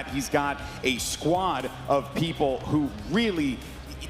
that he's got a squad of people who really,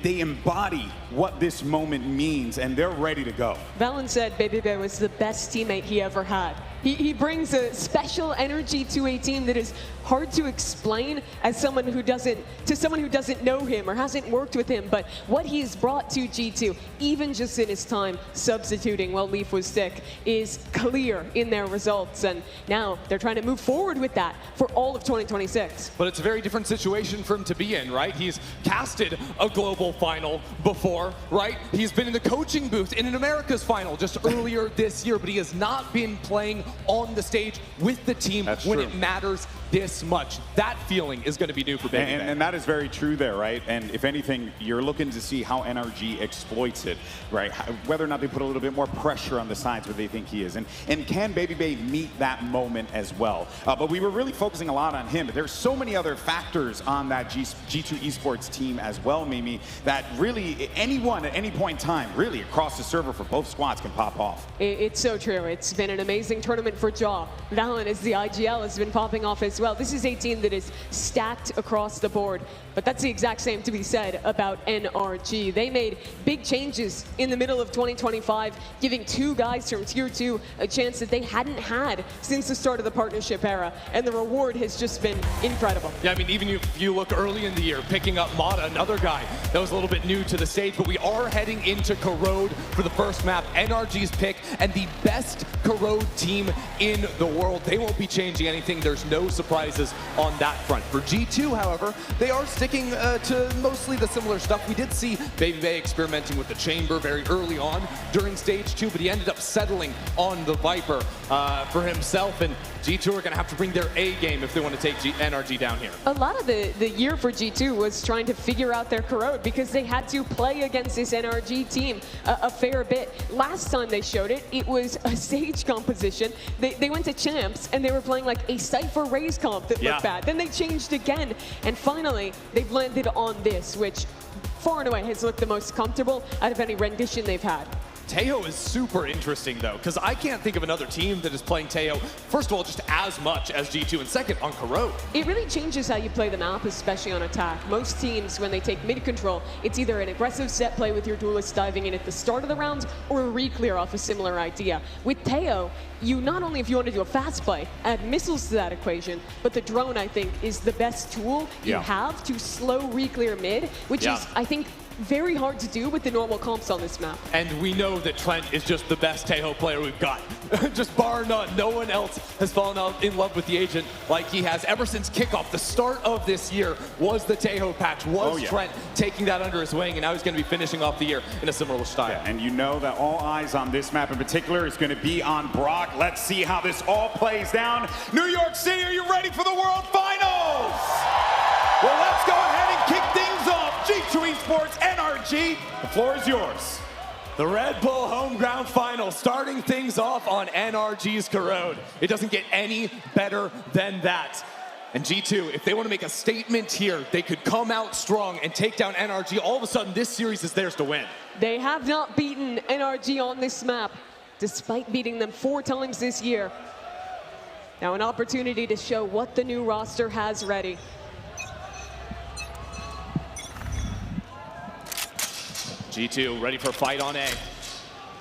they embody what this moment means, and they're ready to go. Valen said BabyBay was the best teammate he ever had. He brings a special energy to a team that is hard to explain as someone who doesn't know him or hasn't worked with him. But what he's brought to G2, even just in his time substituting while Leaf was sick, is clear in their results. And now they're trying to move forward with that for all of 2026. But it's a very different situation for him to be in, right? He's casted a global final before, right? He's been in the coaching booth in an America's final just earlier this year, but he has not been playing on the stage with the team when it matters this much. That feeling is going to be new for BabyBay. And that is very true there, right? And if anything, you're looking to see how NRG exploits it, right? Whether or not they put a little bit more pressure on the sides where they think he is. And can BabyBay meet that moment as well? But we were really focusing a lot on him. But there's so many other factors on that G2 Esports team as well, Mimi, that really anyone at any point in time, really across the server for both squads can pop off. It's so true. It's been an amazing tournament for Jaw. Valen, as the IGL, has been popping off as well. This is a team that is stacked across the board, but that's the exact same to be said about NRG. They made big changes in the middle of 2025, giving two guys from Tier 2 a chance that they hadn't had since the start of the partnership era, and the reward has just been incredible. Yeah, I mean, even if you look early in the year, picking up Mata, another guy that was a little bit new to the stage, but we are heading into Corrode for the first map. NRG's pick, and the best Corrode team in the world. They won't be changing anything. There's no surprises on that front. For G2, however, they are sticking to mostly the similar stuff. We did see BabyBay experimenting with the Chamber very early on during stage 2, but he ended up settling on the Viper for himself, and G2 are going to have to bring their A game if they want to take NRG down here. A lot of the year for G2 was trying to figure out their Corrode because they had to play against this NRG team a fair bit. Last time they showed it, it was a stage composition. They went to Champs and they were playing like a Cypher Raze comp that looked bad. Then they changed again, and finally they've landed on this, which far and away has looked the most comfortable out of any rendition they've had. Teo is super interesting, though, because I can't think of another team that is playing Teo, first of all, just as much as G2, and second, on Corrode. It really changes how you play the map, especially on attack. Most teams, when they take mid control, it's either an aggressive set play with your duelist diving in at the start of the round, or a re-clear off a similar idea. With Teo, you not only, if you want to do a fast play, add missiles to that equation, but the drone, I think, is the best tool you have to slow re-clear mid, which is, I think, very hard to do with the normal comps on this map. And we know that Trent is just the best Teo player we've got. Just bar none. No one else has fallen in love with the agent like he has ever since kickoff. The start of this year was the Teo patch, was Trent taking that under his wing, and now he's going to be finishing off the year in a similar style. Yeah, and you know that all eyes on this map in particular is going to be on Brock. Let's see how this all plays down. New York City, are you ready for the World Finals? Well, let's go ahead and kick things off. G2 Esports, NRG, the floor is yours. The Red Bull Home Ground Final, starting things off on NRG's Corrode. It doesn't get any better than that. And G2, if they want to make a statement here, they could come out strong and take down NRG. All of a sudden, this series is theirs to win. They have not beaten NRG on this map, despite beating them 4 times this year. Now an opportunity to show what the new roster has ready. G2 ready for a fight on A.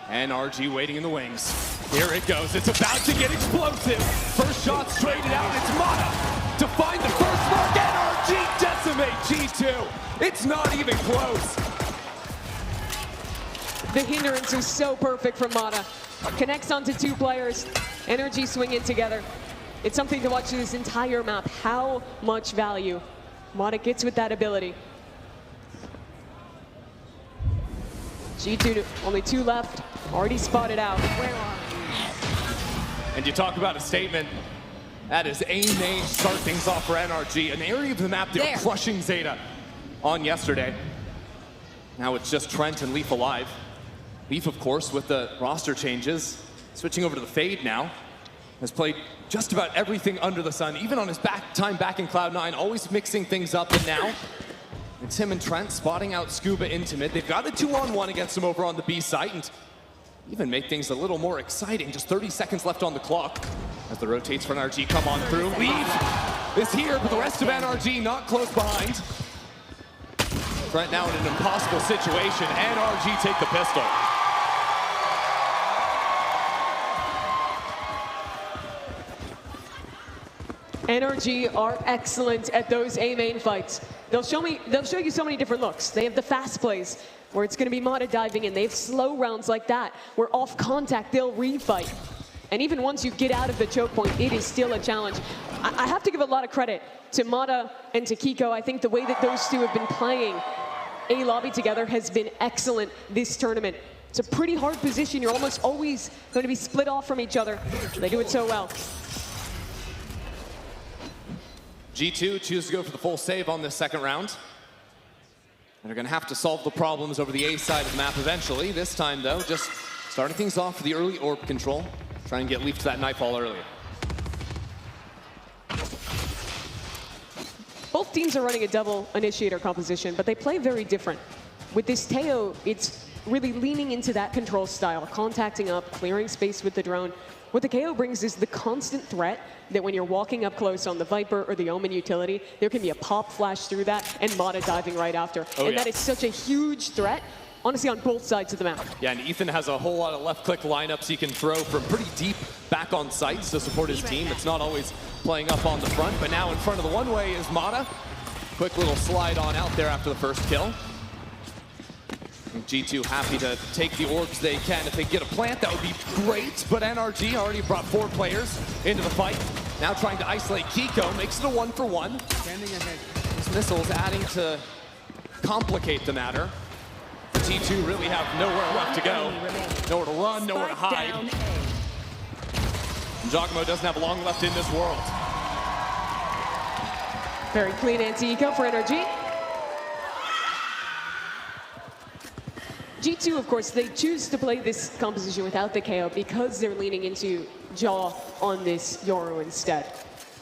NRG waiting in the wings. Here it goes. It's about to get explosive. First shot straight out. It's Mata to find the first mark. NRG decimate G2. It's not even close. The hindrance is so perfect from Mata. Connects onto 2 players. NRG swinging together. It's something to watch this entire map. How much value Mata gets with that ability. G2, only 2 left, already spotted out. Where are we? And you talk about a statement. That is a name start things off for NRG. An area of the map they were crushing Zeta on yesterday. Now it's just Trent and Leaf alive. Leaf, of course, with the roster changes, switching over to the Fade now. Has played just about everything under the sun, even on his time back in Cloud9, always mixing things up, and now it's him and Trent spotting out Scuba into mid. They've got a 2-on-1 against him over on the B site, and even make things a little more exciting. Just 30 seconds left on the clock as the rotates for NRG come on through. Leaf is here, but the rest of NRG not close behind. Right now in an impossible situation, NRG take the pistol. NRG are excellent at those A main fights. They'll show you so many different looks. They have the fast plays, where it's gonna be Mata diving in. They have slow rounds like that, where off contact, they'll refight. And even once you get out of the choke point, it is still a challenge. I have to give a lot of credit to Mata and to Kiko. I think the way that those two have been playing A lobby together has been excellent this tournament. It's a pretty hard position. You're almost always going to be split off from each other. They do it so well. G2 choose to go for the full save on this second round. And they're going to have to solve the problems over the A side of the map eventually. This time, though, just starting things off for the early orb control. Try and get Leaf to that nightfall early. Both teams are running a double initiator composition, but they play very different. With this Teo, it's really leaning into that control style, contacting up, clearing space with the drone. What the KO brings is the constant threat that when you're walking up close on the Viper or the Omen utility, there can be a pop flash through that and Mata diving right after. That is such a huge threat, honestly, on both sides of the map. Yeah, and Ethan has a whole lot of left-click lineups he can throw from pretty deep back on sites to support his team. It's not always playing up on the front, but now in front of the one-way is Mata. Quick little slide on out there after the first kill. G2 happy to take the orbs they can. If they get a plant, that would be great, but NRG already brought 4 players into the fight. Now trying to isolate Kiko, makes it a 1-for-1. Standing ahead. These missiles adding to complicate the matter. G2 really have nowhere left to go. Nowhere to run, nowhere to hide. Jogmo doesn't have long left in this world. Very clean anti-eco for NRG. G2, of course, they choose to play this composition without the KO because they're leaning into Jaw on this Yoru instead.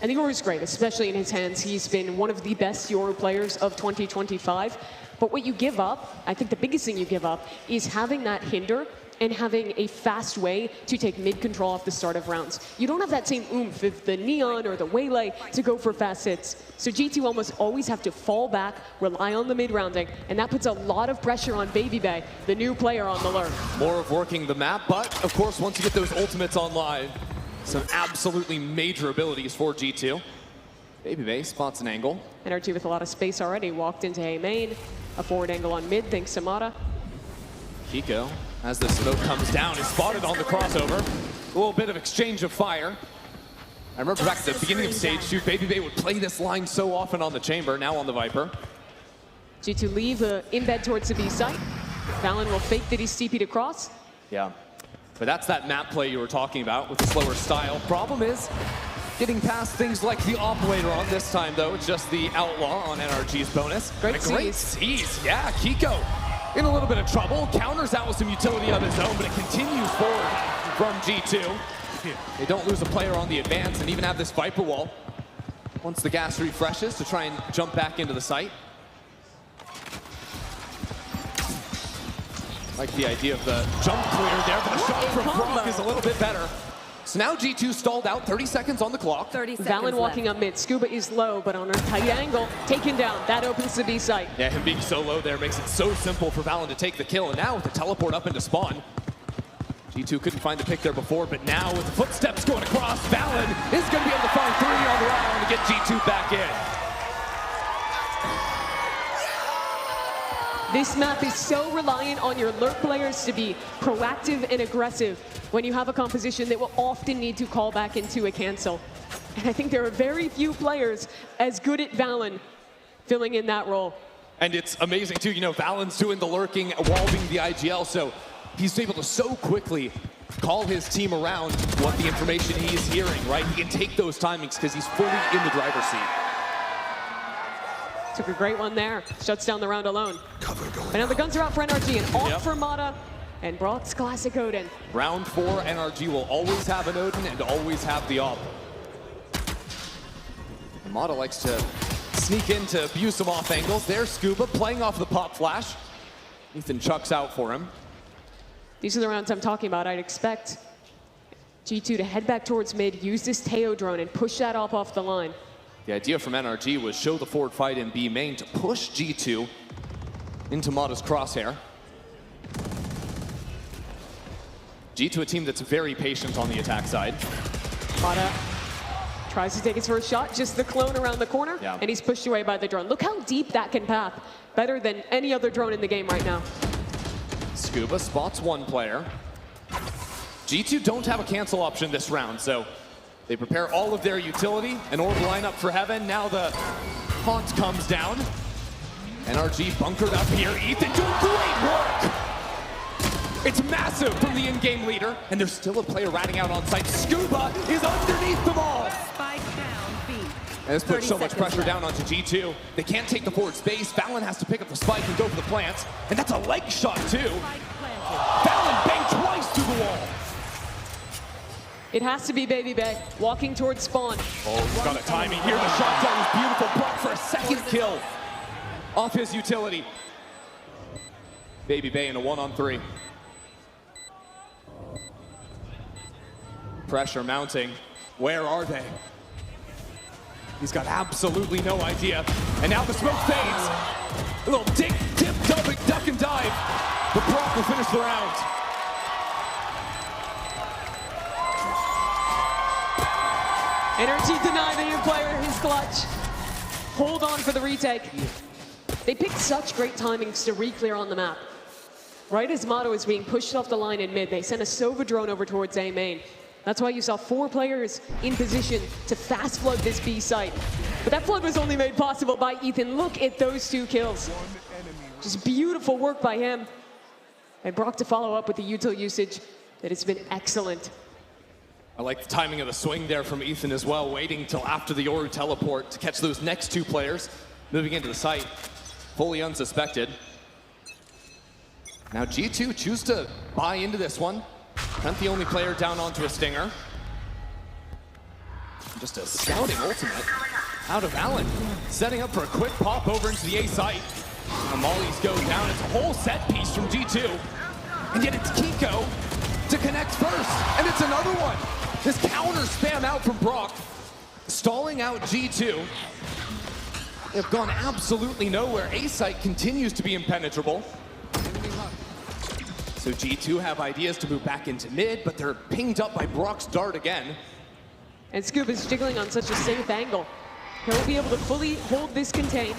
And the Yoru is great, especially in his hands. He's been one of the best Yoru players of 2025. But what you give up, I think the biggest thing you give up, is having that hinder and having a fast way to take mid-control off the start of rounds. You don't have that same oomph of the Neon or the Waylay to go for fast hits. So G2 almost always have to fall back, rely on the mid-rounding, and that puts a lot of pressure on BabyBay, the new player on the lurk. More of working the map, but of course, once you get those ultimates online, some absolutely major abilities for G2. BabyBay spots an angle. NRG with a lot of space already, walked into A main, a forward angle on mid, thanks to Mata. Kiko, as the smoke comes down, is spotted on the crossover. A little bit of exchange of fire. I remember back at the beginning of stage 2, BabyBay would play this line so often on the chamber, now on the Viper. G2 leave embed towards the B site. Valen will fake that he's TP'd across. Yeah, but that's that map play you were talking about with the slower style. Problem is, getting past things like the op later on. This time, though, it's just the outlaw on NRG's bonus. Great seize. Yeah, Kiko in a little bit of trouble. Counters out with some utility of his own, but it continues forward from G2. They don't lose a player on the advance and even have this Viper wall once the gas refreshes to try and jump back into the site. Like the idea of the jump clear there, but the shot from Brock is a little bit better. So now G2 stalled out, 30 seconds on the clock. 30 seconds Valen walking up mid. Scuba is low, but on a tight angle, taken down. That opens the B site. Yeah, him being so low there makes it so simple for Valen to take the kill. And now with the teleport up into spawn, G2 couldn't find the pick there before, but now with the footsteps going across, Valen is going to be able to find 3 on the round to get G2 back in. This map is so reliant on your lurk players to be proactive and aggressive when you have a composition that will often need to call back into a cancel. And I think there are very few players as good at Valen filling in that role. And it's amazing too, you know, Valen's doing the lurking while being the IGL, so he's able to so quickly call his team around what the information he is hearing, right? He can take those timings because he's fully in the driver's seat. Took a great one there. Shuts down the round alone. And now the guns are out for NRG and off for Mata and Brock's classic Odin. Round 4, NRG will always have an Odin and always have the AWP. Mata likes to sneak in to abuse some off angles. There's Scuba playing off the pop flash. Ethan chucks out for him. These are the rounds I'm talking about. I'd expect G2 to head back towards mid, use this Teo drone and push that off the line. The idea from NRG was show the forward fight in B main to push G2 into Mata's crosshair. G2, a team that's very patient on the attack side. Mata tries to take his first shot, just the clone around the corner, Yeah. and he's pushed away by the drone. Look how deep that can path. Better than any other drone in the game right now. Scuba spots one player. G2 don't have a cancel option this round, so they prepare all of their utility. An orb lineup for Heaven. Now the haunt comes down. NRG bunkered up here. Ethan doing great work. It's massive from the in-game leader, and there's still a player ratting out on site. Scuba is underneath them all. Spike down, B. And this puts so much pressure down onto G2. They can't take the forward space. Valorant has to pick up the spike and go for the plants. And that's a leg shot, too. Spike planted. Valorant banged twice through the wall. It has to be Baby Bay, walking towards spawn. Oh, he's got a timing here. The shot down is beautiful. Brock for a second kill off his utility. Baby Bay in a 1-on-3. Pressure mounting. Where are they? He's got absolutely no idea. And now the smoke fades. A little dip, duck and dive. But Brock will finish the round. NRG deny the in-player his clutch. Hold on for the retake. They picked such great timings to re-clear on the map. Right as Motto is being pushed off the line in mid, they sent a Sova drone over towards A main. That's why you saw 4 players in position to fast flood this B site. But that flood was only made possible by Ethan. Look at those 2 kills. Just beautiful work by him. And Brock to follow up with the util usage that has been excellent. I like the timing of the swing there from Ethan as well, waiting till after the Yoru teleport to catch those next 2 players, moving into the site, fully unsuspected. Now G2 choose to buy into this one. Not the only player down onto a stinger. Just a scouting ultimate out of Allen, setting up for a quick pop over into the A site. Now Molly's go down. It's a whole set piece from G2. And yet it's Kiko to connect first, and it's another one. This counter spam out from Brock, stalling out G2. They've gone absolutely nowhere. A site continues to be impenetrable. So G2 have ideas to move back into mid, but they're pinged up by Brock's dart again. And Scoop is jiggling on such a safe angle. He'll be able to fully hold this contain.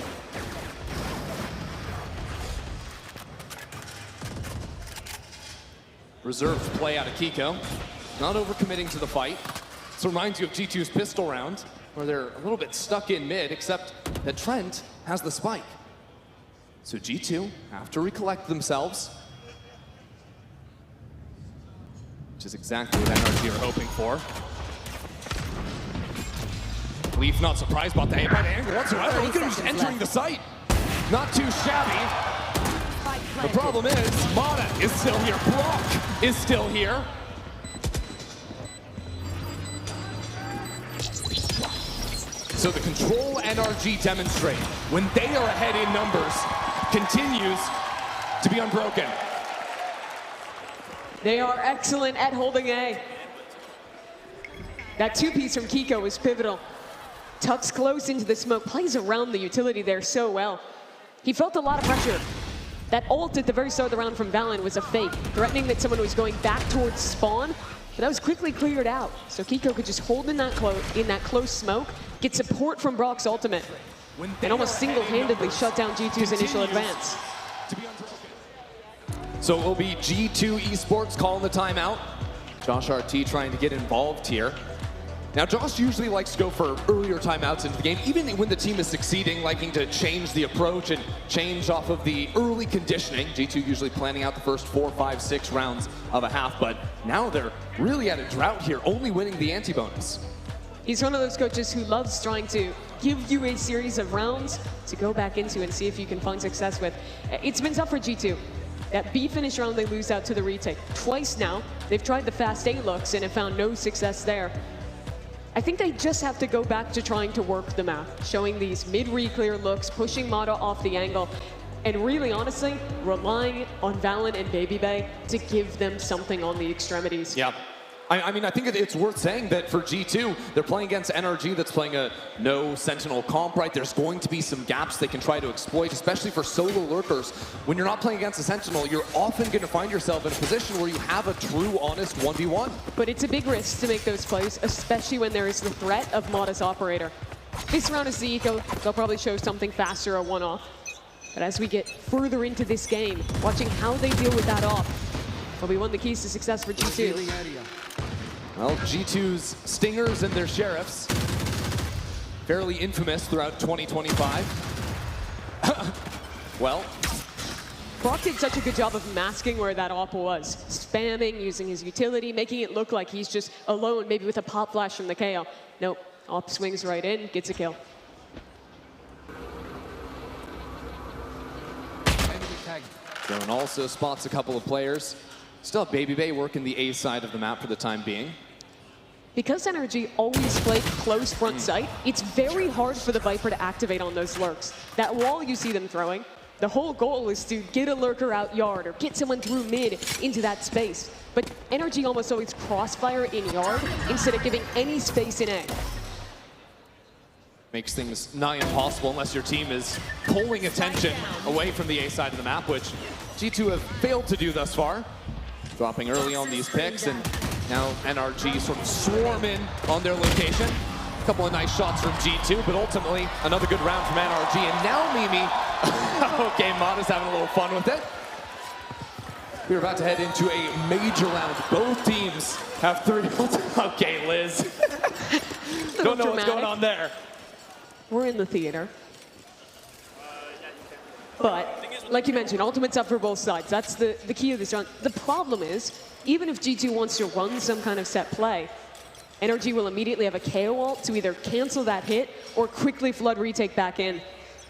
Reserved play out of Kiko. Not overcommitting to the fight. This reminds you of G2's pistol round, where they're a little bit stuck in mid, except that Trent has the spike. So G2 have to recollect themselves, which is exactly what NRG are hoping for. Leaf not surprised about the angle whatsoever. Look at him just entering the site. Not too shabby. The problem is, Mata is still here. Brock is still here. So the control NRG demonstrate when they are ahead in numbers continues to be unbroken. They are excellent at holding A. That 2-piece from Kiko was pivotal. Tucks close into the smoke, plays around the utility there so well. He felt a lot of pressure. That ult at the very start of the round from Valen was a fake, threatening that someone was going back towards spawn, but that was quickly cleared out. So Kiko could just hold in that close smoke, get support from Brock's ultimate, and almost single-handedly shut down G2's initial advance. So it will be G2 Esports calling the timeout. Josh RT trying to get involved here. Now, Josh usually likes to go for earlier timeouts into the game, even when the team is succeeding, liking to change the approach and change off of the early conditioning. G2 usually planning out the first 4, 5, 6 rounds of a half, but now they're really at a drought here, only winning the anti-bonus. He's one of those coaches who loves trying to give you a series of rounds to go back into and see if you can find success with. It's been tough for G2. That B finish round, they lose out to the retake. Twice now, they've tried the fast A looks and have found no success there. I think they just have to go back to trying to work the map, showing these mid-re-clear looks, pushing Mata off the angle, and really, honestly, relying on Valen and Baby Bay to give them something on the extremities. Yeah, I mean, I think it's worth saying that for G2, they're playing against NRG that's playing a no Sentinel comp, right? There's going to be some gaps they can try to exploit, especially for solo lurkers. When you're not playing against a Sentinel, you're often going to find yourself in a position where you have a true, honest 1v1. But it's a big risk to make those plays, especially when there is the threat of Mata's operator. This round is the eco. They'll probably show something faster, a one-off. But as we get further into this game, watching how they deal with that off will be one of the keys to success for G2. Well, G2's Stingers and their Sheriffs, fairly infamous throughout 2025. Well, Brock did such a good job of masking where that op was. Spamming, using his utility, making it look like he's just alone, maybe with a pop flash from the KO. Nope, op swings right in, gets a kill. Drone also spots a couple of players. Still have BabyBay working the A side of the map for the time being. Because NRG always play close front sight, it's very hard for the Viper to activate on those lurks. That wall you see them throwing, the whole goal is to get a lurker out yard or get someone through mid into that space. But NRG almost always crossfire in yard instead of giving any space in A. Makes things nigh impossible unless your team is pulling attention away from the A side of the map, which G2 have failed to do thus far. Dropping early on these picks, and now NRG sort of swarm in on their location. A couple of nice shots from G2, but ultimately another good round from NRG. And now Mimi, okay, Mata's having a little fun with it. We're about to head into a major round. Both teams have 3 ultimates. Okay, Liz. Don't know what's going on there. We're in the theater. But, like you mentioned, ultimate's up for both sides. That's the key of this round. The problem is, even if G2 wants to run some kind of set play, NRG will immediately have a KO ult to either cancel that hit or quickly flood retake back in.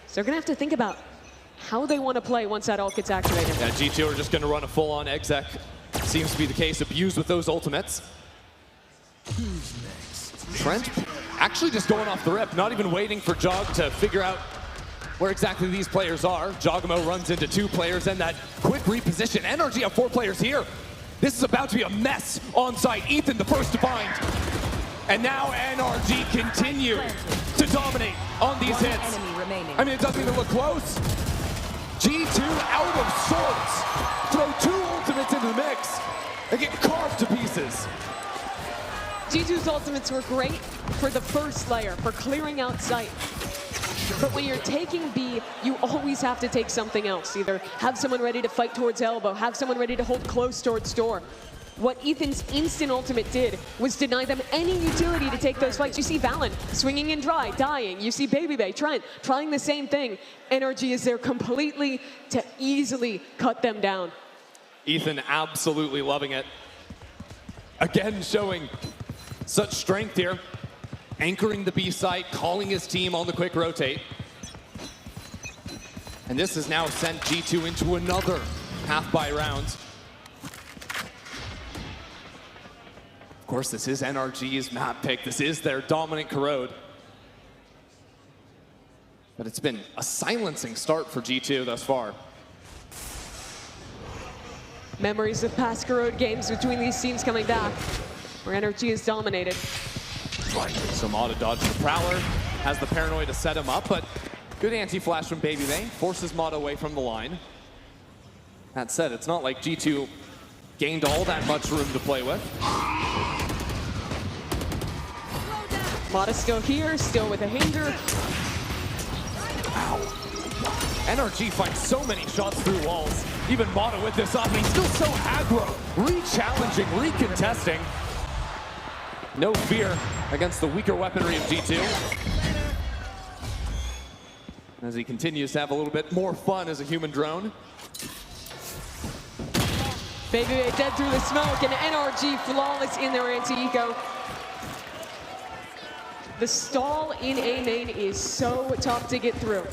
So they're going to have to think about how they want to play once that ult gets activated. Yeah, G2 are just going to run a full-on exec. Seems to be the case, abused with those ultimates. Trent actually just going off the rip, not even waiting for Jog to figure out where exactly these players are. Jogamo runs into 2 players and that quick reposition. NRG have 4 players here. This is about to be a mess on site. Ethan, the first to find. And now NRG continue to dominate on these hits. I mean, it doesn't even look close. G2 out of sorts. Throw 2 ultimates into the mix and get carved to pieces. G2's ultimates were great for the first layer, for clearing out sight. But when you're taking B, you always have to take something else. Either have someone ready to fight towards elbow, have someone ready to hold close towards door. What Ethan's instant ultimate did was deny them any utility to take those fights. You see Valen swinging in dry, dying. You see BabyBay, Trent trying the same thing. NRG is there completely to easily cut them down. Ethan absolutely loving it. Again, showing such strength here. Anchoring the B site, calling his team on the quick rotate. And this has now sent G2 into another half-buy round. Of course, this is NRG's map pick. This is their dominant corrode. But it's been a silencing start for G2 thus far. Memories of past corrode games between these teams coming back, where NRG is dominated. So Mata dodges the Prowler, has the Paranoid to set him up, but good anti-flash from BabyBay, forces Mata away from the line. That said, it's not like G2 gained all that much room to play with. Mata still here, still with a hinder. Ow. NRG finds so many shots through walls. Even Mata with this up, he's still so aggro, re-challenging, re-contesting. No fear against the weaker weaponry of G2. As he continues to have a little bit more fun as a human drone. BabyBay dead through the smoke, and NRG flawless in their anti-eco. The stall in A main is so tough to get through.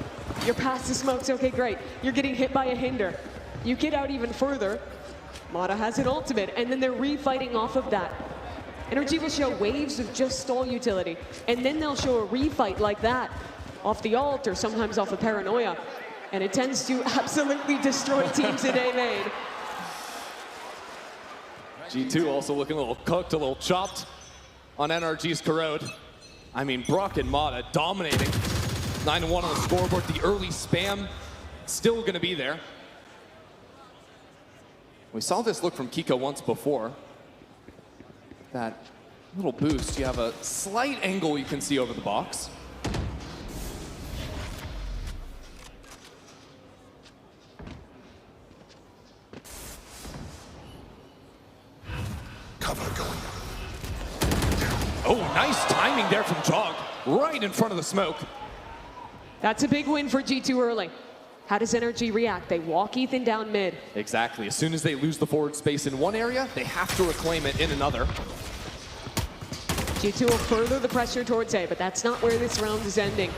You're past the smokes, okay, great. You're getting hit by a hinder. You get out even further, Mata has an ultimate, and then they're refighting off of that. NRG will show waves of just stall utility, and then they'll show a refight like that off the ult or sometimes off of Paranoia, and it tends to absolutely destroy teams in A main. G2 also looking a little cooked, a little chopped on NRG's Corrode. I mean, Brock and Mata dominating. 9-1 on the scoreboard. The early spam still going to be there. We saw this look from Kiko once before. That little boost, you have a slight angle you can see over the box. Cover going. Oh, nice timing there from Jog, right in front of the smoke. That's a big win for G2 early. How does NRG react? They walk Ethan down mid. Exactly. As soon as they lose the forward space in one area, they have to reclaim it in another. G2 will further the pressure towards A, but that's not where this round is ending.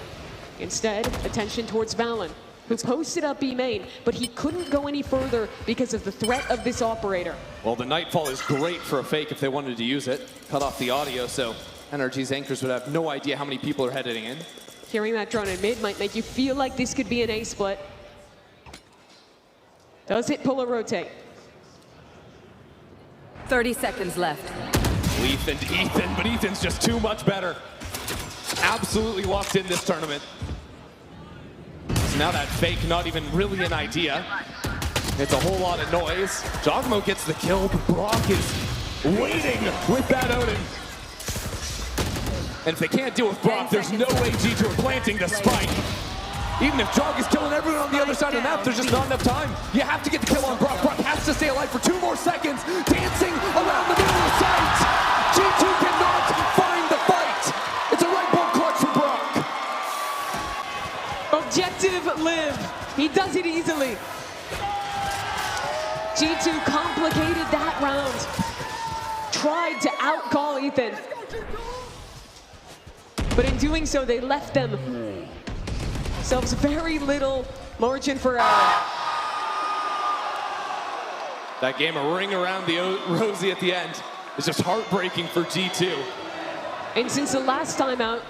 Instead, attention towards Valen, who posted up B main, but he couldn't go any further because of the threat of this operator. Well, the Nightfall is great for a fake if they wanted to use it. Cut off the audio, so NRG's anchors would have no idea how many people are heading in. Hearing that drone in mid might make you feel like this could be an A split. Does it pull a rotate? 30 seconds left. Leaf and Ethan, but Ethan's just too much better. Absolutely locked in this tournament. So now that fake, not even really an idea. It's a whole lot of noise. Jogmo gets the kill, but Brock is waiting with that Odin. And if they can't deal with Brock, there's no way G2 are planting the spike. Even if Jog is killing everyone on the other side of the map, there's just not enough time. You have to get the kill on Brock. Brock has to stay alive for 2 more seconds, dancing around the middle of the site. G2 cannot find the fight. It's a right ball clutch for Brock. Objective live. He does it easily. G2 complicated that round. Tried to outcall Ethan. But in doing so, they left themselves very little margin for error. That game, a ring around the rosy at the end, is just heartbreaking for G2. And since the last time out,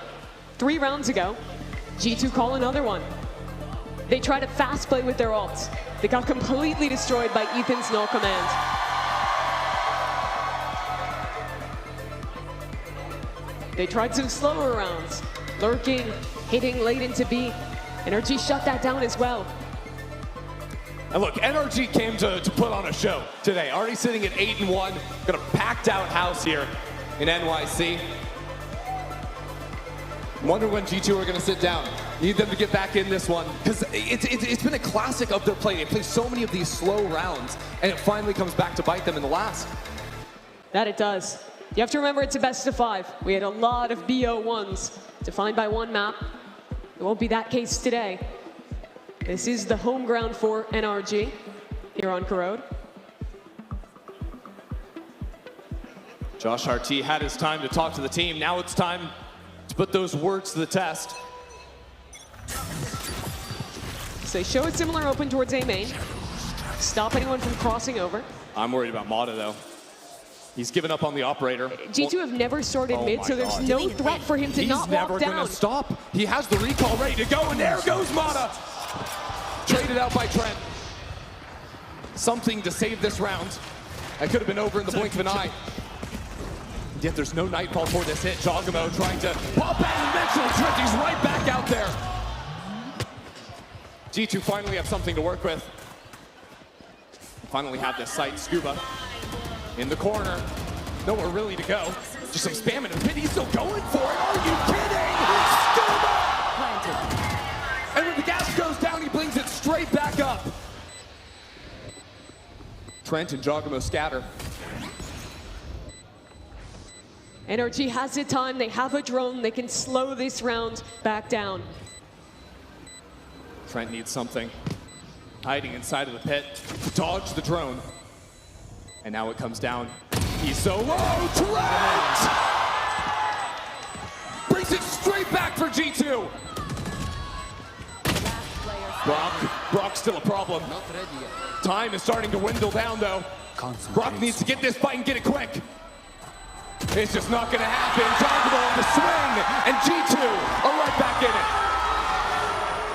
3 rounds ago, G2 call another one. They tried to fast play with their ults. They got completely destroyed by Ethan's null command. They tried some slower rounds, lurking, hitting late into B. NRG shut that down as well. And look, NRG came to put on a show today. Already sitting at 8-1, got a packed out house here in NYC. Wonder when G2 are gonna sit down. Need them to get back in this one, because it's been a classic of their play. They play so many of these slow rounds, and it finally comes back to bite them in the last. That it does. You have to remember it's a best of 5. We had a lot of BO1s defined by one map. It won't be that case today. This is the home ground for NRG here on Corrode. Josh Harty had his time to talk to the team. Now it's time to put those words to the test. So they show a similar open towards A main. Stop anyone from crossing over. I'm worried about Mata, though. He's given up on the operator. G2 have never started mid, so there's no threat for him to not walk down. He's never gonna stop. He has the recall ready to go, and there goes Mata. Traded out by Trent. Something to save this round. That could have been over in the blink of an eye. Yet there's no Nightfall for this hit. Jogamo trying to pop out and dimensional Trent. He's right back out there. G2 finally have something to work with. Finally have this site. Scuba in the corner. Nowhere really to go. Just some spam in his pit. He's still going for it. Are you kidding? Scuba! And when the gas goes down, he brings it straight back up. Trent and Jogamo scatter. NRG has the time. They have a drone. They can slow this round back down. Trent needs something. Hiding inside of the pit to dodge the drone. And now it comes down. He's so low. Trent! Brings it straight back for G2. Brock's still a problem. Time is starting to dwindle down, though. Brock needs to get this fight and get it quick. It's just not going to happen. Jogamo on the swing, and G2 are right back in it.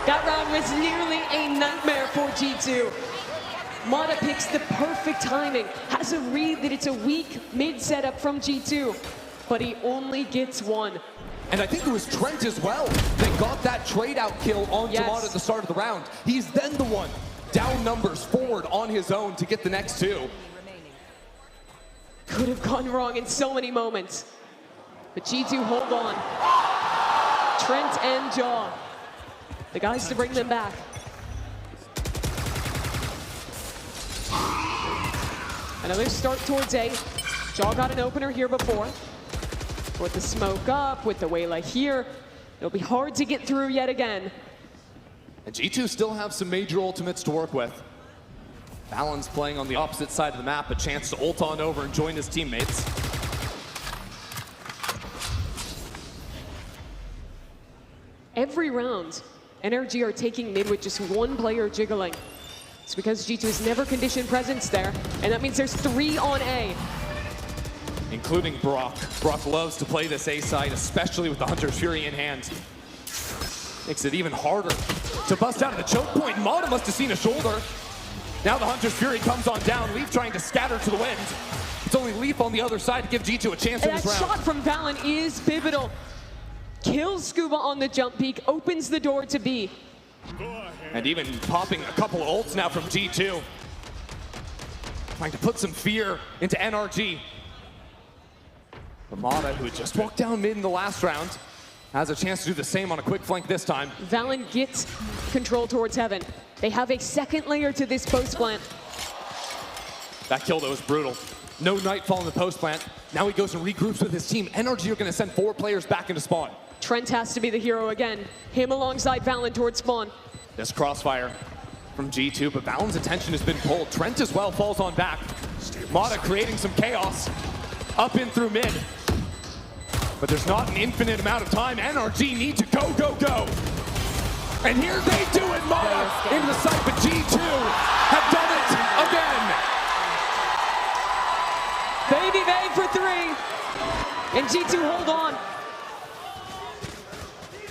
That round was nearly a nightmare for G2. Mata picks the perfect timing, has a read that it's a weak mid setup from G2, but he only gets one. And I think it was Trent as well that got that trade-out kill on Mata at the start of the round. He's then the one down numbers forward on his own to get the next two. Could have gone wrong in so many moments. But G2 hold on. Trent and Jaw, the guys to bring them back. Another start towards A. Jaw got an opener here before. With the smoke up, with the Waylay here, it'll be hard to get through yet again. And G2 still have some major ultimates to work with. Valon's playing on the opposite side of the map, a chance to ult on over and join his teammates. Every round, NRG are taking mid with just one player jiggling. It's because G2 has never conditioned presence there, and that means there's 3 on A. Including Brock. Brock loves to play this A side, especially with the Hunter's Fury in hand. Makes it even harder to bust out of the choke point. Mata must have seen a shoulder. Now the Hunter's Fury comes on down. Leaf trying to scatter to the wind. It's only Leaf on the other side to give G2 a chance in this round. That shot from Valon is pivotal. Kills Scuba on the jump peak, opens the door to B. And even popping a couple of ults now from G2. Trying to put some fear into NRG. But Mata, who had just walked down mid in the last round, has a chance to do the same on a quick flank this time. Valon gets control towards Heaven. They have a second layer to this post plant. That kill, though, was brutal. No Nightfall in the post plant. Now he goes and regroups with his team. NRG are going to send 4 players back into spawn. Trent has to be the hero again. Him alongside Valon towards spawn. This crossfire from G2, but Valon's attention has been pulled. Trent as well falls on back. Mata creating some chaos. Up in through mid. But there's not an infinite amount of time. NRG need to go, go, go. And here they do it. Mata into the site, but G2 have done it again. Baby Bay for 3. And G2 hold on.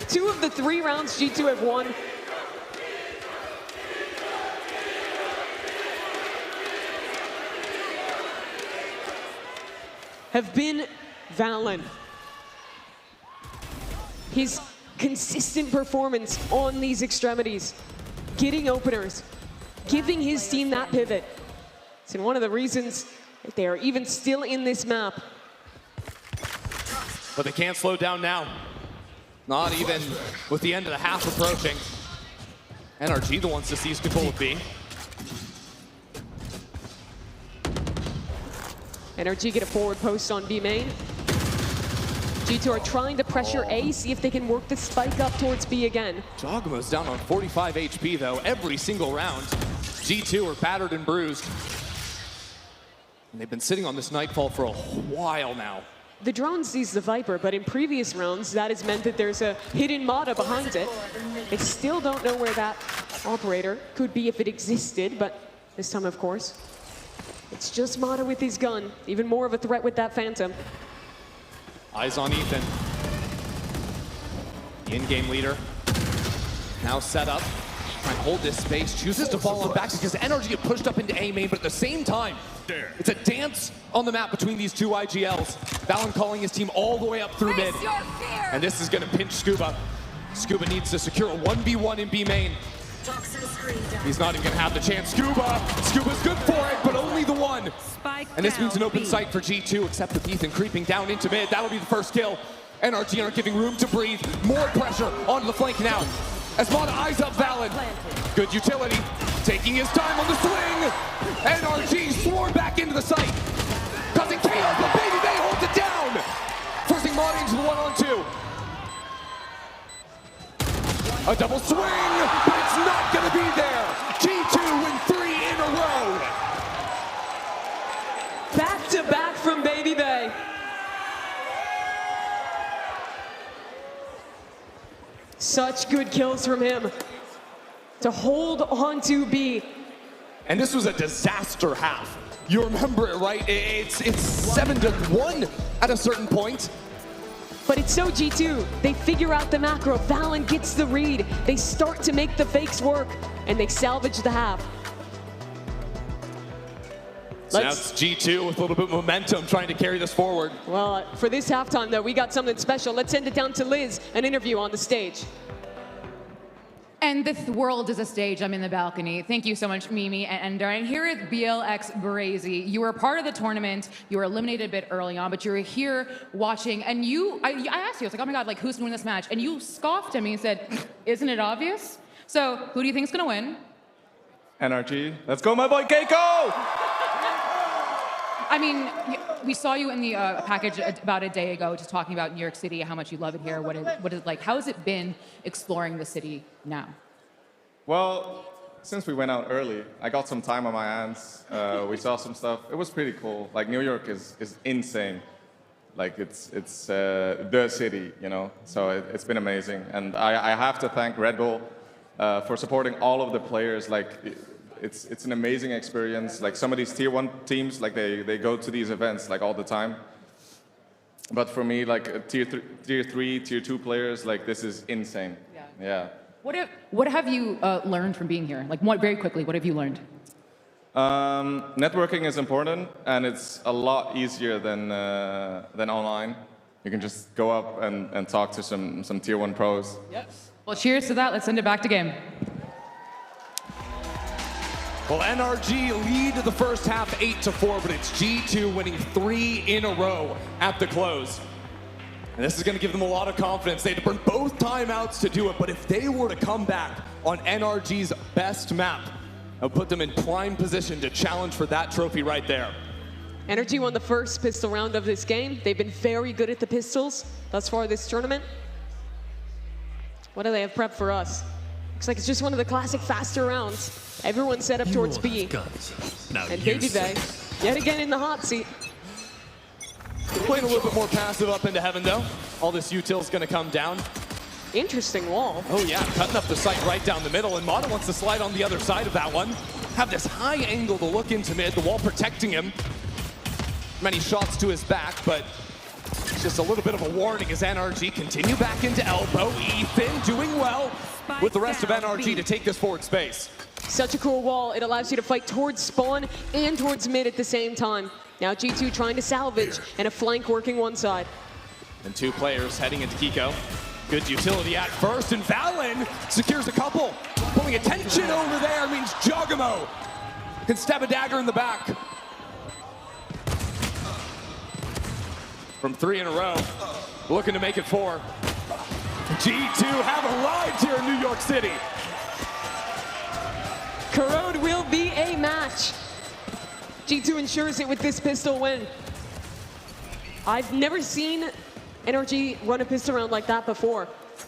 2 of the 3 rounds G2 have won. Have been Valon. His consistent performance on these extremities, getting openers, giving his team that pivot. It's one of the reasons that they are even still in this map. But they can't slow down now. Not even with the end of the half approaching. NRG the ones to seize control of B. NRG get a forward post on B main. G2 are trying to pressure A, see if they can work the spike up towards B again. Jogma's down on 45 HP though, every single round. G2 are battered and bruised. And they've been sitting on this Nightfall for a while now. The drone sees the Viper, but in previous rounds, that has meant that there's a hidden Mata behind it. They still don't know where that operator could be if it existed, but this time, of course, it's just Mata with his gun. Even more of a threat with that Phantom. Eyes on Ethan. The in-game leader. Now set up. Trying to hold this space. Chooses to fall on back because NRG have pushed up into A main, but at the same time, it's a dance on the map between these 2 IGLs. Valon calling his team all the way up through mid. And this is going to pinch Scuba. Scuba needs to secure a 1v1 in B main. He's not even going to have the chance. Scuba's good for it, but only the one. And this means an open sight for G2, except with Ethan creeping down into mid. That'll be the first kill. NRG aren't giving room to breathe. More pressure onto the flank now. As Mata eyes up Valon. Good utility. Taking his time on the swing. NRG swarm back into the site. Causing chaos, but Baby Bay holds it down. Forcing Mata into the 1-on-2. A double swing, but it's not going to be there. G2 win 3 in a row. Back to back from Baby Bay. Such good kills from him to hold on to B. And this was a disaster half. You remember it, right? It's 7-1 at a certain point. But it's so G2. They figure out the macro. Valon gets the read. They start to make the fakes work, and they salvage the half. So now it's G2 with a little bit of momentum trying to carry this forward. Well, for this halftime, though, we got something special. Let's send it down to Liz, an interview on the stage. And the world is a stage. I'm in the balcony. Thank you so much, Mimi and Darren. Here at BLX Brazy, you were part of the tournament. You were eliminated a bit early on, but you were here watching. And I asked you, I was like, oh my God, like who's going to win this match? And you scoffed at me and said, isn't it obvious? So who do you think is going to win? NRG. Let's go, my boy Keiko! I mean, we saw you in the package about a day ago, just talking about New York City, how much you love it here, what is like. How has it been exploring the city now? Well, since we went out early, I got some time on my hands. We saw some stuff. It was pretty cool. Like New York is insane. Like it's the city, you know. So it's been amazing, and I have to thank Red Bull for supporting all of the players. Like. It's an amazing experience. Like some of these tier 1 teams, like they go to these events like all the time. But for me, like tier 3, tier 2 players, like this is insane. Yeah. What have you learned from being here? Like very quickly, what have you learned? Networking is important, and it's a lot easier than online. You can just go up and talk to some tier 1 pros. Yep. Well, cheers to that. Let's send it back to game. Well, NRG lead the first half 8-4, but it's G2 winning 3 in a row at the close. And this is going to give them a lot of confidence. They had to burn both timeouts to do it, but if they were to come back on NRG's best map, it'll put them in prime position to challenge for that trophy right there. NRG won the first pistol round of this game. They've been very good at the pistols thus far this tournament. What do they have prepped for us? Looks like it's just one of the classic faster rounds. Everyone's set up towards B. And Baby Bay, yet again in the hot seat. Playing a little bit more passive up into heaven, though. All this util's going to come down. Interesting wall. Oh, yeah, cutting up the site right down the middle, and Mata wants to slide on the other side of that one. Have this high angle to look into mid, the wall protecting him. Many shots to his back, but it's just a little bit of a warning as NRG continue back into elbow. Ethan doing well with the rest of NRG to take this forward space. Such a cool wall. It allows you to fight towards spawn and towards mid at the same time. Now G2 trying to salvage and a flank working one side. And 2 players heading into Kiko. Good utility at first, and Valen secures a couple. Pulling attention over there means Jogamo can stab a dagger in the back. From 3 in a row, looking to make it 4. G2 have arrived here in New York City. Corrode will be a match. G2 ensures it with this pistol win. I've never seen NRG run a pistol round like that before.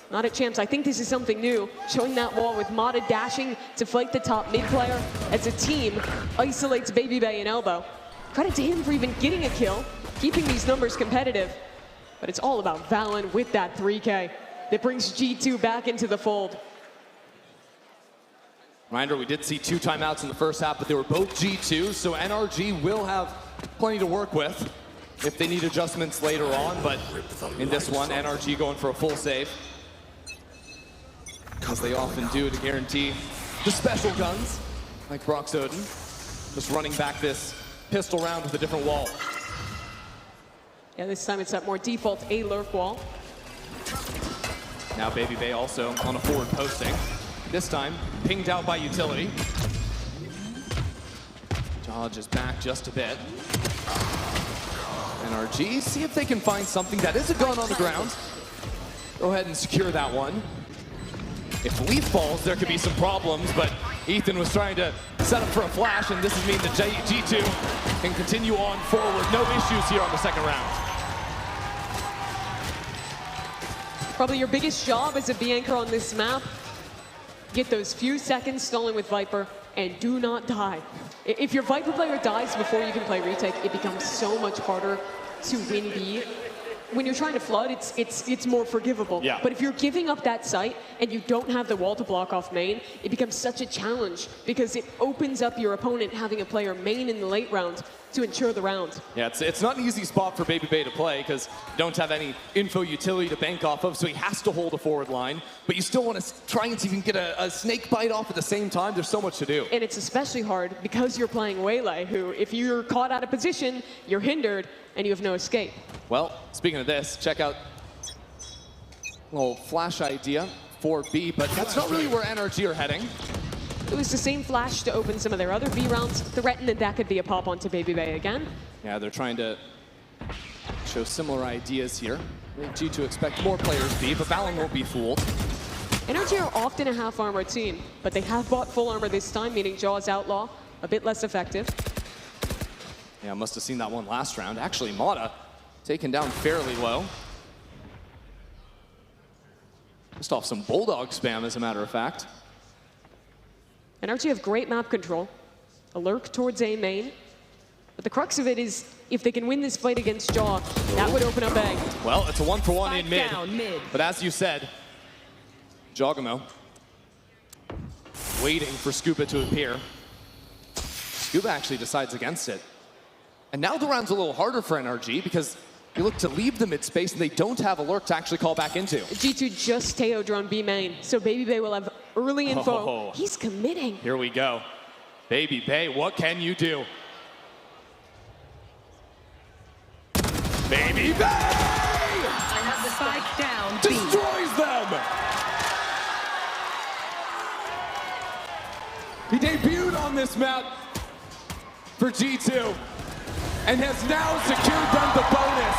Not at Champs. I think this is something new. Showing that wall with Mata dashing to fight the top mid player as a team isolates Baby Bay and Elbow. Credit to him for even getting a kill, keeping these numbers competitive. But it's all about Valen with that 3K that brings G2 back into the fold. Reminder, we did see 2 timeouts in the first half, but they were both G2, so NRG will have plenty to work with if they need adjustments later on, but in this one, NRG going for a full save, as they often do to guarantee the special guns, like Brox Odin, just running back this pistol round with a different wall. Yeah, this time it's that more default A lurk wall. Now Baby Bay also on a forward posting. This time, pinged out by utility. Dodge is back just a bit. NRG, see if they can find something that is a gun on the ground. Go ahead and secure that one. If Leaf falls, there could be some problems, but Ethan was trying to set up for a flash, and this is mean that G2 can continue on forward. No issues here on the second round. Probably your biggest job as a B anchor on this map. Get those few seconds stolen with Viper and do not die. If your Viper player dies before you can play retake, it becomes so much harder to win B. When you're trying to flood, it's more forgivable. Yeah. But if you're giving up that site and you don't have the wall to block off main, it becomes such a challenge because it opens up your opponent having a player main in the late round. to ensure the round. Yeah, it's not an easy spot for Baby Bay to play because you don't have any info utility to bank off of, so he has to hold a forward line. But you still want to try and see if you can get a snake bite off at the same time. There's so much to do. And it's especially hard because you're playing Waylay, who, if you're caught out of position, you're hindered and you have no escape. Well, speaking of this, check out a little flash idea for B, but that's not really where NRG are heading. It was the same flash to open some of their other B rounds, threaten that could be a pop onto Baby Bay again. Yeah, they're trying to show similar ideas here. I think G2 expect more players B, but Valorant won't be fooled. NRG are often a half armor team, but they have bought full armor this time, meaning Jaw's Outlaw, a bit less effective. Yeah, must have seen that one last round. Actually, Mata taken down fairly low. Just off some Bulldog spam, as a matter of fact. NRG have great map control, a lurk towards A main, but the crux of it is if they can win this fight against Jaw, that would open up A. Well, it's a 1-for-1 in mid, down, mid. but as you said, Jogamo waiting for Scuba to appear. Scuba actually decides against it. And now the round's a little harder for NRG because you look to leave the mid space and they don't have a lurk to actually call back into. G2 just Teo drone B main, so Baby Bay will have early info. Oh. He's committing. Here we go. Baby Bay, what can you do? Baby Bay! Spike down, B. Destroys them! He debuted on this map for G2 and has now secured them the bonus.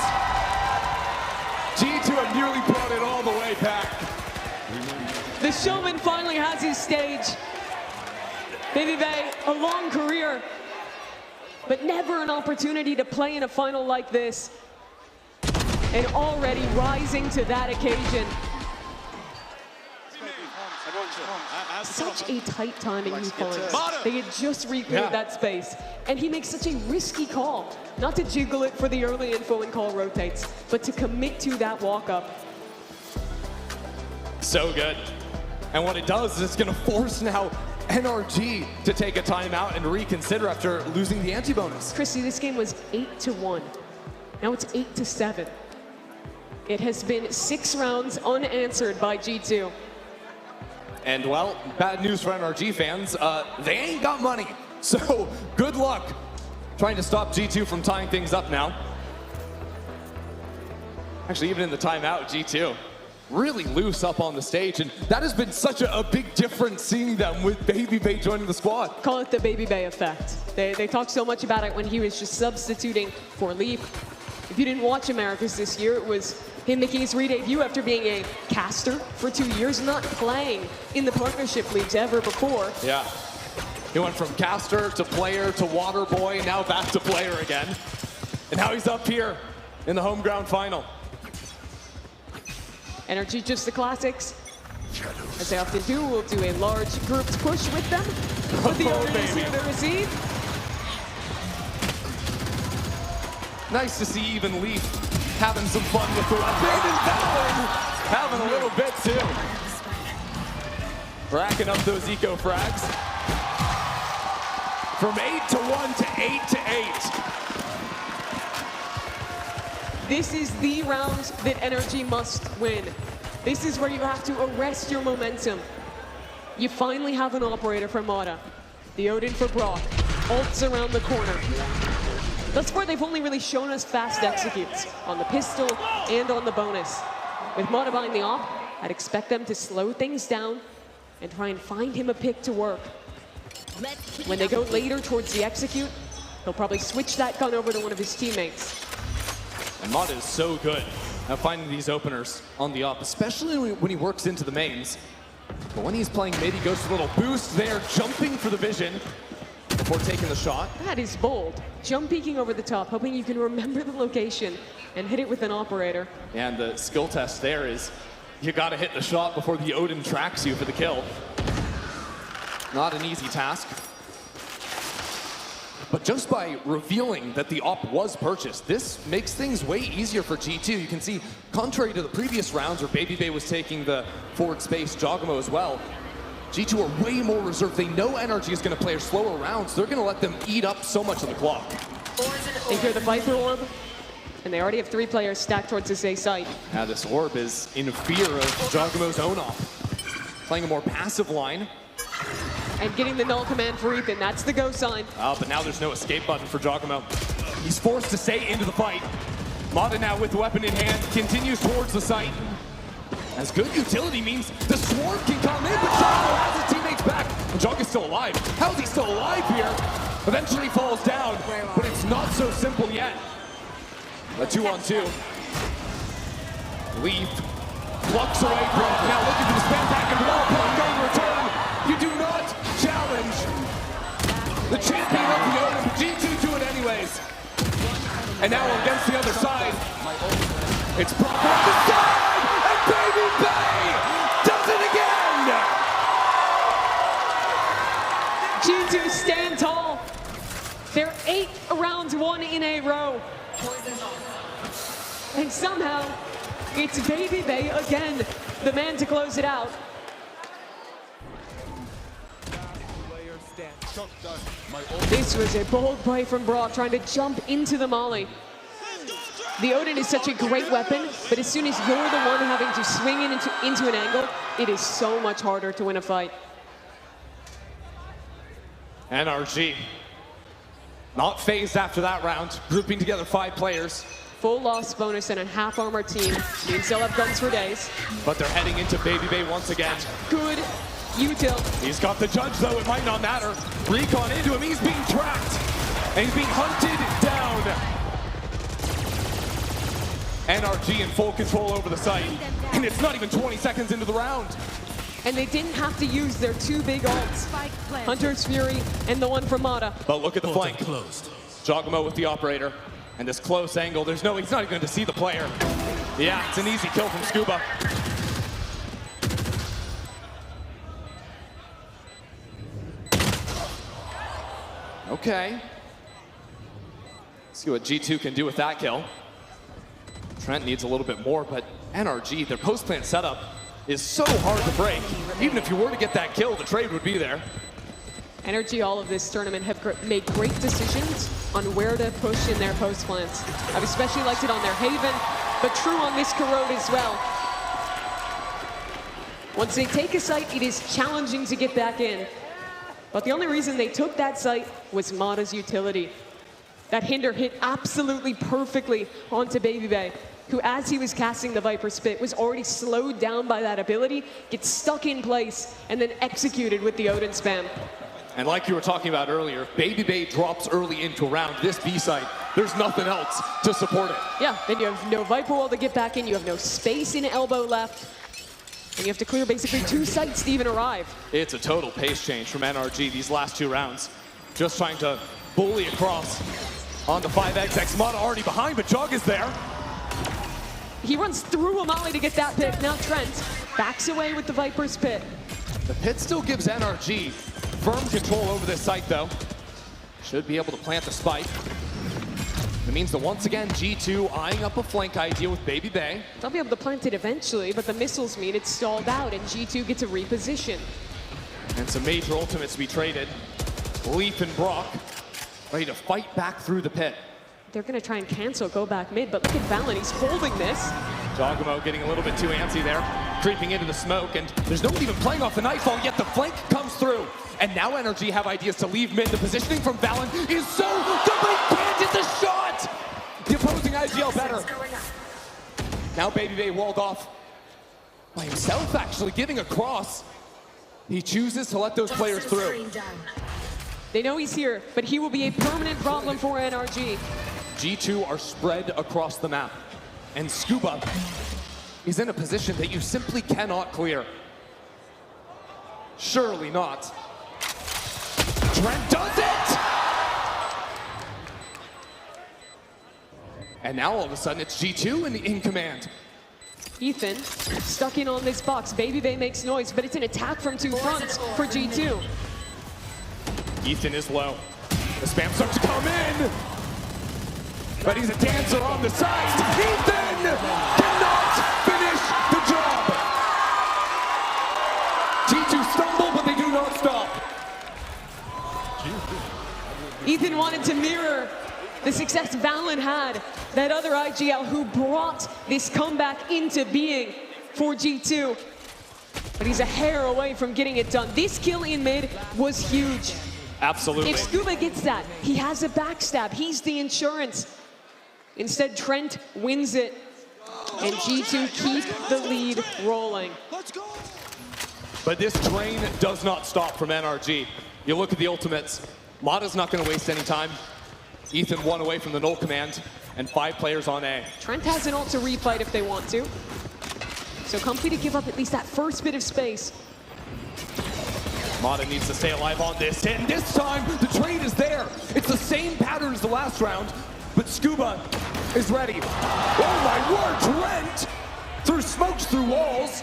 G2 have nearly brought it all the way back. The showman finally has his stage. Baby Bay, a long career, but never an opportunity to play in a final like this. And already rising to that occasion. Such a tight timing he finds. They had just recleared that space. And he makes such a risky call. Not to jiggle it for the early info when call rotates, but to commit to that walk-up. So good. And what it does is it's going to force now NRG to take a timeout and reconsider after losing the anti-bonus. Christy, this game was 8-1. Now it's 8-7. It has been 6 rounds unanswered by G2. And well, bad news for NRG fans, they ain't got money. So good luck trying to stop G2 from tying things up now. Actually, even in the timeout, G2 really loose up on the stage, and that has been such a big difference seeing them with Baby Bay joining the squad. Call it the Baby Bay effect. They talked so much about it when he was just substituting for Leaf. If you didn't watch Americas this year, it was him making his re-debut after being a caster for 2 years, not playing in the partnership leagues ever before. Yeah. He went from caster to player to water boy, now back to player again. And now he's up here in the home ground final. NRG just the classics. As they often do, we'll do a large grouped push with them. But the other is here to receive. Nice to see even Leaf having some fun with the weapon. And Valorant having a little bit too. Racking up those eco frags. From 8-1 to 8-8. This is the round that NRG must win. This is where you have to arrest your momentum. You finally have an operator for Mata. The Odin for Brock. Ults around the corner. Thus far, they've only really shown us fast executes on the pistol and on the bonus. With Mata buying the op, I'd expect them to slow things down and try and find him a pick to work. When they go later towards the execute, he'll probably switch that gun over to one of his teammates. And Mata is so good at finding these openers on the op, especially when he works into the mains. But when he's playing mid, he goes for a little boost there, jumping for the vision before taking the shot. That is bold. Jump peeking over the top, hoping you can remember the location and hit it with an operator. And the skill test there is you gotta hit the shot before the Odin tracks you for the kill. Not an easy task. But just by revealing that the op was purchased, this makes things way easier for G2. You can see, contrary to the previous rounds where Baby Bay was taking the forward space, Jogamo as well, G2 are way more reserved. They know NRG is going to play slower rounds. They're going to let them eat up so much of the clock. They hear the Viper orb, and they already have 3 players stacked towards this A site. Now this orb is in fear of Jogamo's own off. Playing a more passive line. And getting the null command for Ethan, that's the go sign. But now there's no escape button for Jogamo. He's forced to stay into the fight. Mata now with the weapon in hand, continues towards the site. As good utility means the swarm can come in, but Jogamo has his teammates back. And Jog is still alive. How is he still alive here? Eventually falls down, but it's not so simple yet. A 2-on-2. Leaf plucks away from, now looking for the spam back and wall, going to return. You do not challenge the champion of the Odin, but G2 do it anyways. And now against the other side, it's Brock on the side, and Baby Bay does it again! G2 stand tall. They're 8 rounds won in a row. And somehow, it's Baby Bay again, the man to close it out. This was a bold play from Brock, trying to jump into the molly. The Odin is such a great weapon, but as soon as you're the one having to swing it into an angle, it is so much harder to win a fight. NRG, not phased after that round, grouping together 5 players. Full loss bonus and a half armor team means they'll have guns for days. But they're heading into Baby Bay once again. Good util. He's got the judge though, it might not matter. Recon into him, he's being tracked. And he's being hunted down. NRG in full control over the site. And it's not even 20 seconds into the round. And they didn't have to use their 2 big ults. Hunter's Fury and the one from Mata. But look at the flank. Jogamo with the operator. And this close angle, he's not even going to see the player. Yeah, it's an easy kill from Scuba. Okay. Let's see what G2 can do with that kill. Trent needs a little bit more, but NRG, their post-plant setup is so hard to break. Even if you were to get that kill, the trade would be there. NRG all of this tournament have made great decisions on where to push in their post plants. I've especially liked it on their Haven, but true on this Corrode as well. Once they take a site, it is challenging to get back in. But the only reason they took that site was Mata's utility. That hinder hit absolutely perfectly onto Baby Bay, who as he was casting the Viper Spit was already slowed down by that ability, gets stuck in place, and then executed with the Odin spam. And like you were talking about earlier, if Baby Bay drops early into a round, this B site, there's nothing else to support it. Yeah, then you have no Viper wall to get back in, you have no space in elbow left, and you have to clear basically 2 sites to even arrive. It's a total pace change from NRG these last 2 rounds. Just trying to bully across on the 5XX. Mata already behind, but Jog is there. He runs through a molly to get that pick. Now Trent backs away with the Viper's pit. The pit still gives NRG firm control over this site, though. Should be able to plant the spike. It means that once again, G2 eyeing up a flank idea with Baby Bay. They'll be able to plant it eventually, but the missiles mean it's stalled out, and G2 gets a reposition. And some major ultimates to be traded. Leaf and Brock ready to fight back through the pit. They're going to try and cancel, go back mid, but look at Valen, he's holding this. Jogamo getting a little bit too antsy there, creeping into the smoke, and there's no one even playing off the nightfall, yet the flank comes through. And now NRG have ideas to leave mid. The positioning from Valen is so good, but he can't get the shot! The opposing IGL better. Now Baby Bay walled off by himself, actually, getting across. He chooses to let those players through. They know he's here, but he will be a permanent problem for NRG. G2 are spread across the map, and Scuba is in a position that you simply cannot clear. Surely not. Trent does it! And now all of a sudden it's G2 in command. Ethan stuck in on this box. Baby Bay makes noise, but it's an attack from 2 fronts for G2. Ethan is low. The spam starts to come in. But he's a dancer on the side. Ethan cannot finish the job. G2 stumble, but they do not stop. Ethan wanted to mirror the success Valorant had, that other IGL who brought this comeback into being for G2. But he's a hair away from getting it done. This kill in mid was huge. Absolutely. If Scuba gets that, he has a backstab. He's the insurance. Instead, Trent wins it. And G2 keep the lead rolling. But this train does not stop from NRG. You look at the ultimates. Mata's not going to waste any time. Ethan 1 away from the null command, and 5 players on A. Trent has an ult to refight if they want to. So Comfy to give up at least that first bit of space. Mata needs to stay alive on this, and this time the train is there. It's the same pattern as the last round, but Scuba is ready. Oh my word, Trent! Through smokes, through walls.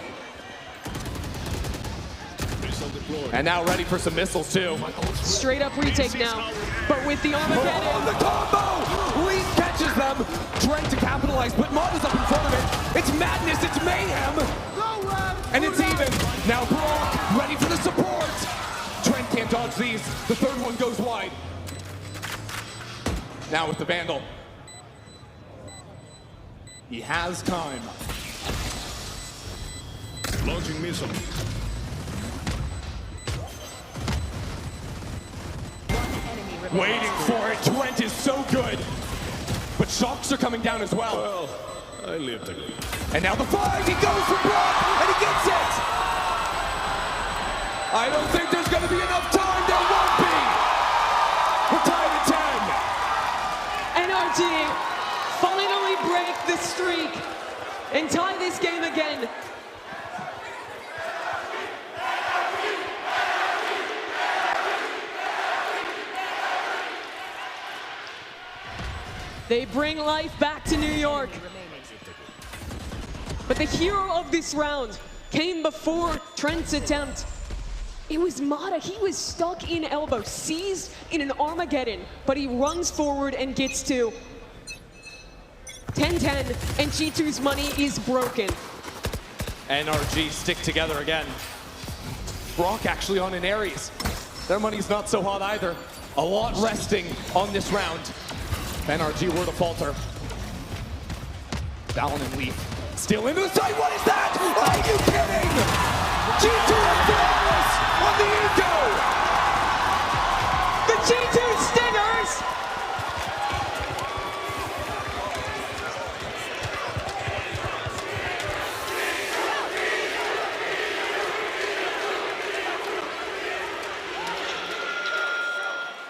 And now ready for some missiles too. Straight up retake now, but with the Armageddon. Oh, the combo! Lee catches them. Trent to capitalize, but Mata's up in front of it. It's madness, it's mayhem. And it's even. Now Brock ready for the support. Trent can't dodge these. The third one goes wide. Now with the Vandal. He has time. Launching missile. Waiting for it. Trent is so good. But shocks are coming down as well. Well, I lived again. And now the fight. He goes for Brock, and he gets it. I don't think there's going to be enough time. There won't be. We're tied at 10. NRG finally break the streak and tie this game again. They bring life back to New York. But the hero of this round came before Trent's attempt. It was Mata. He was stuck in elbow, seized in an Armageddon, but he runs forward and gets 2. 10-10, and G2's money is broken. NRG stick together again. Brock actually on an Ares. Their money's not so hot either. A lot resting on this round. NRG were to falter. Dallin and Leaf still into the side. What is that? Are you kidding? G2 is flawless on the eco. The G2 Stingers!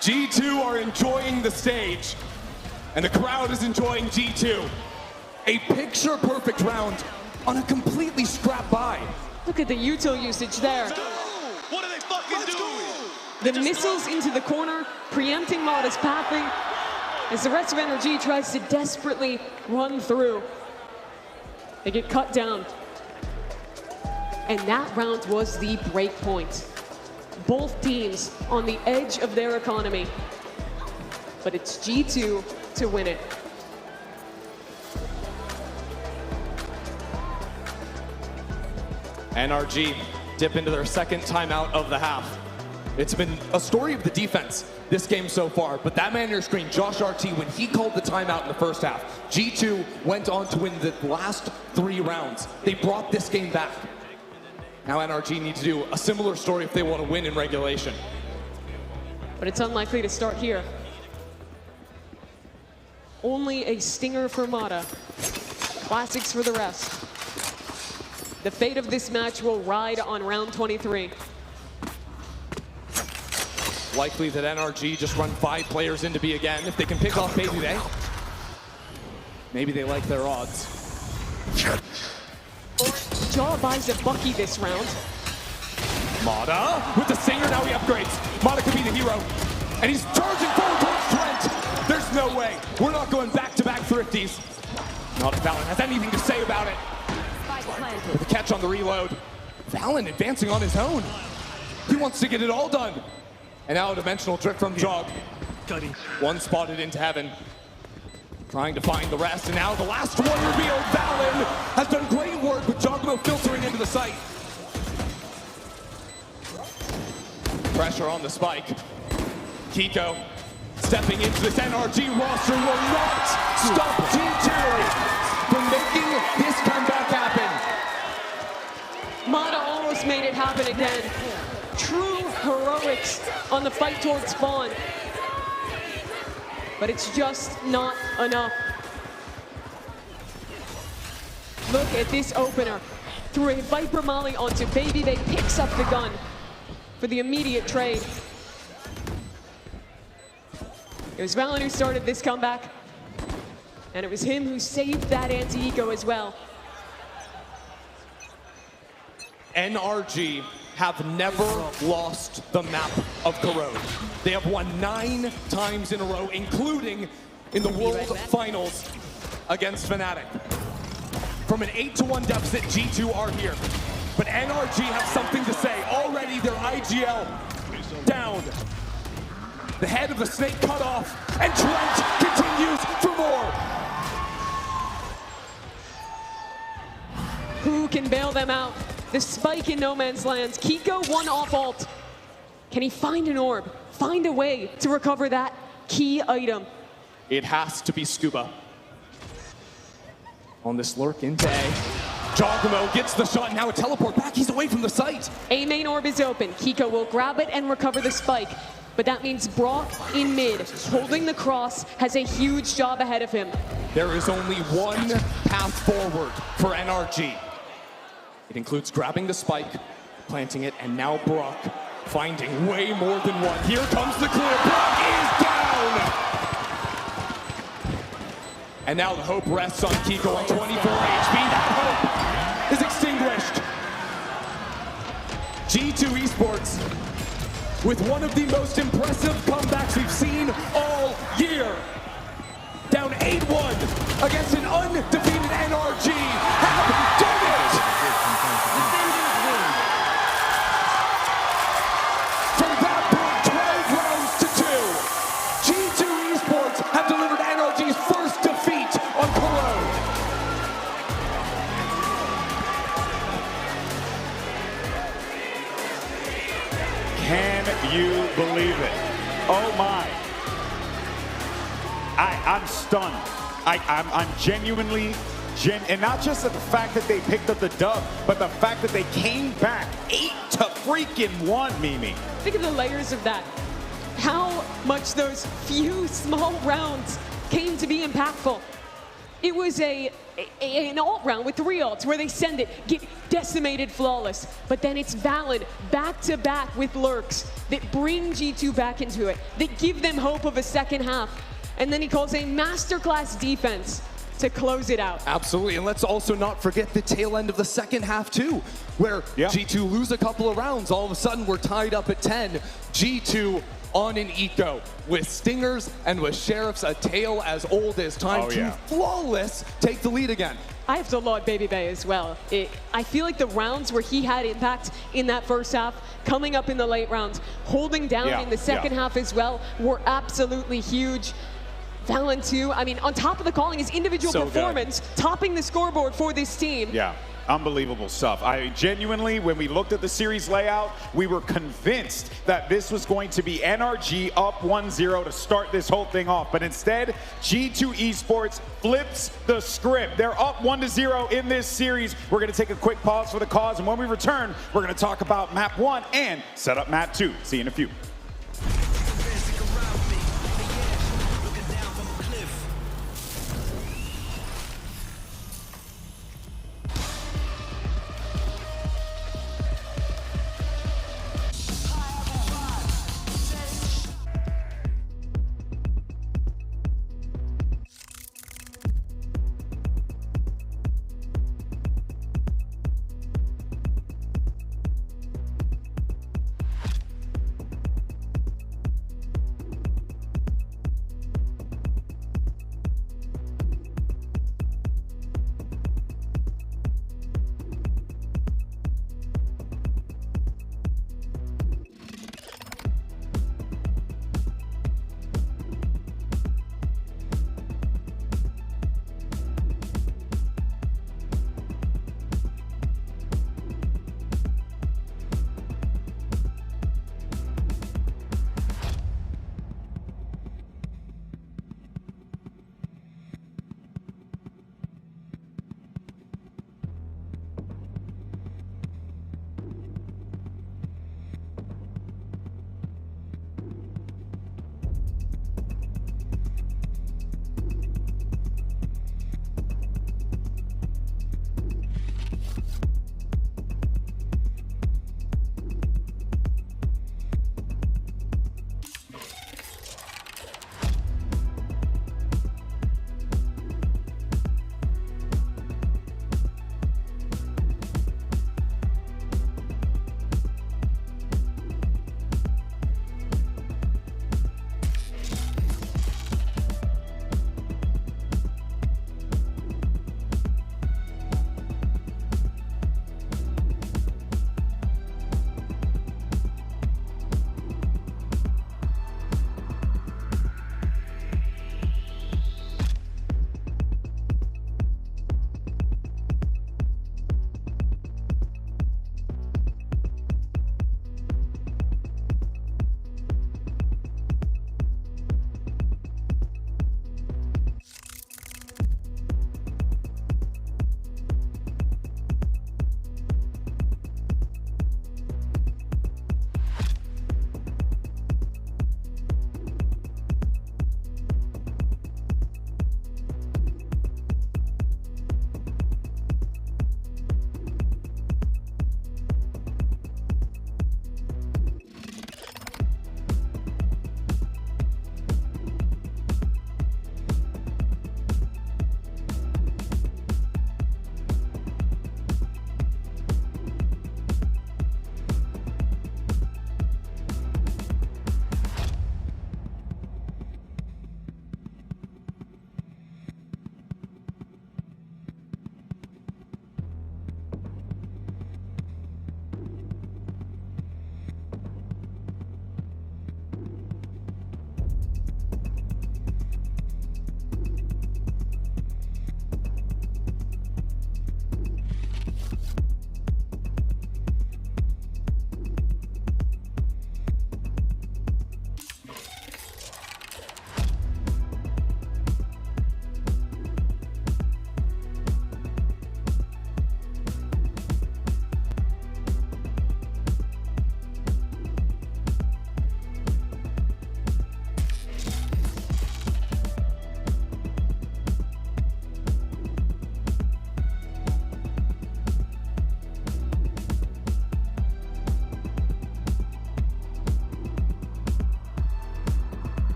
G2 are enjoying the stage, and the crowd is enjoying G2. A picture-perfect round on a completely scrapped buy. Look at the util usage there. What are they fucking doing? The missiles into the corner, preempting Mata's pathing, as the rest of NRG tries to desperately run through. They get cut down. And that round was the break point. Both teams on the edge of their economy. But it's G2 to win it. NRG dip into their second timeout of the half. It's been a story of the defense this game so far, but that man on your screen, Josh RT, when he called the timeout in the first half, G2 went on to win the last 3 rounds. They brought this game back. Now NRG need to do a similar story if they want to win in regulation. But it's unlikely to start here. Only a stinger for Mata. Classics for the rest. The fate of this match will ride on round 23. Likely that NRG just run 5 players into B again. If they can pick off Baby Bay, maybe they like their odds. Jaw buys a Bucky this round. Mata with the Singer, now he upgrades. Mata could be the hero. And he's charging forward towards Trent. There's no way. We're not going back-to-back thrifties. Not if Valorant has anything to say about it. With the catch on the reload. Valorant advancing on his own. He wants to get it all done. And now a dimensional drift from Jog. One spotted into heaven. Trying to find the rest, and now the last one revealed. Valorant has done great work with Jogmo filtering into the site. Pressure on the spike. Kiko Stepping into this NRG roster will not stop G2 from making this comeback happen. Mata almost made it happen again. True heroics on the fight towards spawn. But it's just not enough. Look at this opener. Through a Viper Molly onto Baby Bay, picks up the gun for the immediate trade. It was Valorant who started this comeback, and it was him who saved that anti-eco as well. NRG have never lost the map of Corrode. They have won 9 times in a row, including in the World Finals against FNATIC. From an 8-1 deficit, G2 are here. But NRG have something to say. Already their IGL down. The head of the snake cut off, and Trent continues for more. Who can bail them out? The spike in no man's land. Kiko one off ult. Can he find an orb? Find a way to recover that key item? It has to be Scuba. On this lurk into A. Jogamo gets the shot, now a teleport back. He's away from the site. A main orb is open. Kiko will grab it and recover the spike. But that means Brock in mid, holding the cross, has a huge job ahead of him. There is only one path forward for NRG. It includes grabbing the spike, planting it, and now Brock finding way more than one. Here comes the clear. Brock is down! And now the hope rests on Kiko on 24 HP. That hope is extinguished. G2 Esports with one of the most impressive comebacks we've seen all year. Down 8-1 against an undefeated NRG. Have done it! From that point, 12 rounds to 2. G2 Esports have delivered NRG's first defeat on Corrode. Can you believe it? Oh my. I'm stunned. I'm genuinely, and not just at the fact that they picked up the dub, but the fact that they came back 8-1, Mimi. Think of the layers of that. How much those few small rounds came to be impactful. It was an ult round with 3 ults where they send it, get decimated flawless. But then it's Valen back-to-back with lurks that bring G2 back into it, that give them hope of a second half. And then he calls a masterclass defense to close it out. Absolutely, and let's also not forget the tail end of the second half too, where G2 lose a couple of rounds. All of a sudden, we're tied up at 10. G2 on an eco with Stingers and with Sheriffs, a tale as old as time to flawless take the lead again. I have to laud Baby Bay as well. I feel like the rounds where he had impact in that first half, coming up in the late rounds, holding down in the second half as well, were absolutely huge. Valen too, I mean, on top of the calling, his individual performance, topping the scoreboard for this team. Yeah, unbelievable stuff. I genuinely, when we looked at the series layout, we were convinced that this was going to be NRG up 1-0 to start this whole thing off. But instead, G2 Esports flips the script. They're up 1-0 in this series. We're going to take a quick pause for the cause, and when we return, we're going to talk about map 1 and set up map 2. See you in a few.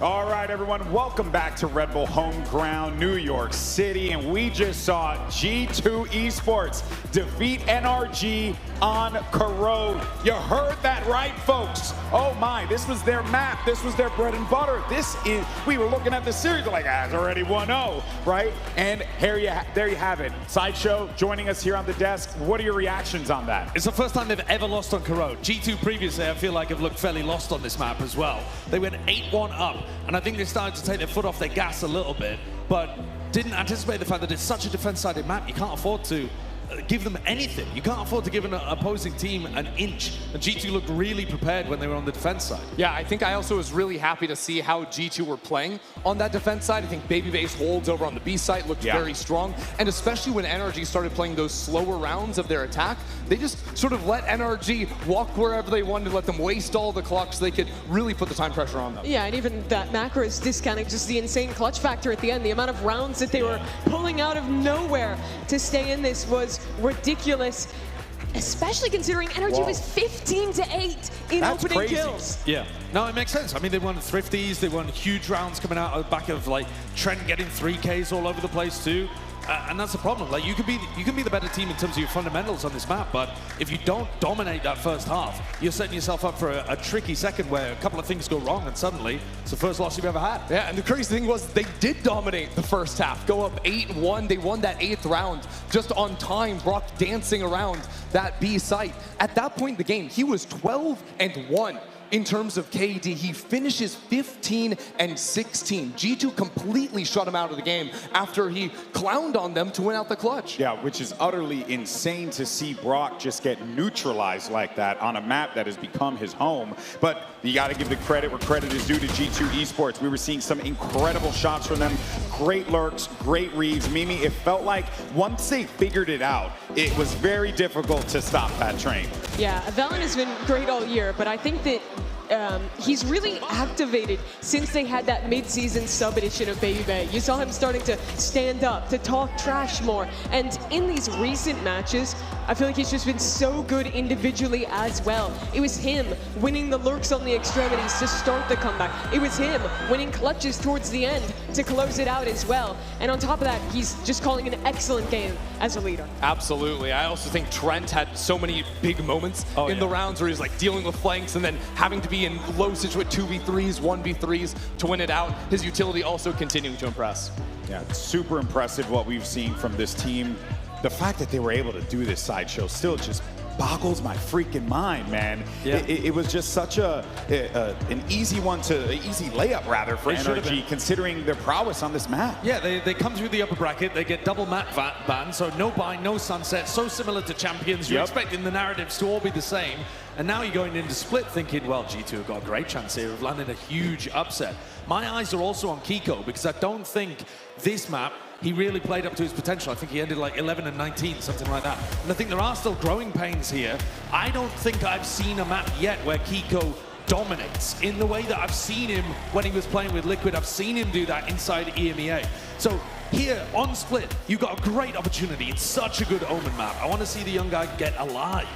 All right, everyone, welcome back to Red Bull home ground, New York City, and we just saw G2 Esports defeat NRG on Corrode. You heard that right, folks. Oh my, this was their map. This was their bread and butter. We were looking at the series like, it's already 1-0, right? And there you have it. Sideshow joining us here on the desk. What are your reactions on that? It's the first time they've ever lost on Corrode. G2 previously, I feel like, have looked fairly lost on this map as well. They went 8-1 up, and I think they started to take their foot off their gas a little bit, but didn't anticipate the fact that it's such a defense-sided map. You can't afford to give them anything. You can't afford to give an opposing team an inch. And G2 looked really prepared when they were on the defense side. Yeah, I think I also was really happy to see how G2 were playing on that defense side. I think Babyface holds over on the B side looked very strong. And especially when NRG started playing those slower rounds of their attack, they just sort of let NRG walk wherever they wanted, let them waste all the clock so they could really put the time pressure on them. Yeah, and even that macro is discounting just the insane clutch factor at the end. The amount of rounds that they were pulling out of nowhere to stay in this was ridiculous, especially considering NRG was 15-8 in opening kills. Yeah, no, it makes sense. I mean, they won thrifties, they won huge rounds coming out of the back of like Trent getting 3Ks all over the place too. And that's the problem. Like you can be the better team in terms of your fundamentals on this map, but if you don't dominate that first half, you're setting yourself up for a tricky second where a couple of things go wrong and suddenly it's the first loss you've ever had. Yeah, and the crazy thing was they did dominate the first half, go up 8-1. They won that 8th round just on time. Brock dancing around that B site. At that point in the game, he was 12-1. In terms of KD, he finishes 15-16. G2 completely shut him out of the game after he clowned on them to win out the clutch. Yeah, which is utterly insane to see Brock just get neutralized like that on a map that has become his home. But you got to give the credit where credit is due to G2 Esports. We were seeing some incredible shots from them. Great lurks, great reads. Mimi, it felt like once they figured it out, it was very difficult to stop that train. Yeah, Valorant has been great all year, but I think that he's really activated since they had that mid-season sub edition of Baby Bay. You saw him starting to stand up, to talk trash more. And in these recent matches, I feel like he's just been so good individually as well. It was him winning the lurks on the extremities to start the comeback. It was him winning clutches towards the end to close it out as well. And on top of that, he's just calling an excellent game as a leader. Absolutely. I also think Trent had so many big moments in the rounds where he was like dealing with flanks and then having to be in low situation 2v3s, 1v3s to win it out. His utility also continuing to impress. Yeah, it's super impressive what we've seen from this team. The fact that they were able to do this Sideshow still just boggles my freaking mind, man. Yeah. It was just such an easy easy layup rather for NRG considering their prowess on this map. Yeah, they come through the upper bracket, they get double map ban, so no bind, no sunset, so similar to Champions. You're expecting the narratives to all be the same. And now you're going into Split thinking, well, G2 have got a great chance here of landing a huge upset. My eyes are also on Kiko because I don't think this map he really played up to his potential. I think he ended like 11-19, something like that. And I think there are still growing pains here. I don't think I've seen a map yet where Kiko dominates in the way that I've seen him when he was playing with Liquid. I've seen him do that inside EMEA. So here on Split, you've got a great opportunity. It's such a good Omen map. I want to see the young guy get alive.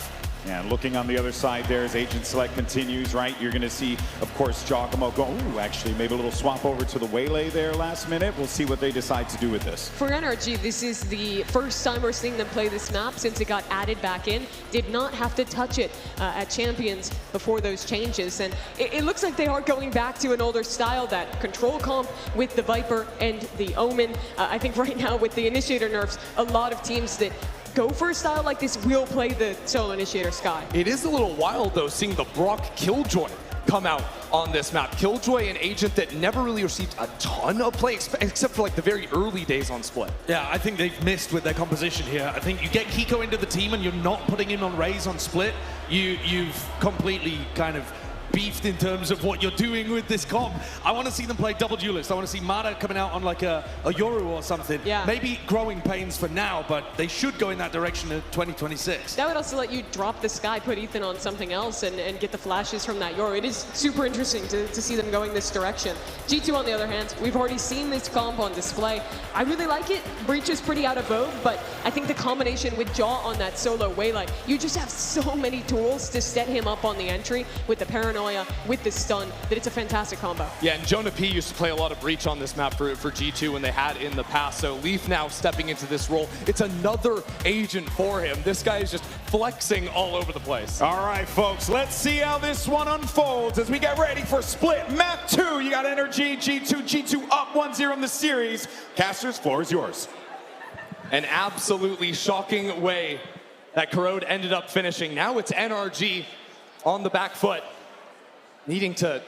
And looking on the other side there as Agent Select continues, right? You're going to see, of course, Giacomo go, ooh, actually, maybe a little swap over to the Waylay there last minute. We'll see what they decide to do with this. For NRG, this is the first time we're seeing them play this map since it got added back in. Did not have to touch it at Champions before those changes. And it looks like they are going back to an older style, that control comp with the Viper and the Omen. I think right now with the Initiator nerfs, a lot of teams that go for a style like this will play the solo Initiator Skye. It is a little wild, though, seeing the Brock Killjoy come out on this map. Killjoy, an agent that never really received a ton of play, except for like the very early days on Split. Yeah, I think they've missed with their composition here. I think you get Kiko into the team and you're not putting him on Raze on Split, you've completely kind of beefed in terms of what you're doing with this comp. I want to see them play double duelist. I want to see Mata coming out on like a Yoru or something. Yeah. Maybe growing pains for now, but they should go in that direction in 2026. That would also let you drop the Skye, put Ethan on something else, and get the flashes from that Yoru. It is super interesting to see them going this direction. G2, on the other hand, we've already seen this comp on display. I really like it. Breach is pretty out of vogue, but I think the combination with Jaw on that solo Waylay, you just have so many tools to set him up on the entry with the paranoid paranoia with the stun, that it's a fantastic combo. Yeah, and Jonah P used to play a lot of Breach on this map for G2 when they had in the past, so Leaf now stepping into this role. It's another agent for him. This guy is just flexing all over the place. All right, folks, let's see how this one unfolds as we get ready for split map 2. You got NRG, G2 up 1-0 in the series. Casters, floor is yours. An absolutely shocking way that Corrode ended up finishing. Now it's NRG on the back foot, needing to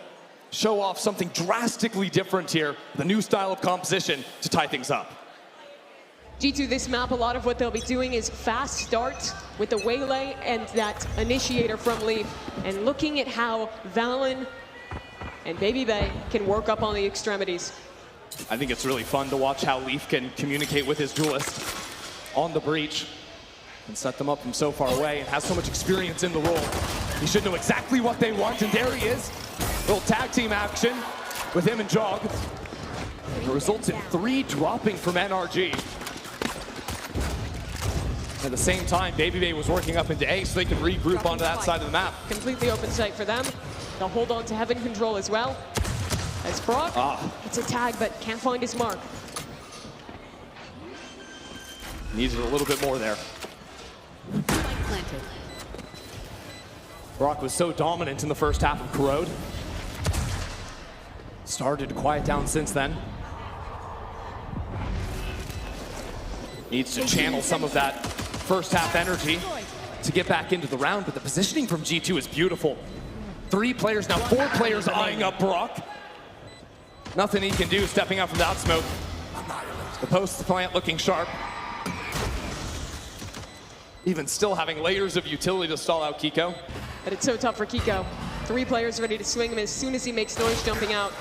show off something drastically different here, the new style of composition to tie things up. G2 this map, a lot of what they'll be doing is fast start with the waylay and that initiator from Leaf, and looking at how Valen and Babybay can work up on the extremities. I think it's really fun to watch how Leaf can communicate with his duelist on the breach and set them up from so far away, and has so much experience in the role. He should know exactly what they want, and there he is. Little tag team action with him and Jog. It results in 3 dropping from NRG. At the same time, Babybay was working up into A so they can regroup onto that side of the map. Completely open sight for them. They'll hold on to Heaven Control as well. As Brock, it's a tag, but can't find his mark. Needed a little bit more there. Brock was so dominant in the first half of Corrode. Started to quiet down since then. Needs to channel some of that first half energy to get back into the round, but the positioning from G2 is beautiful. 3 players, now 4 players eyeing up Brock. Nothing he can do stepping out from that smoke. The post plant looking sharp. Even still having layers of utility to stall out Kiko. But it's so tough for Kiko. 3 players ready to swing him as soon as he makes noise jumping out.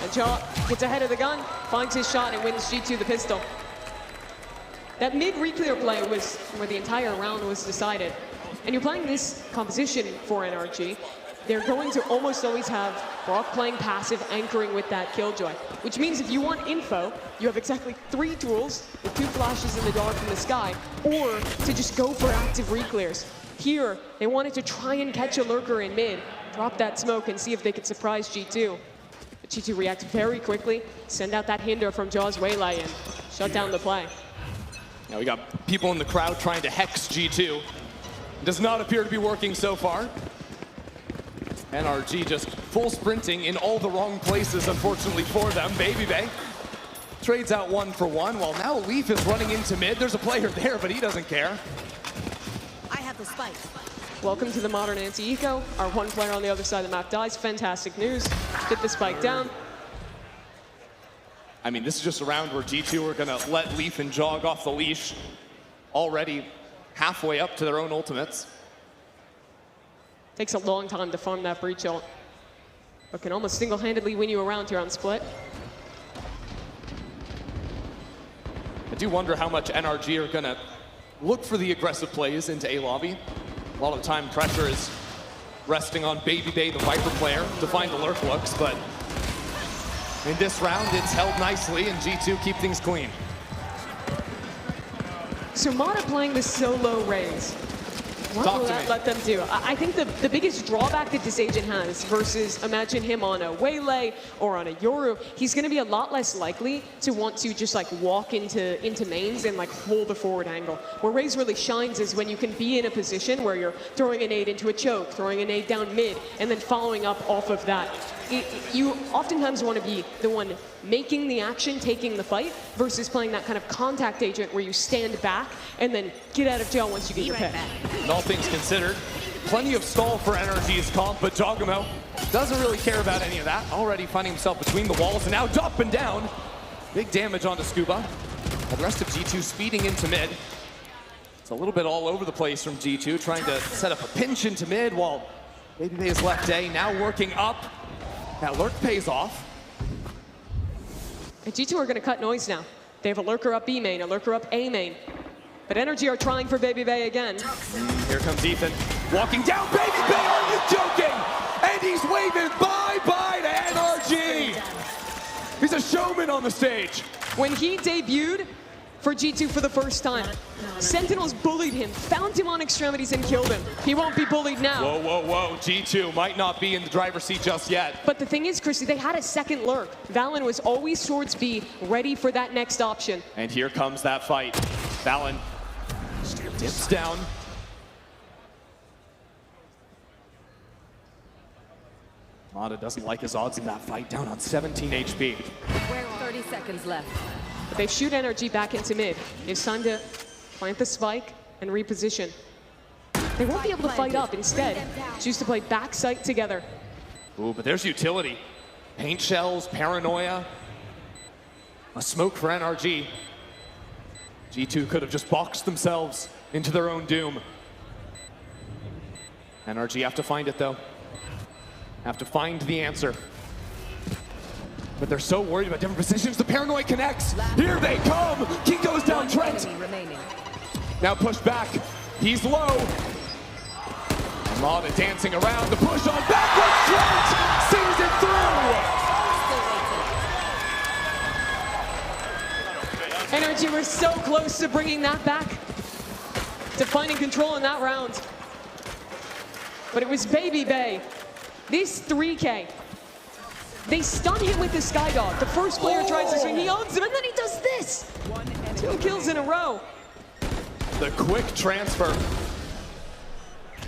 And Jaw gets ahead of the gun, finds his shot, and wins G2 the pistol. That mid-reclear play was where the entire round was decided. And you're playing this composition for NRG. They're going to almost always have Brock playing passive, anchoring with that Killjoy. Which means if you want info, you have exactly 3 tools with 2 flashes in the dark from the sky, or to just go for active reclears. Here, they wanted to try and catch a lurker in mid, drop that smoke, and see if they could surprise G2. But G2 reacts very quickly, send out that hinder from Jaw's waylay, and shut down the play. Now we got people in the crowd trying to hex G2. Does not appear to be working so far. NRG just full sprinting in all the wrong places, unfortunately for them. Babybay trades out 1 for 1, while now Leaf is running into mid. There's a player there, but he doesn't care. I have the spike. Welcome to the modern anti-eco. Our 1 player on the other side of the map dies. Fantastic news. Get the spike down. I mean, this is just a round where G2 are gonna let Leaf and Jog off the leash. Already halfway up to their own ultimates. Takes a long time to farm that breach ult, but can almost single-handedly win you around here on split. I do wonder how much NRG are gonna look for the aggressive plays into A lobby. A lot of the time pressure is resting on Babybay, the Viper player, to find the lurk looks, but in this round it's held nicely and G2 keep things clean. So Mata playing the solo Raze. What will that let them do? I think the biggest drawback that this agent has versus imagine him on a Waylay or on a Yoru, he's going to be a lot less likely to want to just like walk into mains and like hold a forward angle. Where Raze really shines is when you can be in a position where you're throwing a nade into a choke, throwing a nade down mid, and then following up off of that. You oftentimes want to be the one making the action, taking the fight, versus playing that kind of contact agent where you stand back and then get out of jail once you get your pick. And all things considered, plenty of stall for NRG's comp, but Jogamo doesn't really care about any of that. Already finding himself between the walls and now up and down. Big damage onto Scuba. The rest of G2 speeding into mid. It's a little bit all over the place from G2, trying to set up a pinch into mid while Babybay is left A, now working up. That lurk pays off. And G2 are going to cut noise now. They have a lurker up B main, a lurker up A main. But NRG are trying for Babybay again. Here comes Ethan. Walking down Babybay, are you joking? And he's waving bye-bye to NRG. He's a showman on the stage. When he debuted, for G2 for the first time. Sentinels bullied him, found him on extremities and killed him. He won't be bullied now. Whoa, whoa, whoa. G2 might not be in the driver's seat just yet. But the thing is, Chrissy, they had a second lurk. Valen was always towards B, ready for that next option. And here comes that fight. Valen dips down. Mata doesn't like his odds in that fight, down on 17 HP. 30 seconds left. But they shoot NRG back into mid. It's time to plant the spike and reposition. They won't be able to fight up. Instead, choose to play backside together. Ooh, but there's utility. Paint shells, paranoia. A smoke for NRG. G2 could have just boxed themselves into their own doom. NRG have to find it though. Have to find the answer. But they're so worried about different positions. The paranoia connects. Here they come. Kiko's down Trent. Now pushed back. He's low. Mata dancing around. The push on backwards. Trent sees it through. NRG were so close to bringing that back, to finding control in that round. But it was Baby Bay. This 3K, they stun him with the Skydog. The first player tries to swing, he owns him, and then he does this. 2 kills in a row. The quick transfer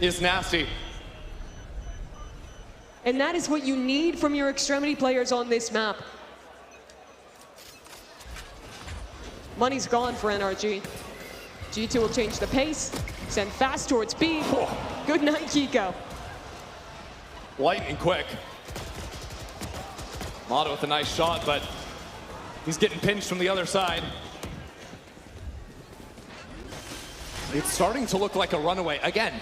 is nasty. And that is what you need from your extremity players on this map. Money's gone for NRG. G2 will change the pace, send fast towards B. Good night, Kiko. Light and quick. Mata with a nice shot, but he's getting pinched from the other side. It's starting to look like a runaway. Again,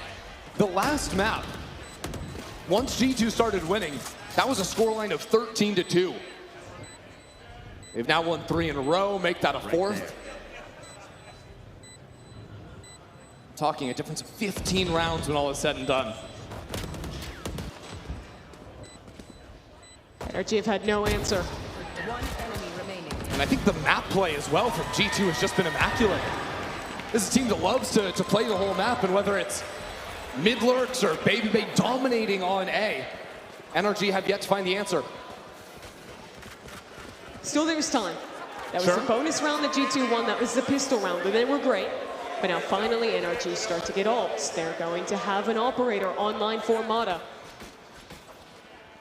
the last map, once G2 started winning, that was a scoreline of 13-2. They've now won 3 in a row, make that a 4th. Talking a difference of 15 rounds when all is said and done. NRG have had no answer. And I think the map play as well from G2 has just been immaculate. This is a team that loves to play the whole map, and whether it's mid lurks or Baby Bay dominating on A, NRG have yet to find the answer. Still there's time. That was the bonus round that G2 won. That was the pistol round, and they were great. But now finally NRG start to get ults. They're going to have an operator online for Mata.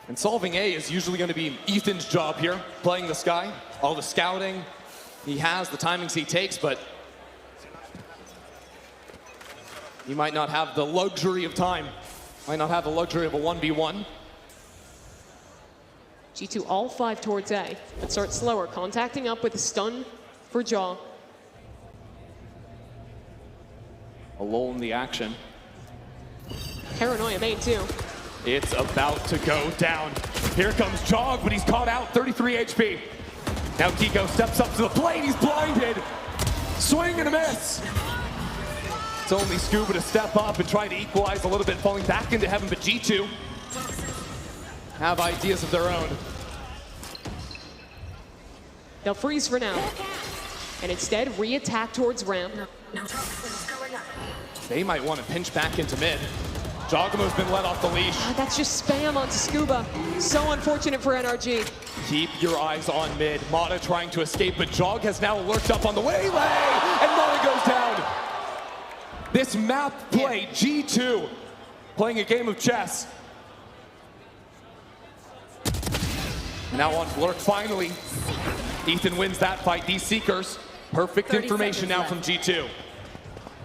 And solving A is usually going to be Ethan's job here, playing the sky. All the scouting he has, the timings he takes, but he might not have the luxury of time. Might not have the luxury of a 1v1. G2 all 5 towards A, but start slower, contacting up with a stun for Jaw. A lull in the action. Paranoia made too. It's about to go down. Here comes Jog, but he's caught out, 33 HP. Now Kiko steps up to the plate, he's blinded. Swing and a miss. It's only Scuba to step up and try to equalize a little bit, falling back into heaven, but G2 have ideas of their own. They'll freeze for now, and instead re-attack towards ramp. They might want to pinch back into mid. Jogamo's been let off the leash. That's just spam onto Scuba. So unfortunate for NRG. Keep your eyes on mid. Mata trying to escape, but Jog has now lurked up on the waylay, and Mata goes down. This map play, G2, playing a game of chess. Now on Lurk, finally. Ethan wins that fight. These Seekers, perfect information now from G2.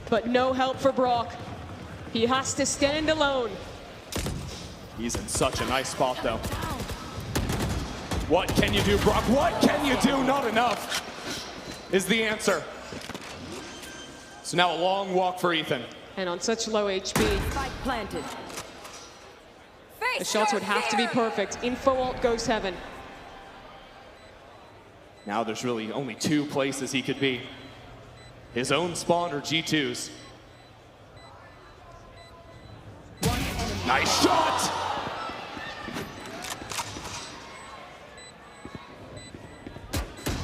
But no help for Brock. He has to stand alone. He's in such a nice spot, though. What can you do, Brock? What can you do? Not enough is the answer. So now a long walk for Ethan. And on such low HP, Spike planted. the shots would have to be perfect. Info ult goes heaven. Now there's really only 2 places he could be. His own spawn or G2's. Nice shot!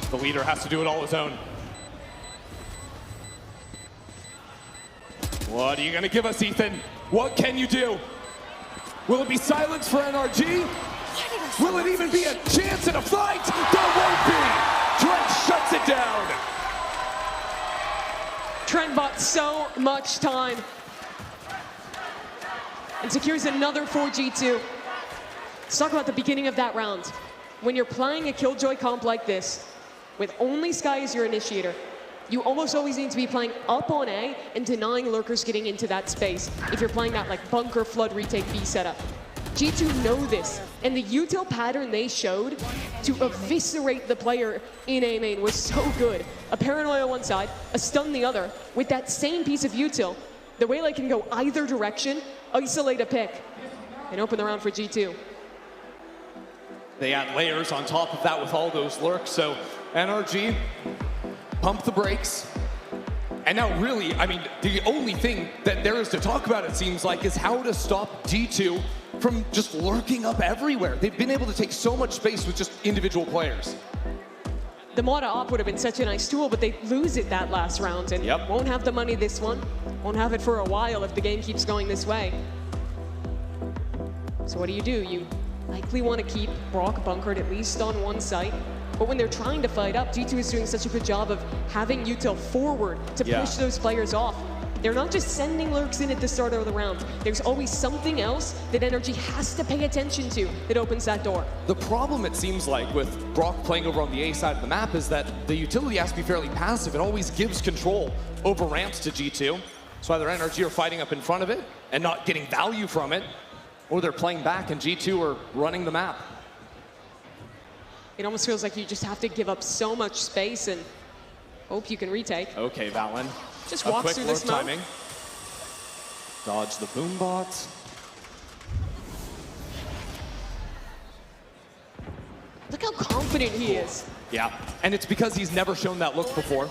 The leader has to do it all his own. What are you gonna give us, Ethan? What can you do? Will it be silence for NRG? Will it even be a chance at a fight? There won't be! Trent shuts it down! Trent bought so much time and secures another 4G2. Let's talk about the beginning of that round. When you're playing a Killjoy comp like this, with only Skye as your initiator, you almost always need to be playing up on A and denying lurkers getting into that space if you're playing that like bunker flood retake B setup. G2 know this, and the util pattern they showed to eviscerate the player in A main was so good. A paranoia on one side, a stun the other, with that same piece of util. The Waylay can go either direction, isolate a pick, and open the round for G2. They add layers on top of that with all those lurks, so NRG pump the brakes. And now really, I mean, the only thing that there is to talk about, it seems like, is how to stop G2 from just lurking up everywhere. They've been able to take so much space with just individual players. The Mata op would have been such a nice tool, but they lose it that last round and won't have the money this one. Won't have it for a while if the game keeps going this way. So what do? You likely want to keep Brock bunkered at least on one site. But when they're trying to fight up, G2 is doing such a good job of having util forward to push those players off. They're not just sending lurks in at the start of the round. There's always something else that NRG has to pay attention to that opens that door. The problem, it seems like, with Brock playing over on the A side of the map is that the utility has to be fairly passive. It always gives control over ramps to G2. So either NRG are fighting up in front of it and not getting value from it, or they're playing back and G2 are running the map. It almost feels like you just have to give up so much space and hope you can retake. Okay, Valen. Just walks through the smoke. Timing. Dodge the boom bots. Look how confident he is. Yeah, and it's because he's never shown that look before.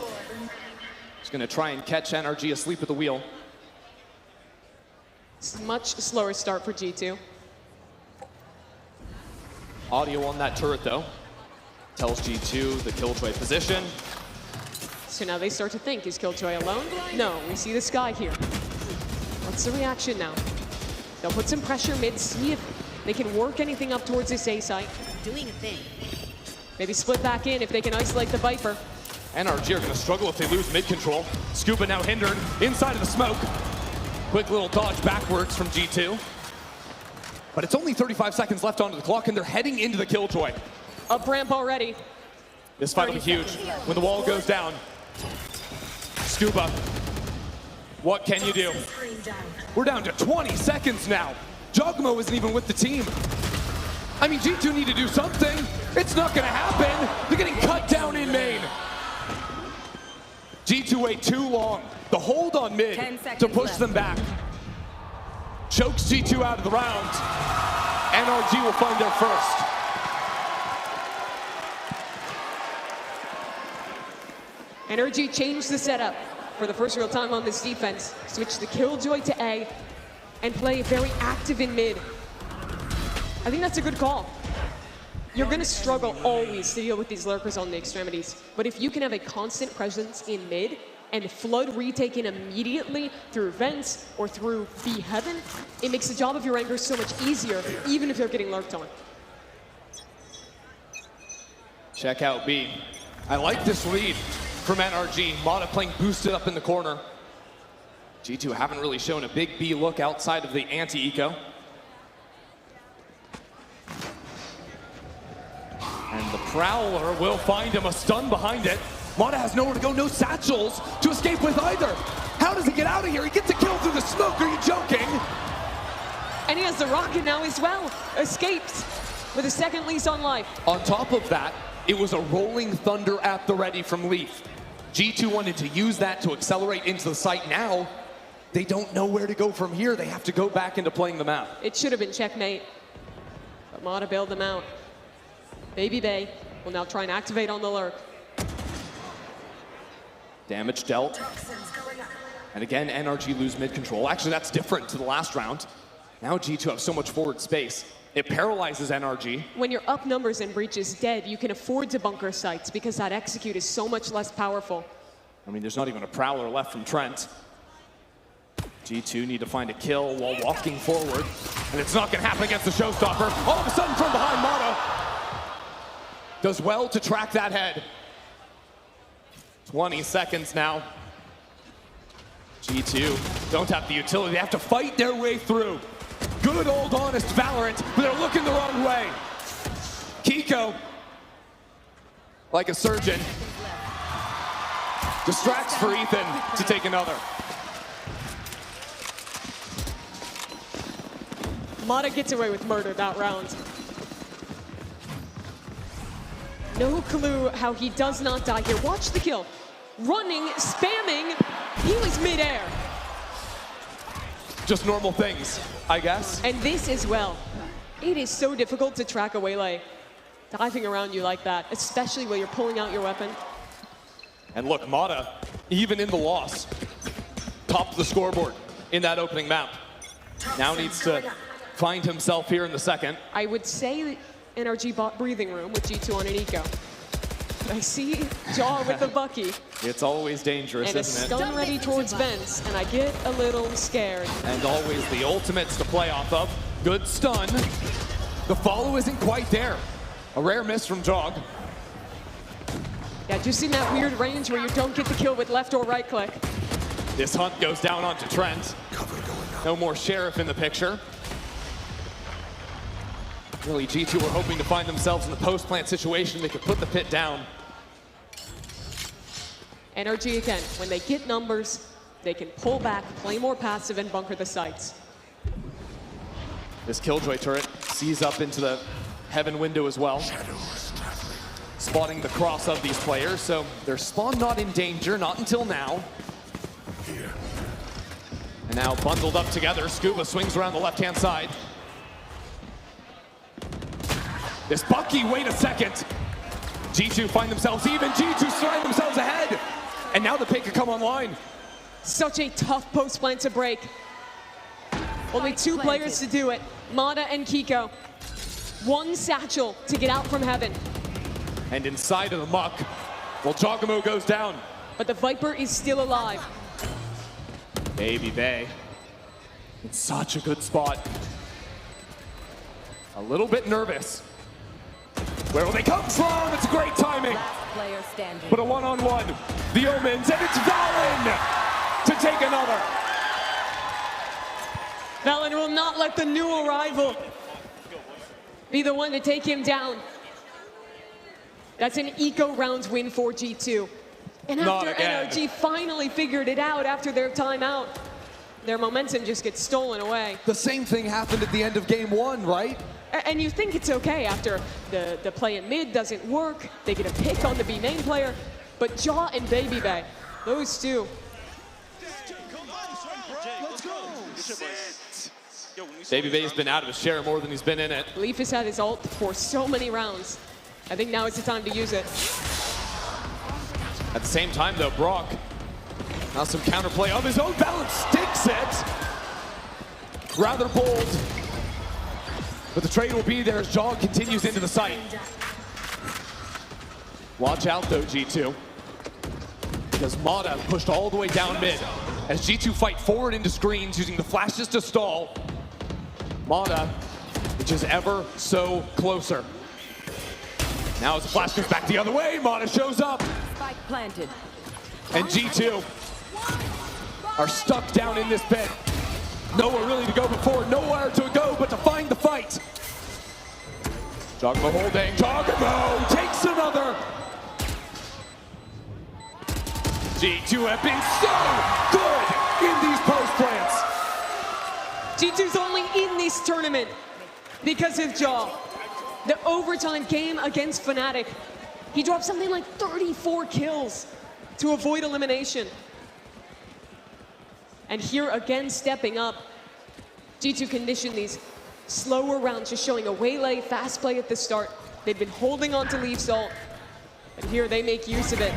He's gonna try and catch NRG asleep at the wheel. It's a much slower start for G2. Audio on that turret though. Tells G2 the Killjoy position. So now they start to think, is Killjoy alone? No, we see the Skye here. What's the reaction now? They'll put some pressure mid, see if they can work anything up towards this A site. Doing a thing. Maybe split back in if they can isolate the Viper. NRG are gonna struggle if they lose mid control. Scuba now hindered inside of the smoke. Quick little dodge backwards from G2. But it's only 35 seconds left onto the clock and they're heading into the Killjoy. Up ramp already. This fight will be huge when the wall goes down. Scuba, what can you do? We're down to 20 seconds now. Jogmo isn't even with the team. I mean, G2 need to do something. It's not gonna happen. They're getting cut down in main. G2 wait too long. The hold on mid to push them back. Chokes G2 out of the round. NRG will find their first. NRG changed the setup for the first real time on this defense. Switch the Killjoy to A and play very active in mid. I think that's a good call. You're gonna struggle always to deal with these lurkers on the extremities. But if you can have a constant presence in mid and flood retake in immediately through vents or through B heaven, it makes the job of your anchors so much easier, even if they're getting lurked on. Check out B. I like this read from NRG. Mata playing boosted up in the corner. G2 haven't really shown a big B look outside of the anti-eco. And the Prowler will find him a stun behind it. Mata has nowhere to go, no satchels to escape with either. How does he get out of here? He gets a kill through the smoke, are you joking? And he has the rocket now as well. Escapes with a second lease on life. On top of that, it was a rolling thunder at the ready from Leaf. G2 wanted to use that to accelerate into the site. Now, they don't know where to go from here. They have to go back into playing the map. It should have been checkmate, but Mata bailed them out. Baby Bay will now try and activate on the lurk. Damage dealt. And again, NRG lose mid control. Actually, that's different to the last round. Now G2 have so much forward space. It paralyzes NRG. When your up numbers and breach is dead, you can afford to bunker sites because that execute is so much less powerful. I mean, there's not even a Prowler left from Trent. G2 need to find a kill while walking forward, and it's not going to happen against the showstopper. All of a sudden from behind, Mata does well to track that head. 20 seconds now. G2 don't have the utility. They have to fight their way through. Good old honest Valorant, but they're looking the wrong way. Kiko, like a surgeon, distracts for Ethan to take another. Mata gets away with murder that round. No clue how he does not die here. Watch the kill. Running, spamming, he was midair. Just normal things, I guess. And this as well. It is so difficult to track a waylay diving around you like that, especially when you're pulling out your weapon. And look, Mata, even in the loss, topped the scoreboard in that opening map. Now needs to find himself here in the second. I would say NRG bought breathing room with G2 on an eco. But I see Jaw with the Bucky. It's always dangerous, And a isn't it? stun ready towards vents, and I get a little scared. And always the ultimates to play off of. Good stun. The follow isn't quite there. A rare miss from Jog. Yeah, just in that weird range where you don't get the kill with left or right click. This hunt goes down onto Trent. No more Sheriff in the picture. Really, G2 were hoping to find themselves in the post-plant situation. They could put the pit down. NRG again, when they get numbers, they can pull back, play more passive, and bunker the sites. This Killjoy turret sees up into the heaven window as well, spotting the cross of these players, so their spawn not in danger, not until now. And now bundled up together, Scuba swings around the left-hand side. This Bucky, wait a second. G2 find themselves even, G2 find themselves ahead. And now the pick can come online. Such a tough post plant to break. Only two players to do it, Mata and Kiko. One satchel to get out from heaven. And inside of the muck, well, Jogamo goes down. But the Viper is still alive. Baby Bay, in such a good spot. A little bit nervous. Where will they come from? It's great timing. Last player standing. But a one-on-one. The Omens, and it's Valen to take another. Valen will not let the new arrival be the one to take him down. That's an eco rounds win for G2. And after NRG finally figured it out after their timeout, their momentum just gets stolen away. The same thing happened at the end of game one, right? And you think it's okay after the play in mid doesn't work, they get a pick on the B main player, but Jaw and Baby Bay, those two. Baby Bay's been out of his share more than he's been in it. Leaf has had his ult for so many rounds. I think now is the time to use it. At the same time though, Brock, now some counterplay of his own. Balance sticks it. Rather bold. But the trade will be there as Jog continues into the site. Watch out though, G2. Because Mata pushed all the way down mid. As G2 fight forward into screens using the flashes to stall. Mata, which is ever so closer. Now as the flash goes back the other way, Mata shows up. Spike planted. And G2 are stuck down in this pit. Nowhere really to go before, nowhere to go but to find the fight. Jogamo holding, Jogamo takes another. G2 have been so good in these post plants. G2's only in this tournament because of Jaw. The overtime game against FNATIC, he dropped something like 34 kills to avoid elimination. And here again, stepping up, G2 conditioned these slower rounds, just showing a waylay, fast play at the start. They've been holding on to Leaf's ult, and here they make use of it.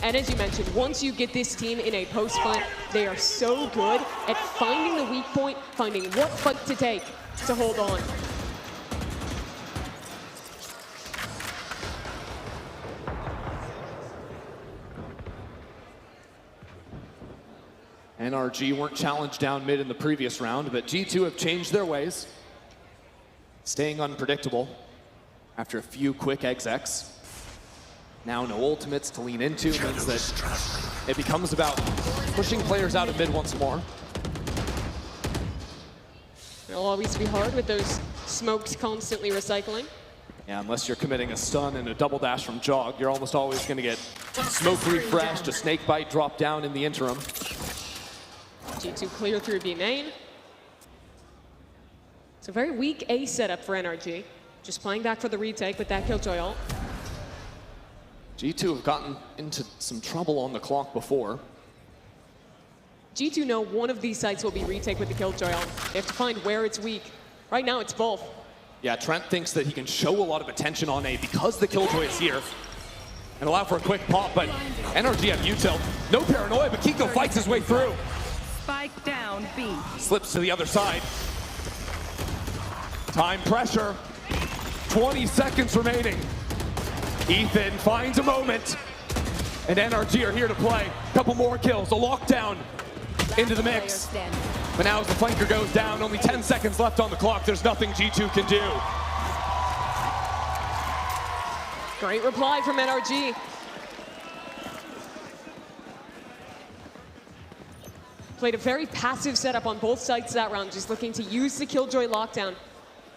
And as you mentioned, once you get this team in a post plant, they are so good at finding the weak point, finding what fight to take to hold on. NRG weren't challenged down mid in the previous round, but G2 have changed their ways, staying unpredictable after a few quick execs. Now no ultimates to lean into means that it becomes about pushing players out of mid once more. It'll always be hard with those smokes constantly recycling. Yeah, unless you're committing a stun and a double dash from Jog, you're almost always going to get smoke refreshed, a snake bite drop down in the interim. G2 clear through B main. It's a very weak A setup for NRG. Just playing back for the retake with that Killjoy ult. G2 have gotten into some trouble on the clock before. G2 know one of these sites will be retake with the Killjoy ult. They have to find where it's weak. Right now, it's both. Yeah, Trent thinks that he can show a lot of attention on A because the Killjoy is here and allow for a quick pop, but NRG have util. No paranoia, but Kiko fights his way through. Spike down B. Slips to the other side. Time pressure. 20 seconds remaining. Ethan finds a moment, and NRG are here to play. Couple more kills, a lockdown into the mix. But now as the flanker goes down, only 10 seconds left on the clock. There's nothing G2 can do. Great reply from NRG. Played a very passive setup on both sides that round, just looking to use the Killjoy lockdown.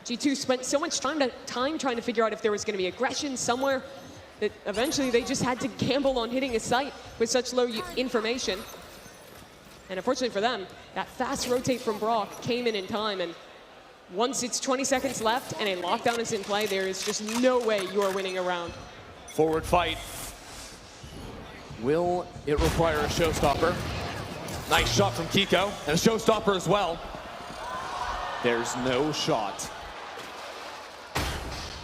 G2 spent so much time trying to figure out if there was going to be aggression somewhere that eventually they just had to gamble on hitting a site with such low information. And unfortunately for them, that fast rotate from Brock came in time, and once it's 20 seconds left and a lockdown is in play, there is just no way you are winning a round. Forward fight. Will it require a showstopper? Nice shot from Kiko, and a showstopper as well. There's no shot.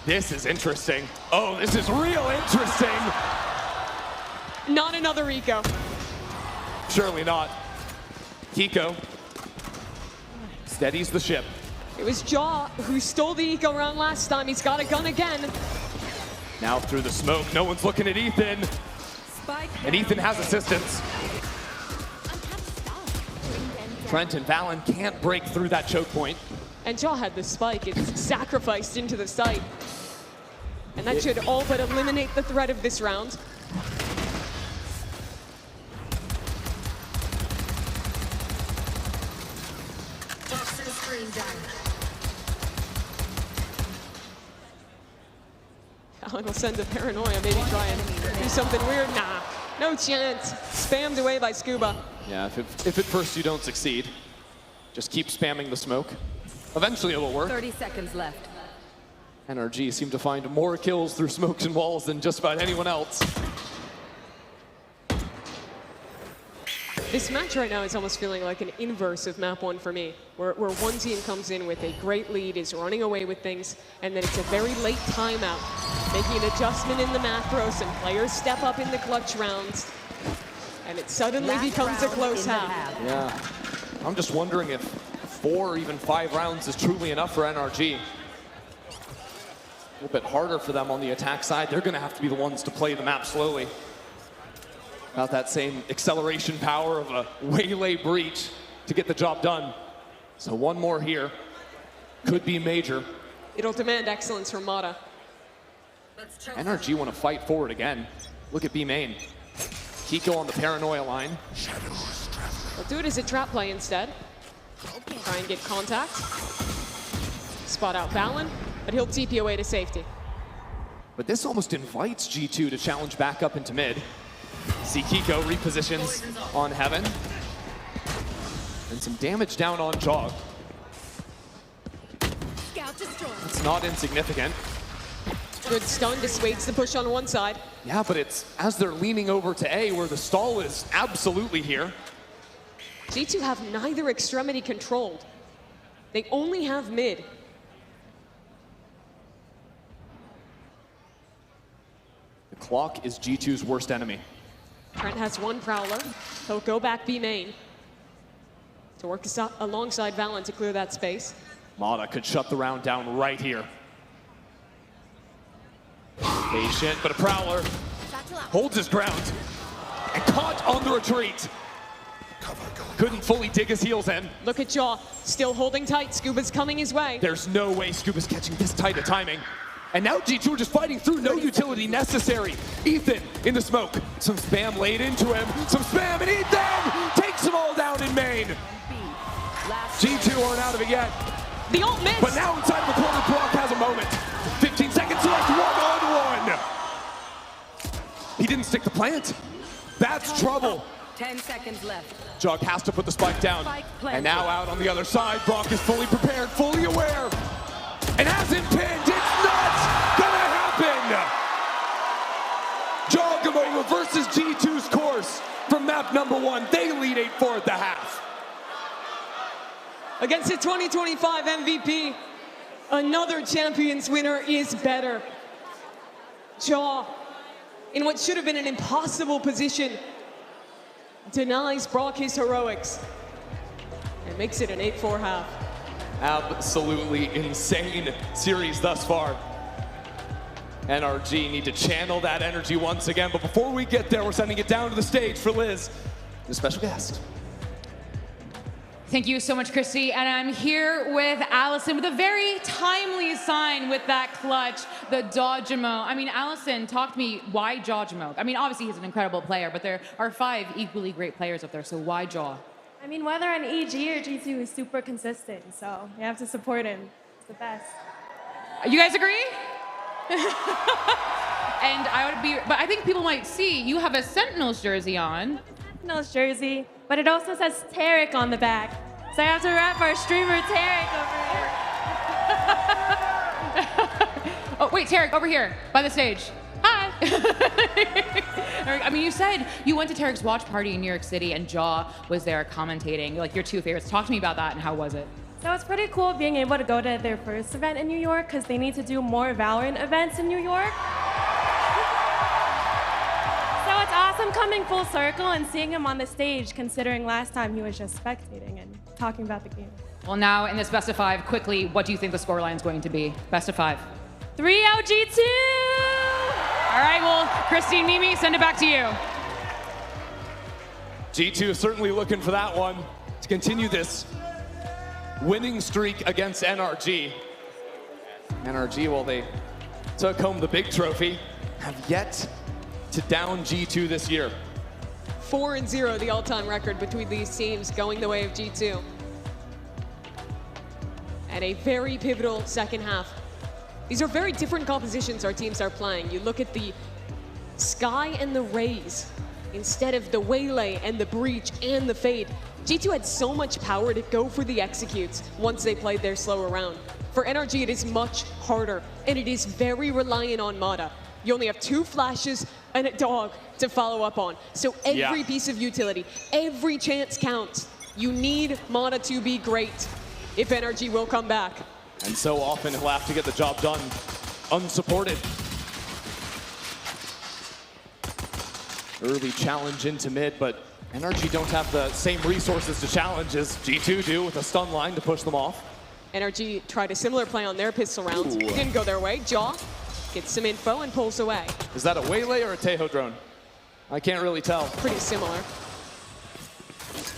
This is interesting. Oh, this is real interesting. Not another Eco. Surely not. Kiko steadies the ship. It was Jaw who stole the Eco round last time. He's got a gun again. Now through the smoke, no one's looking at Ethan. And Ethan has assistance. Trent and Valen can't break through that choke point. And Jaw had the spike. It's sacrificed into the site. And that should all but eliminate the threat of this round. Alan will send a paranoia, maybe try and do something weird. Nah, no chance. Spammed away by Scuba. Yeah, if at first you don't succeed, just keep spamming the smoke. Eventually it'll work. 30 seconds left. NRG seem to find more kills through smokes and walls than just about anyone else. This match right now is almost feeling like an inverse of map one for me, where one team comes in with a great lead, is running away with things, and then it's a very late timeout, making an adjustment in the macro, some players step up in the clutch rounds, and it suddenly becomes a close half. Yeah, I'm just wondering if 4 or even 5 rounds is truly enough for NRG. A little bit harder for them on the attack side. They're going to have to be the ones to play the map slowly. About that same acceleration power of a waylay breach to get the job done. So one more here could be major. It'll demand excellence from Mata. NRG want to fight forward again. Look at B main. Kiko on the paranoia line. They'll do it as a trap play instead. Try and get contact. Spot out Valen, but he'll TP away to safety. But this almost invites G2 to challenge back up into mid. See Kiko repositions on Heaven. And some damage down on Jog. It's not insignificant. Good stun dissuades the push on one side. Yeah, but it's as they're leaning over to A where the stall is absolutely here. G2 have neither extremity controlled. They only have mid. The clock is G2's worst enemy. Trent has one Prowler. He'll go back B main to work alongside Valen to clear that space. Mata could shut the round down right here. Patient, but a Prowler holds his ground and caught on the retreat. couldn't fully dig his heels in. Look at Jaw, still holding tight. Scuba's coming his way. There's no way Scuba's catching this tight a timing. And now G2 are just fighting through, no utility necessary. Ethan in the smoke. Some spam laid into him. Some spam, and Ethan takes them all down in main. G2 aren't out of it yet. The ult missed. But now inside of the corner, Brock has a moment. 15 seconds left, 1-on-1. He didn't stick the plant. That's trouble. 10 seconds left. Jug has to put the spike down. And now out on the other side, Brock is fully prepared, fully aware. And hasn't pinned. It's not gonna happen. Jogamo reverses G2's course from map number 1. They lead 8-4 at the half. Against the 2025 MVP, another Champions winner is better. Jaw, in what should have been an impossible position, denies Brock his heroics and makes it an 8-4 half. Absolutely insane series thus far. NRG need to channel that energy once again, but before we get there, we're sending it down to the stage for Liz, the special guest. Thank you so much, Christy. And I'm here with Allison with a very timely sign with that clutch, the Dodgemo. I mean, Allison, talk to me, why Dodgemo? I mean, obviously he's an incredible player, but there are 5 equally great players up there, so why Jaw? I mean, whether on EG or G2, he's super consistent, so you have to support him. It's the best. You guys agree? And but I think people might see you have a Sentinels jersey on. Sentinels jersey, but it also says Tarek on the back. So I have to rep our streamer Tarek over here. Oh, wait, Tarek, over here, by the stage. Hi. I mean, you said you went to Tarek's watch party in New York City and Jaw was there commentating, like your 2 favorites. Talk to me about that and how was it? So it's pretty cool being able to go to their first event in New York because they need to do more Valorant events in New York. So it's awesome coming full circle and seeing him on the stage, considering last time he was just spectating and talking about the game. Well, now in this best of 5, quickly, what do you think the scoreline is going to be? Best of 5. 3-0 G2! All right, well, Christine, Mimi, send it back to you. G2 is certainly looking for that one to continue this winning streak against NRG. NRG, well, they took home the big trophy, have yet to down G2 this year. 4-0, the all-time record between these teams, going the way of G2. And a very pivotal second half. These are very different compositions our teams are playing. You look at the Sky and the Raze instead of the Waylay and the Breach and the Fade. G2 had so much power to go for the executes once they played their slower round. For NRG, it is much harder, and it is very reliant on Mata. You only have 2 flashes and a dog to follow up on. So every piece of utility, every chance counts. You need Mata to be great if NRG will come back. And so often he'll have to get the job done unsupported. Early challenge into mid, but NRG don't have the same resources to challenge as G2 do with a stun line to push them off. NRG tried a similar play on their pistol rounds. Didn't go their way. Jaw gets some info and pulls away. Is that a Waylay or a Tejo drone? I can't really tell. Pretty similar.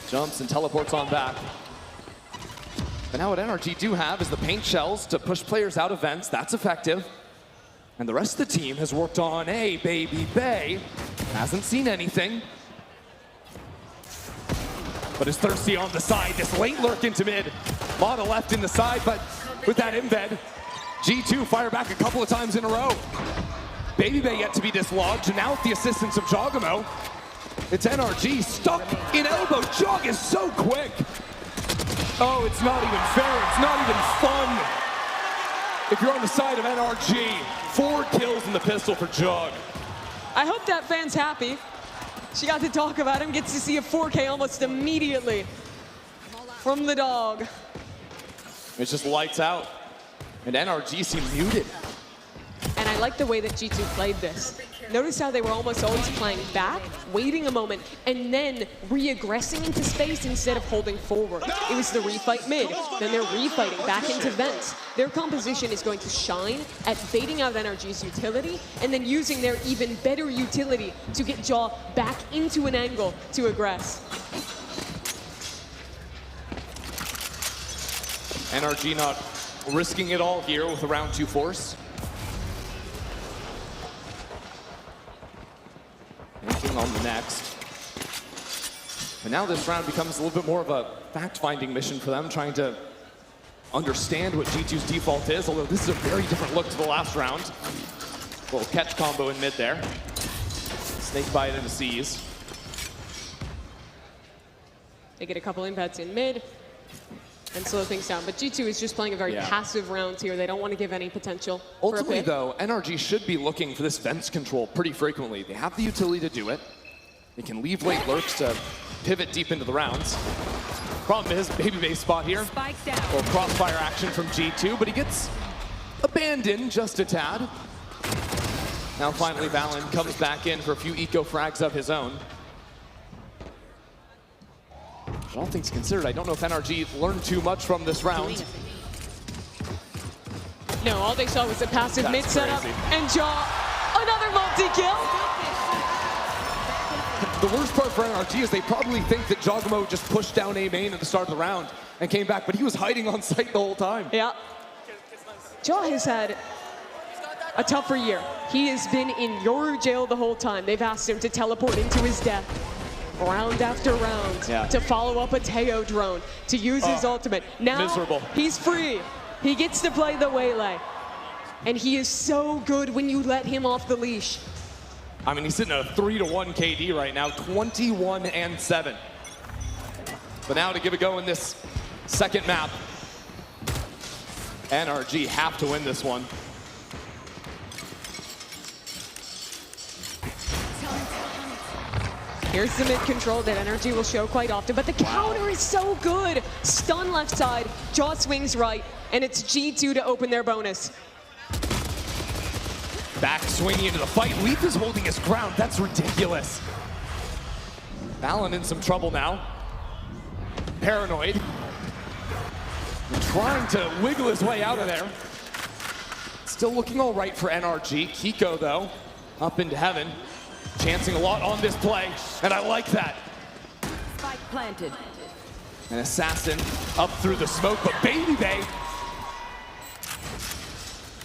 Jumps and teleports on back. But now what NRG do have is the paint shells to push players out of vents. That's effective. And the rest of the team has worked on A, Baby Bay. Hasn't seen anything. But is thirsty on the side. This late lurk into mid. Mata left in the side, but with that embed, G2 fire back a couple of times in a row. Baby Bay yet to be dislodged, and now with the assistance of Jogamo, it's NRG stuck in elbow. Jog is so quick. Oh, it's not even fair. It's not even fun. If you're on the side of NRG, 4 kills in the pistol for Jog. I hope that fan's happy. She got to talk about him, gets to see a 4K almost immediately from the dog. It's just lights out, and NRG seem muted. And I like the way that G2 played this. Notice how they were almost always playing back, waiting a moment, and then re-aggressing into space instead of holding forward. It was the refight mid, then they're refighting back into vents. Their composition is going to shine at baiting out NRG's utility and then using their even better utility to get Jaw back into an angle to aggress. NRG not risking it all here with a round 2 force. Thinking on the next. But now this round becomes a little bit more of a fact-finding mission for them, trying to understand what G2's default is, although this is a very different look to the last round. Little catch combo in mid there. Snake bite into C's. They get a couple impacts in mid and slow things down. But G2 is just playing a very passive round here. They don't want to give any potential Ultimately, for a pick. though, NRG should be looking for this Vents control pretty frequently. They have the utility to do it. They can leave late lurks to pivot deep into the rounds. Problem is, baby base spot here. Spike down. Or crossfire action from G2, but he gets abandoned just a tad. Now finally, Valen comes back in for a few eco frags of his own. But all things considered, I don't know if NRG learned too much from this round. No, all they saw was a passive mid setup and Jaw another multi-kill. The worst part for NRG is they probably think that Jogamo just pushed down A main at the start of the round and came back, but he was hiding on site the whole time. Yeah. Jaw has had a tougher year. He has been in your jail the whole time. They've asked him to teleport into his death round after round, to follow up a Teo drone, to use his ultimate. Now miserable. He's free. He gets to play the Waylay. And he is so good when you let him off the leash. I mean, he's sitting at a 3-1 KD right now, 21-7. But now to give it go in this second map, NRG have to win this one. Here's the mid control that NRG will show quite often, but the counter is so good. Stun left side, Jaw swings right, and it's G2 to open their bonus. Back swinging into the fight. Leaf is holding his ground. That's ridiculous. Valen in some trouble now. Paranoid. Trying to wiggle his way out of there. Still looking all right for NRG. Kiko, though, up into heaven. Chancing a lot on this play, and I like that. Spike planted. An assassin up through the smoke, but Baby Bay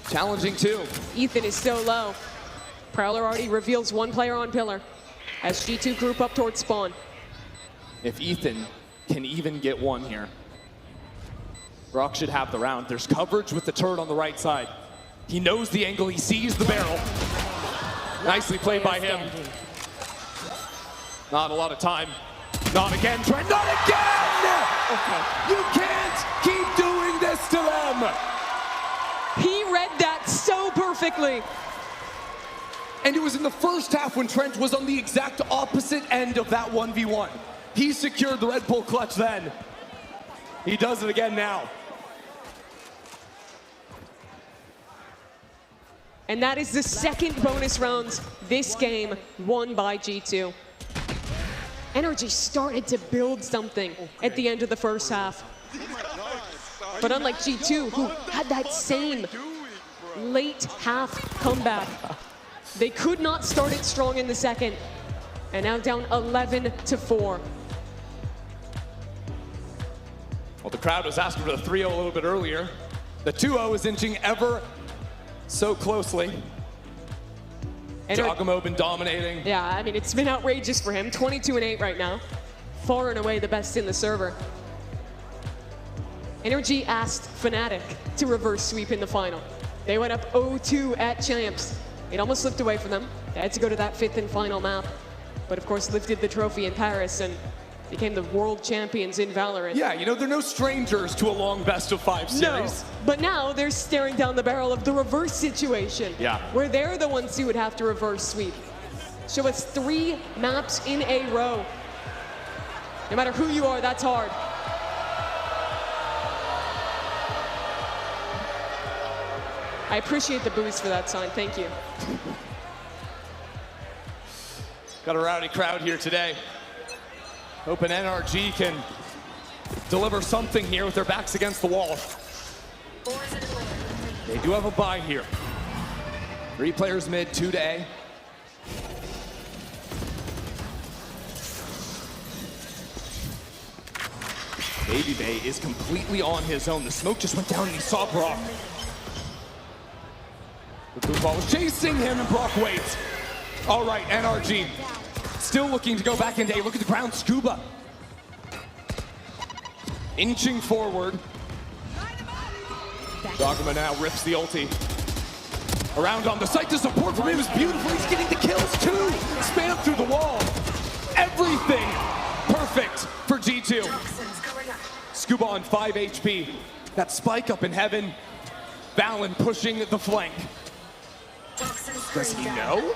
challenging too. Ethan is so low. Prowler already reveals one player on pillar as G2 group up towards spawn. If Ethan can even get one here, Brock should have the round. There's coverage with the turret on the right side. He knows the angle, he sees the barrel. Nicely played by him. Not a lot of time. Not again, Trent, not again! Okay. You can't keep doing this to them! He read that so perfectly. And it was in the first half when Trent was on the exact opposite end of that 1v1. He secured the Red Bull clutch then. He does it again now. And that is the second bonus round this game won by G2. NRG started to build something at the end of the first half. But unlike G2, who had that same late half comeback, they could not start it strong in the second. And now down 11-4. Well, the crowd was asking for the 3-0 a little bit earlier. The 2-0 is inching ever so closely. Jogamo been dominating. Yeah, I mean, it's been outrageous for him. 22-8 right now. Far and away the best in the server. NRG asked FNATIC to reverse sweep in the final. They went up 0-2 at Champs. It almost slipped away from them. They had to go to that fifth and final map. But of course, lifted the trophy in Paris and became the world champions in Valorant. Yeah, you know, they're no strangers to a long best-of-5 series. No, but now they're staring down the barrel of the reverse situation. Yeah. Where they're the ones who would have to reverse sweep. Show us 3 maps in a row. No matter who you are, that's hard. I appreciate the boost for that sign, thank you. Got a rowdy crowd here today. Hoping NRG can deliver something here with their backs against the wall. They do have a bye here. 3 players mid, 2 to A. Baby Bay is completely on his own. The smoke just went down and he saw Brock. The blue ball was chasing him and Brock waits. All right, NRG still looking to go back into A. Look at the ground, Scuba. Inching forward. Dogma now rips the ulti. Around on the site, the support from him is beautiful. He's getting the kills too. Spam through the wall. Everything perfect for G2. Scuba on 5 HP. That spike up in heaven. Valen pushing the flank. Does he know?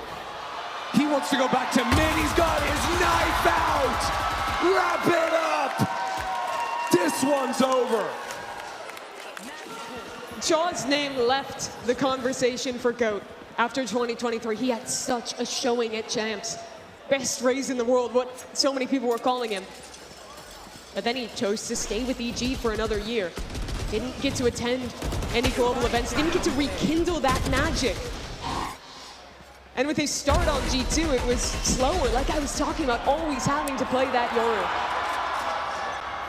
He wants to go back to mid. He's got his knife out. Wrap it up. This one's over. Jaw's name left the conversation for GOAT after 2023. He had such a showing at Champs. Best raise in the world, what so many people were calling him. But then he chose to stay with EG for another year. Didn't get to attend any global events, didn't get to rekindle that magic. And with his start on G2, it was slower, like I was talking about, always having to play that Yoru.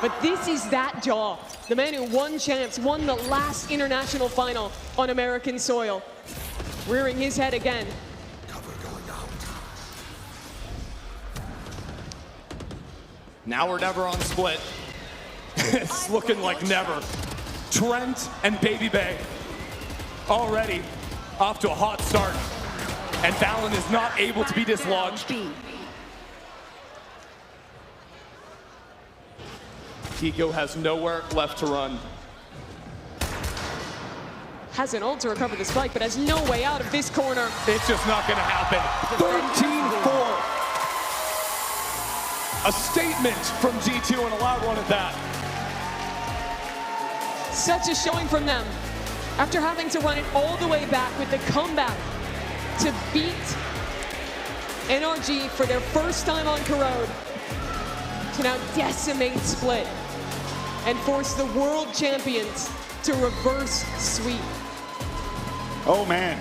But this is that Jaw, the man who won Champs, won the last international final on American soil. Rearing his head again. Now or never on split. It's looking like never. Trent and Baby Bay already off to a hot start. And Valen is not able to be dislodged. Kiko has nowhere left to run. Has an ult to recover the spike, but has no way out of this corner. It's just not gonna happen. 13-4. A statement from G2 and a loud one at that. Such a showing from them. After having to run it all the way back with the comeback to beat NRG for their first time on Corrode, to now decimate Split and force the world champions to reverse sweep. Oh man,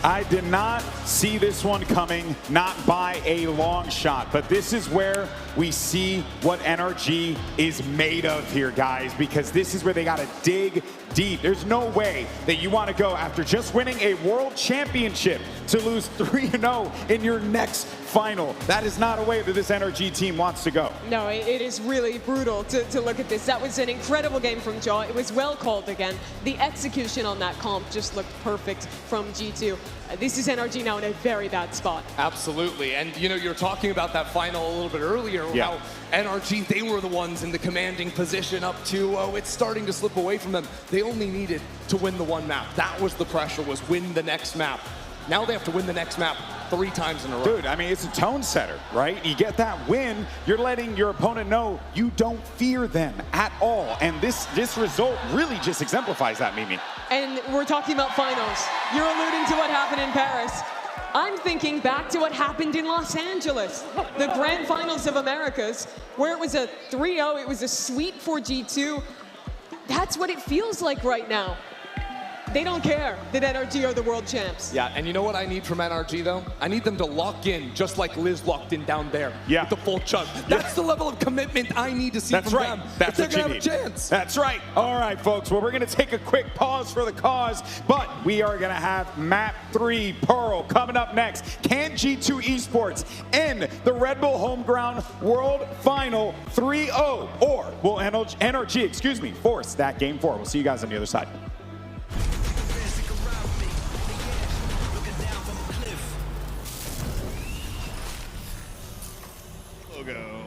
I did not see this one coming, not by a long shot, but this is where we see what NRG is made of here, guys, because this is where they gotta dig deep. There's no way that you want to go after just winning a world championship to lose 3-0 in your next final. That is not a way that this NRG team wants to go. No, it is really brutal to look at this. That was an incredible game from Jaw. It was well called again. The execution on that comp just looked perfect from G2. This is NRG now in a very bad spot. Absolutely, and you know, you're talking about that final a little bit earlier, how NRG, they were the ones in the commanding position up 2-0. It's starting to slip away from them. They only needed to win the one map. That was the pressure, was win the next map. Now they have to win the next map 3 times in a row. Dude, I mean, it's a tone setter, right? You get that win, you're letting your opponent know you don't fear them at all. And this result really just exemplifies that, Mimi. And we're talking about finals. You're alluding to what happened in Paris. I'm thinking back to what happened in Los Angeles, the Grand Finals of Americas, where it was a 3-0, it was a sweep for G2. That's what it feels like right now. They don't care that NRG are the world champs. Yeah, and you know what I need from NRG though? I need them to lock in just like Liz locked in down there with the full chug. That's the level of commitment I need to see from them. That's if they're what gonna you have need. a chance. That's right. All right, folks. Well, we're going to take a quick pause for the cause, but we are going to have Map 3 Pearl coming up next. Can G2 Esports end the Red Bull Homeground World Final 3-0, or will NRG, force that game forward? We'll see you guys on the other side. Logo.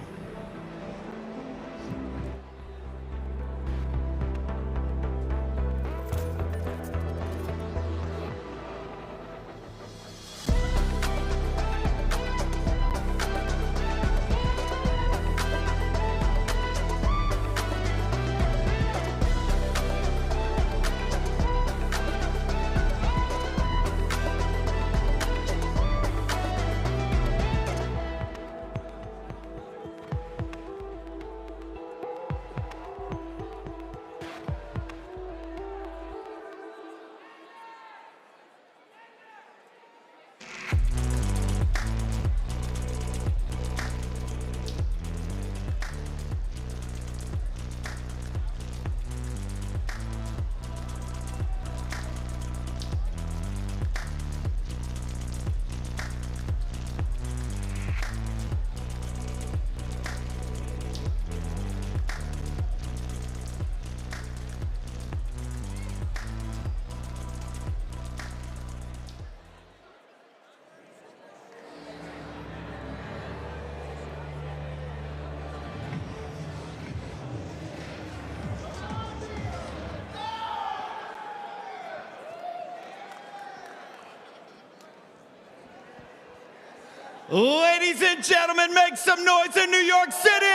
Ladies and gentlemen, make some noise in New York City!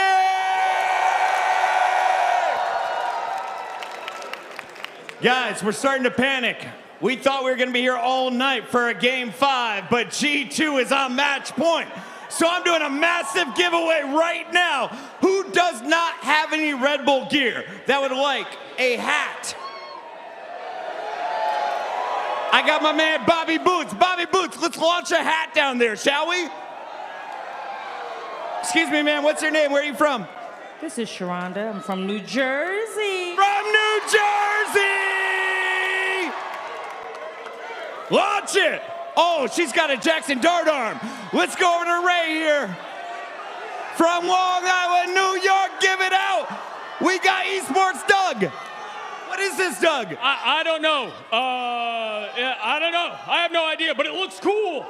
Guys, we're starting to panic. We thought we were going to be here all night for a Game 5, but G2 is on match point. So I'm doing a massive giveaway right now. Who does not have any Red Bull gear that would like a hat? I got my man Bobby Boots. Bobby Boots, let's launch a hat down there, shall we? Excuse me, man, what's your name? Where are you from? This is Sharonda. I'm from New Jersey. From New Jersey! Launch it! Oh, she's got a Jackson Dart arm. Let's go over to Ray here. From Long Island, New York, give it out. We got Esports Doug. What is this, Doug? I don't know. Yeah, I don't know. I have no idea, but it looks cool.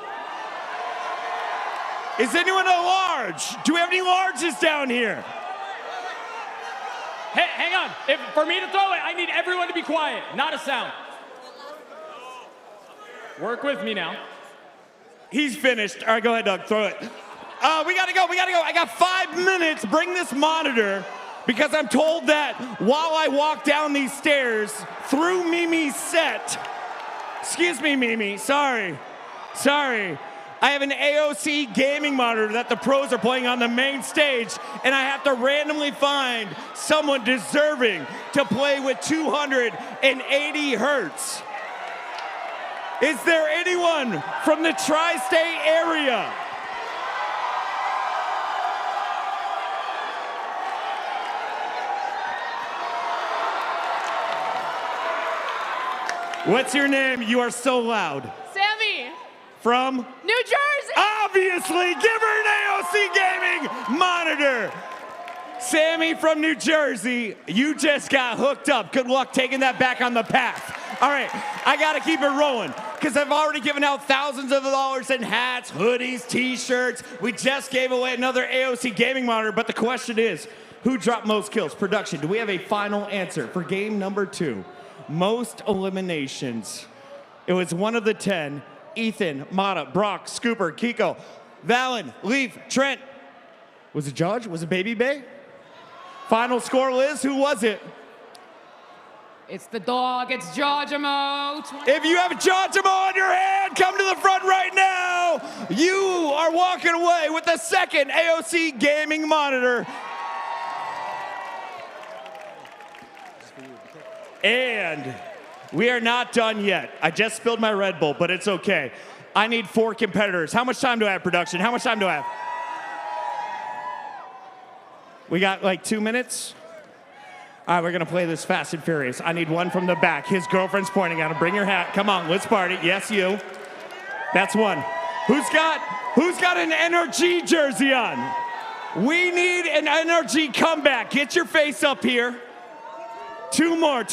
Is anyone a large? Do we have any larges down here? Hey, hang on. For me to throw it, I need everyone to be quiet. Not a sound. Work with me now. He's finished. All right, go ahead, Doug. Throw it. We gotta go. I got 5 minutes. Bring this monitor because I'm told that while I walk down these stairs through Mimi's set. Excuse me, Mimi. Sorry. I have an AOC gaming monitor that the pros are playing on the main stage, and I have to randomly find someone deserving to play with 280 hertz. Is there anyone from the tri-state area? What's your name? You are so loud. Sammy. From? New Jersey. Obviously, give her an AOC gaming monitor. Sammy from New Jersey, you just got hooked up. Good luck taking that back on the path. All right, I gotta keep it rolling because I've already given out thousands of dollars in hats, hoodies, t-shirts. We just gave away another AOC gaming monitor, but the question is, who dropped most kills? Production, do we have a final answer for game number 2? Most eliminations. It was one of the 10. Ethan, Mata, Brock, Scooper, Kiko, Valen, Leaf, Trent. Was it Judge? Was it Baby Bay? Final score, Liz, who was it? It's the dog, it's Jojimo. If you have Jojimo on your hand, come to the front right now. You are walking away with the second AOC gaming monitor. And we are not done yet. I just spilled my Red Bull, but it's okay. I need 4 competitors. How much time do I have, production? How much time do I have? We got like 2 minutes? All right, we're gonna play this fast and furious. I need one from the back. His girlfriend's pointing at him. Bring your hat. Come on, let's party. Yes, you. That's one. Who's got an NRG jersey on? We need an NRG comeback. Get your face up here. 2 more.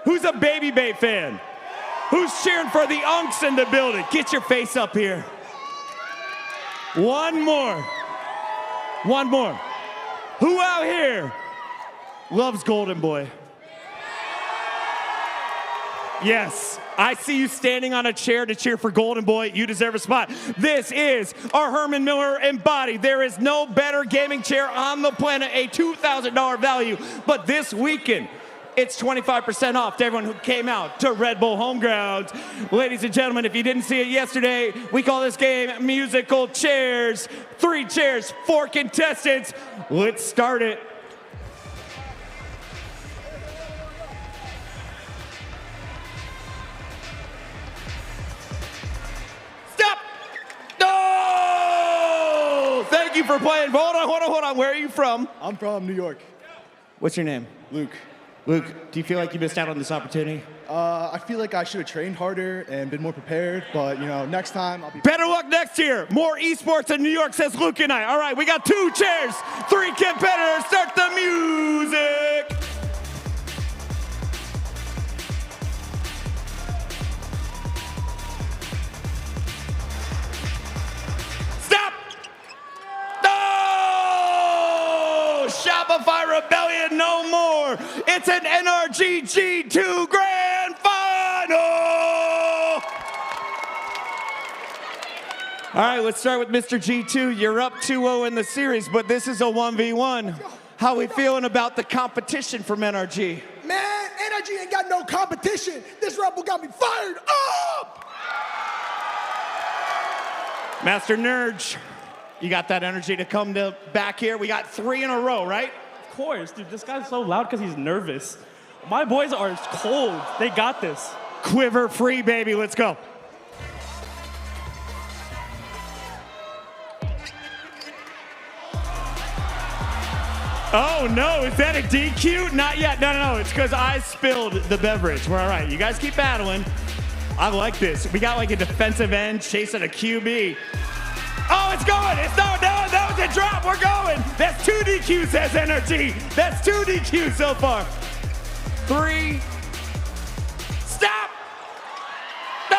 Who's a Baby Bay fan? Who's cheering for the Unks in the building? Get your face up here. One more. Who out here loves Golden Boy? Yes, I see you standing on a chair to cheer for Golden Boy. You deserve a spot. This is our Herman Miller embodied. There is no better gaming chair on the planet, a $2,000 value. But this weekend, it's 25% off to everyone who came out to Red Bull Homegrounds. Ladies and gentlemen, if you didn't see it yesterday, we call this game Musical Chairs. 3 chairs, 4 contestants. Let's start it. Stop! No! Thank you for playing. Hold on. Where are you from? I'm from New York. What's your name? Luke. Luke, do you feel like you missed out on this opportunity? I feel like I should have trained harder and been more prepared, but next time I'll be better luck next year. More esports in New York, says Luke and I. All right, we got 2 chairs, 3 competitors. Start the music. Stop! No! Shopify Rebellion, no more. It's an NRG G2 Grand Final. All right, let's start with Mr. G2. You're up 2-0 in the series, but this is a 1v1. How we feeling about the competition from NRG? Man, NRG ain't got no competition. This rebel got me fired up! Master NRG, you got that energy to come to back here? We got 3 in a row, right? Of course, dude. This guy's so loud because he's nervous. My boys are cold. They got this. Quiver free, baby. Let's go. Oh, no. Is that a DQ? Not yet. No. It's because I spilled the beverage. We're all right. You guys keep battling. I like this. We got like a defensive end chasing a QB. Oh, it's going. No, that was a drop. We're going. That's 2 DQs, says NRG. That's 2 DQs so far. 3. Stop. No!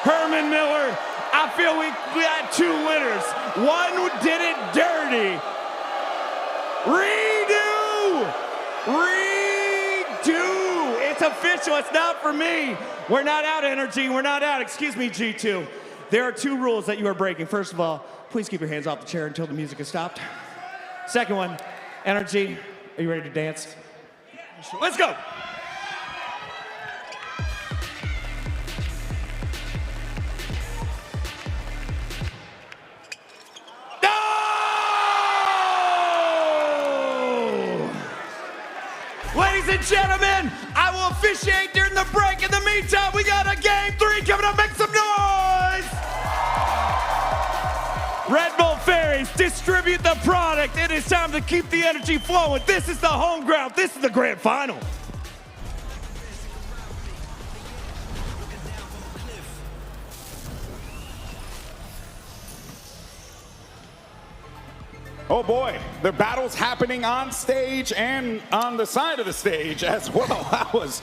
Herman Miller. I feel we had 2 winners. One did it dirty. Redo. It's official. It's not for me. We're not out, NRG. We're not out. Excuse me, G2. There are 2 rules that you are breaking. First of all, please keep your hands off the chair until the music is stopped. Second one, NRG, are you ready to dance? Let's go. Ladies and gentlemen, I will officiate during the break. In the meantime, we got a game 3 coming up. Make some noise! Red Bull Fairies, distribute the product. It is time to keep the energy flowing. This is the home ground. This is the grand final. Oh boy, the battle's happening on stage and on the side of the stage as well. That was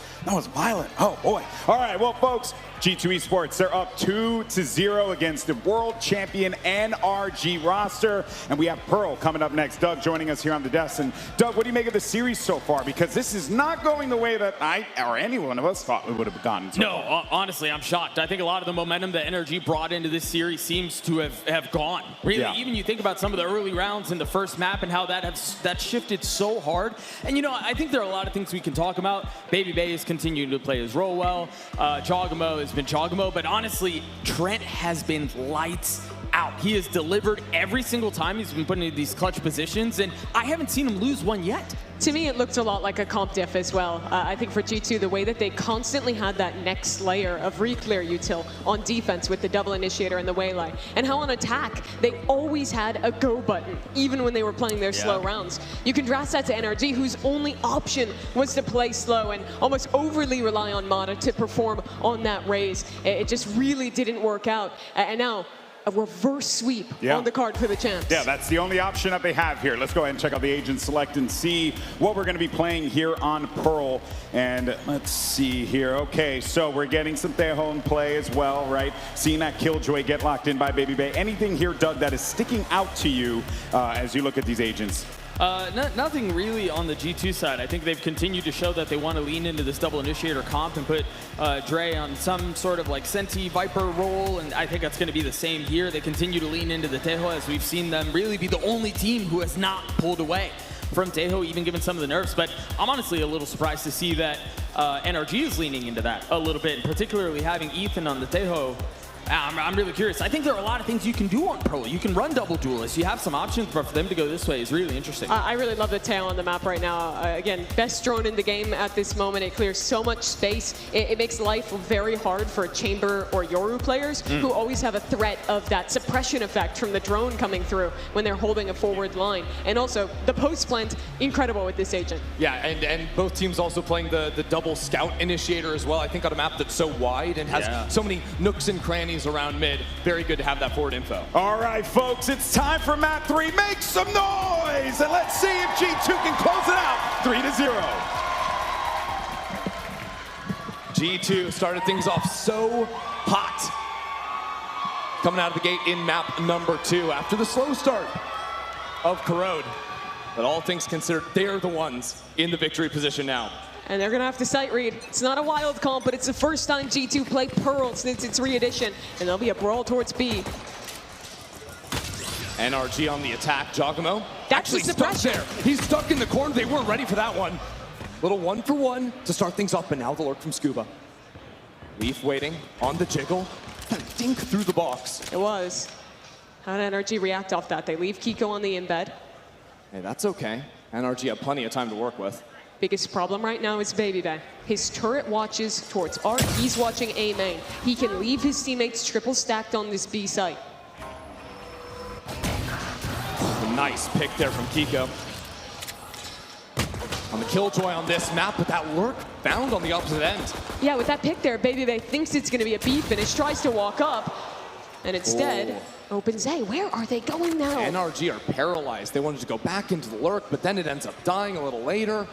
violent. Oh boy. All right, well folks, G2 Esports, they're up 2-0 against the world champion NRG roster. And we have Pearl coming up next. Doug joining us here on the desk. And Doug, what do you make of the series so far? Because this is not going the way that I or any one of us thought it would have gone. No, honestly, I'm shocked. I think a lot of the momentum that NRG brought into this series seems to have gone. Really, Yeah. Even you think about some of the early rounds in the first map and how that shifted so hard. And you know, I think there are a lot of things we can talk about. Baby Bay is continuing to play his role well. Chogamo has been Chogamo, but honestly, Trent has been lights out. He has delivered every single time he's been put into these clutch positions, and I haven't seen him lose one yet. To me, it looked a lot like a comp diff as well. I think for G2, the way that they constantly had that next layer of re-clear util on defense with the double initiator and the waylay, and how on attack, they always had a go button, even when they were playing their slow rounds. You contrast that to NRG, whose only option was to play slow and almost overly rely on Mata to perform on that raise. It just really didn't work out. And now, a reverse sweep on the card for the champs. Yeah, that's the only option that they have here. Let's go ahead and check out the agent select and see what we're going to be playing here on Pearl. And let's see here. Okay, so we're getting some Tejo in play as well, right? Seeing that Killjoy get locked in by Baby Bay. Anything here, Doug, that is sticking out to you as you look at these agents? Nothing really on the G2 side. I think they've continued to show that they want to lean into this double initiator comp and put Dre on some sort of like Senti Viper role, and I think that's going to be the same here. They continue to lean into the Tejo, as we've seen them really be the only team who has not pulled away from Tejo, even given some of the nerfs. But I'm honestly a little surprised to see that NRG is leaning into that a little bit, and particularly having Ethan on the Tejo. I'm really curious. I think there are a lot of things you can do on Pro. You can run double duelists. You have some options, but for them to go this way is really interesting. I really love the tail on the map right now. Again, best drone in the game at this moment. It clears so much space. It makes life very hard for Chamber or Yoru players who always have a threat of that suppression effect from the drone coming through when they're holding a forward line. And also, the post plant, incredible with this agent. Yeah, and both teams also playing the double scout initiator as well. I think on a map that's so wide and has so many nooks and crannies around mid. Very good to have that forward info. All right, folks, it's time for map 3. Make some noise, and let's see if G2 can close it out 3-0. G2 started things off so hot. Coming out of the gate in map number 2 after the slow start of Corrode. But all things considered, they're the ones in the victory position now. And they're going to have to sight read. It's not a wild comp, but it's the first time G2 play Pearl since its re-edition. And there'll be a brawl towards B. NRG on the attack. Giacomo That's actually stuck there. He's stuck in the corner. They weren't ready for that one. Little 1-for-1 to start things off, but now the lurk from Scuba. Leaf waiting on the jiggle. Dink through the box. It was. How did NRG react off that? They leave Kiko on the embed. Hey, that's okay. NRG have plenty of time to work with. Biggest problem right now is BabyBay. His turret watches towards Art. He's watching A main. He can leave his teammates triple stacked on this B site. Nice pick there from Kiko. On the killjoy on this map, but that lurk found on the opposite end. Yeah, with that pick there, BabyBay thinks it's going to be a B finish, tries to walk up, and instead opens A. Where are they going now? NRG are paralyzed. They wanted to go back into the lurk, but then it ends up dying a little later.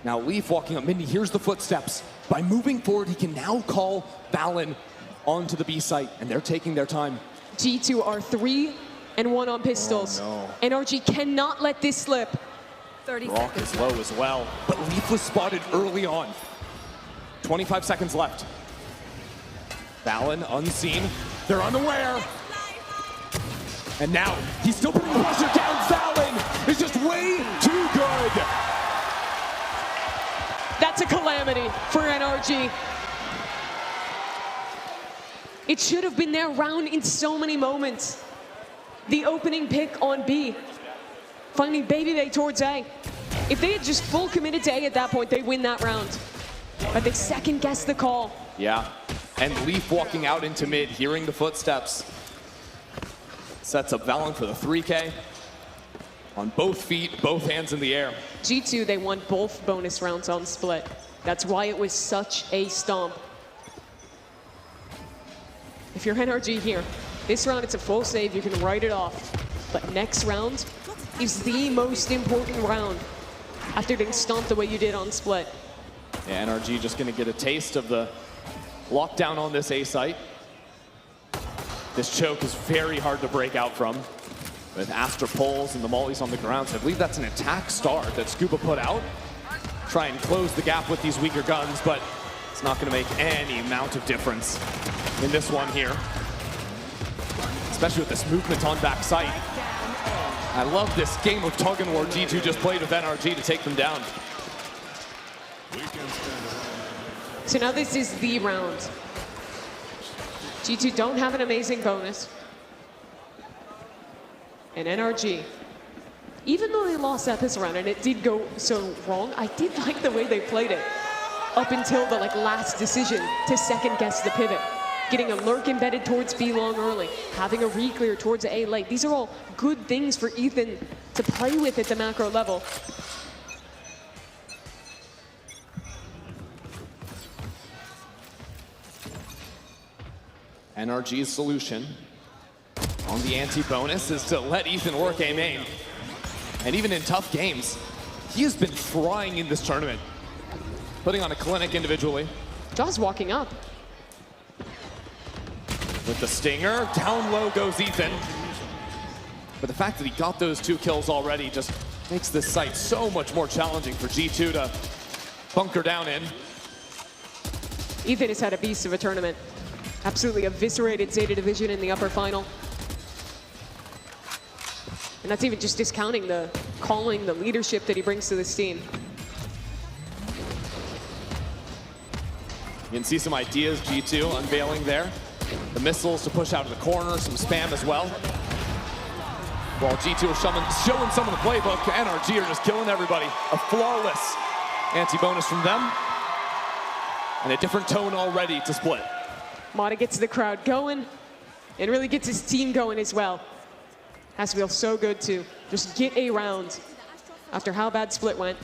Now Leaf walking up mid, he hears the footsteps. By moving forward, he can now call Valen onto the B site, and they're taking their time. G2 are 3-1 on pistols. Oh, no. NRG cannot let this slip. 30 Rock seconds. is low as well, but Leaf was spotted early on. 25 seconds left. Valen unseen. They're unaware. And now he's still putting pressure down. Valen is just way too good. That's a calamity for NRG. It should have been their round in so many moments. The opening pick on B. Finding BabyBay towards A. If they had just full committed to A at that point, they win that round. But they second guessed the call. Yeah, and Leaf walking out into mid, hearing the footsteps. Sets up Valen for the 3K. On both feet, both hands in the air. G2, they won both bonus rounds on split. That's why it was such a stomp. If you're NRG here, this round it's a full save, you can write it off. But next round is the most important round after getting stomped the way you did on split. Yeah, NRG just gonna get a taste of the lockdown on this A site. This choke is very hard to break out from. With Astra pulls and the mollies on the ground. So I believe that's an attack start that Scuba put out. Try and close the gap with these weaker guns, but it's not gonna make any amount of difference in this one here. Especially with this movement on back site. I love this game of tug and war G2 just played with NRG to take them down. So now this is the round. G2 don't have an amazing bonus. And NRG, even though they lost that this round and it did go so wrong, I did like the way they played it up until the last decision to second guess the pivot. Getting a lurk embedded towards B long early, having a re-clear towards A late. These are all good things for Ethan to play with at the macro level. NRG's solution on the anti-bonus is to let Ethan work A main. And even in tough games, he has been frying in this tournament. Putting on a clinic individually. Jaws walking up. With the stinger, down low goes Ethan. But the fact that he got those 2 kills already just makes this site so much more challenging for G2 to bunker down in. Ethan has had a beast of a tournament. Absolutely eviscerated Zeta Division in the upper final. And that's even just discounting the calling, the leadership that he brings to this team. You can see some ideas G2 unveiling there. The missiles to push out of the corner, some spam as well. While G2 are showing some of the playbook, NRG are just killing everybody. A flawless anti-bonus from them. And a different tone already to split. Mata gets the crowd going and really gets his team going as well. Has to feel so good to just get a round after how bad split went.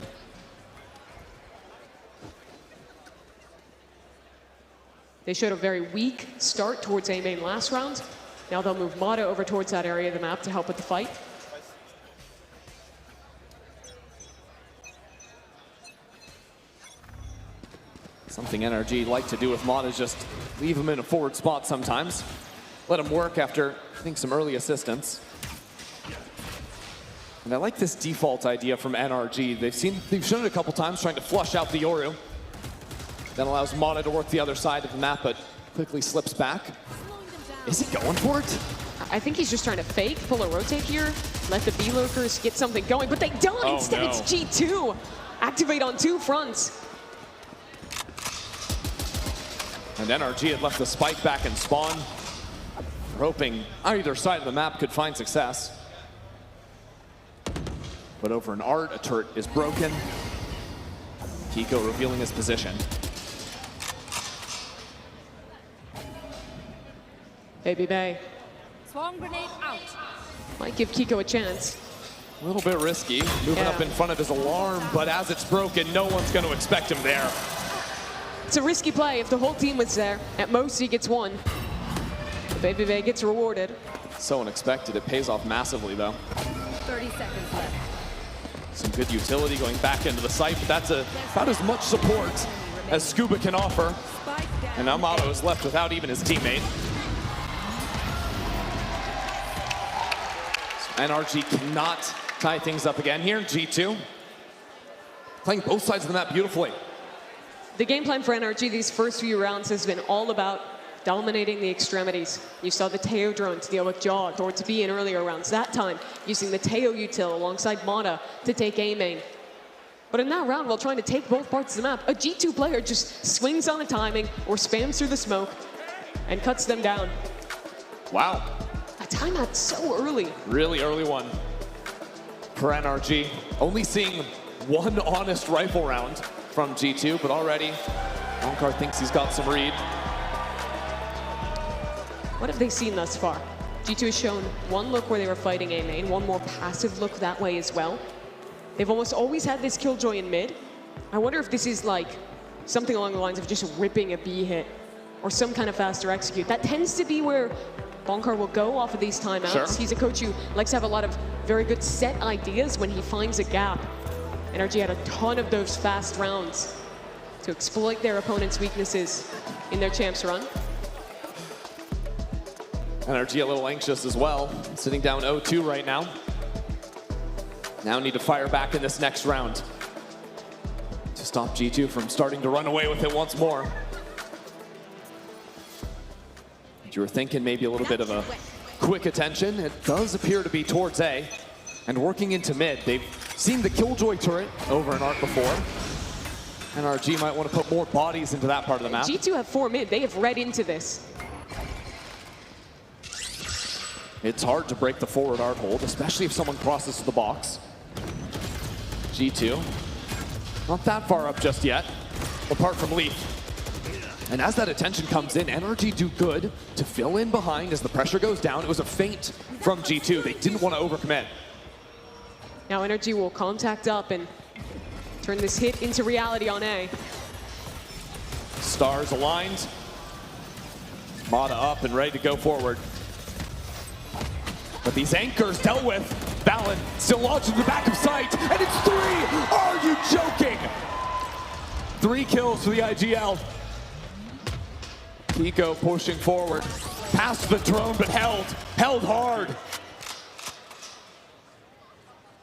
They showed a very weak start towards A main last round. Now they'll move Mata over towards that area of the map to help with the fight. Something NRG like to do with Mata is just leave him in a forward spot sometimes. Let him work after, I think, some early assistance. And I like this default idea from NRG. They've shown it a couple times trying to flush out the Yoru. That allows Mana to work the other side of the map, but quickly slips back. Is he going for it? I think he's just trying to fake, pull a rotate here, let the B-lurkers get something going, but they don't. Oh, Instead, no. it's G2. Activate on 2 fronts. And NRG had left the spike back in spawn. Hoping either side of the map could find success. But over an art, a turret is broken. Kiko revealing his position. Baby Bay Swarm grenade out. might give Kiko a chance. A little bit risky, moving up in front of his alarm, but as it's broken, no one's going to expect him there. It's a risky play. If the whole team was there, at most he gets 1. The Baby Bay gets rewarded. So unexpected, it pays off massively though. 30 seconds left. Some good utility going back into the site, but that's about as much support as Scuba can offer. And now Mato is left without even his teammate. So NRG cannot tie things up again here. G2 playing both sides of the map beautifully. The game plan for NRG these first few rounds has been all about dominating the extremities. You saw the Teo drone to deal with Jaw towards B in earlier rounds. That time, using the Teo util alongside Mata to take A main. But in that round, while trying to take both parts of the map, a G2 player just swings on the timing or spams through the smoke and cuts them down. Wow. A timeout so early. Really early one for NRG. Only seeing 1 honest rifle round from G2, but already Onkar thinks he's got some read. What have they seen thus far? G2 has shown 1 look where they were fighting A main, 1 more passive look that way as well. They've almost always had this killjoy in mid. I wonder if this is like something along the lines of just ripping a B hit or some kind of faster execute. That tends to be where Bonkar will go off of these timeouts. Sure. He's a coach who likes to have a lot of very good set ideas when he finds a gap. NRG had a ton of those fast rounds to exploit their opponent's weaknesses in their champs run. NRG a little anxious as well, sitting down 0-2 right now. Now need to fire back in this next round to stop G2 from starting to run away with it once more. You were thinking maybe a little bit of a quick attention. It does appear to be towards A and working into mid. They've seen the Killjoy turret over an arc before. NRG might want to put more bodies into that part of the map. G2 have 4 mid. They have read into this. It's hard to break the forward art hold, especially if someone crosses the box. G2, not that far up just yet, apart from Leaf. And as that attention comes in, NRG do good to fill in behind as the pressure goes down. It was a feint from G2. They didn't want to overcommit. Now NRG will contact up and turn this hit into reality on A. Stars aligned. Mata up and ready to go forward. But these anchors dealt with. Valen still launched in the back of sight, and it's 3! Are you joking? 3 kills for the IGL. Kiko pushing forward. Past the drone, but held hard.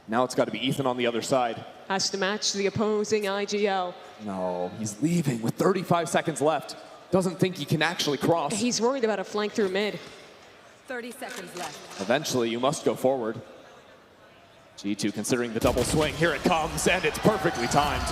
Now it's got to be Ethan on the other side. Has to match the opposing IGL. No, he's leaving with 35 seconds left. Doesn't think he can actually cross. He's worried about a flank through mid. 30 seconds left. Eventually, you must go forward. G2 considering the double swing. Here it comes, and it's perfectly timed.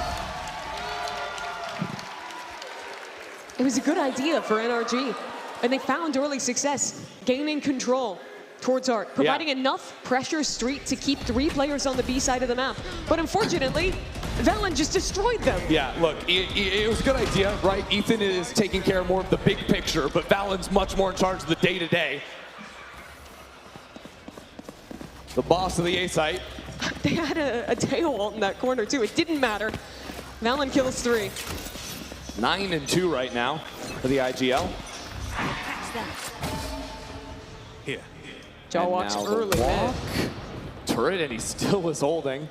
It was a good idea for NRG, and they found early success, gaining control towards Art, providing enough pressure street to keep 3 players on the B side of the map. But unfortunately, Valen just destroyed them. Yeah, look, it was a good idea, right? Ethan is taking care of more of the big picture, but Valen's much more in charge of the day-to-day. The boss of the A site. They had a tail ult in that corner too. It didn't matter. Valen kills 3. 9-2 right now for the IGL. Here. Jaw walks early, man. Turret, and he still is holding.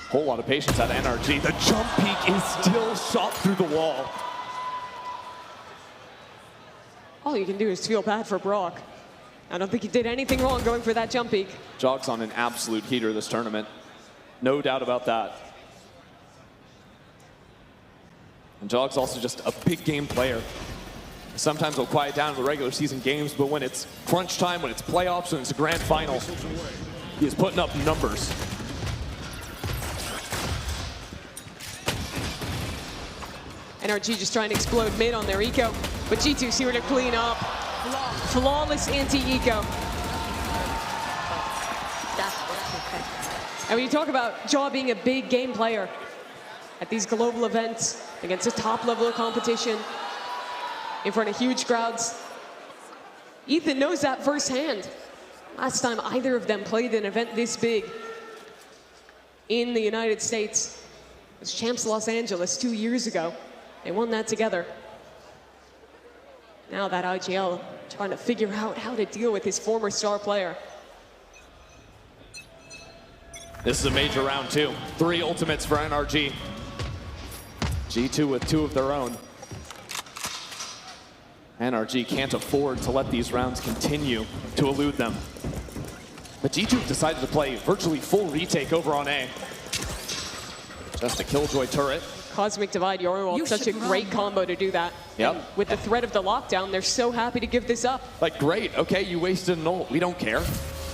Whole lot of patience out of NRG. The jump peak is still shot through the wall. All you can do is feel bad for Brock. I don't think he did anything wrong going for that jump peek. Jog's on an absolute heater this tournament. No doubt about that. And Jog's also just a big game player. Sometimes he'll quiet down in the regular season games, but when it's crunch time, when it's playoffs, when it's a grand final, he is putting up numbers. NRG just trying to explode mid on their eco, but G2's here to clean up. Flawless anti-eco. And when you talk about Jaw being a big game player at these global events against a top level of competition in front of huge crowds, Ethan knows that firsthand. Last time either of them played an event this big in the United States was Champs Los Angeles 2 years ago. They won that together. Now that IGL trying to figure out how to deal with his former star player. This is a major round too. 3 ultimates for NRG. G2 with 2 of their own. NRG can't afford to let these rounds continue to elude them. But G2 decided to play virtually full retake over on A. Just a Killjoy turret. Cosmic Divide, Yoruwald, such a great combo to do that. Yep. And with the threat of the lockdown, they're so happy to give this up. Like, great, okay, you wasted an ult. We don't care.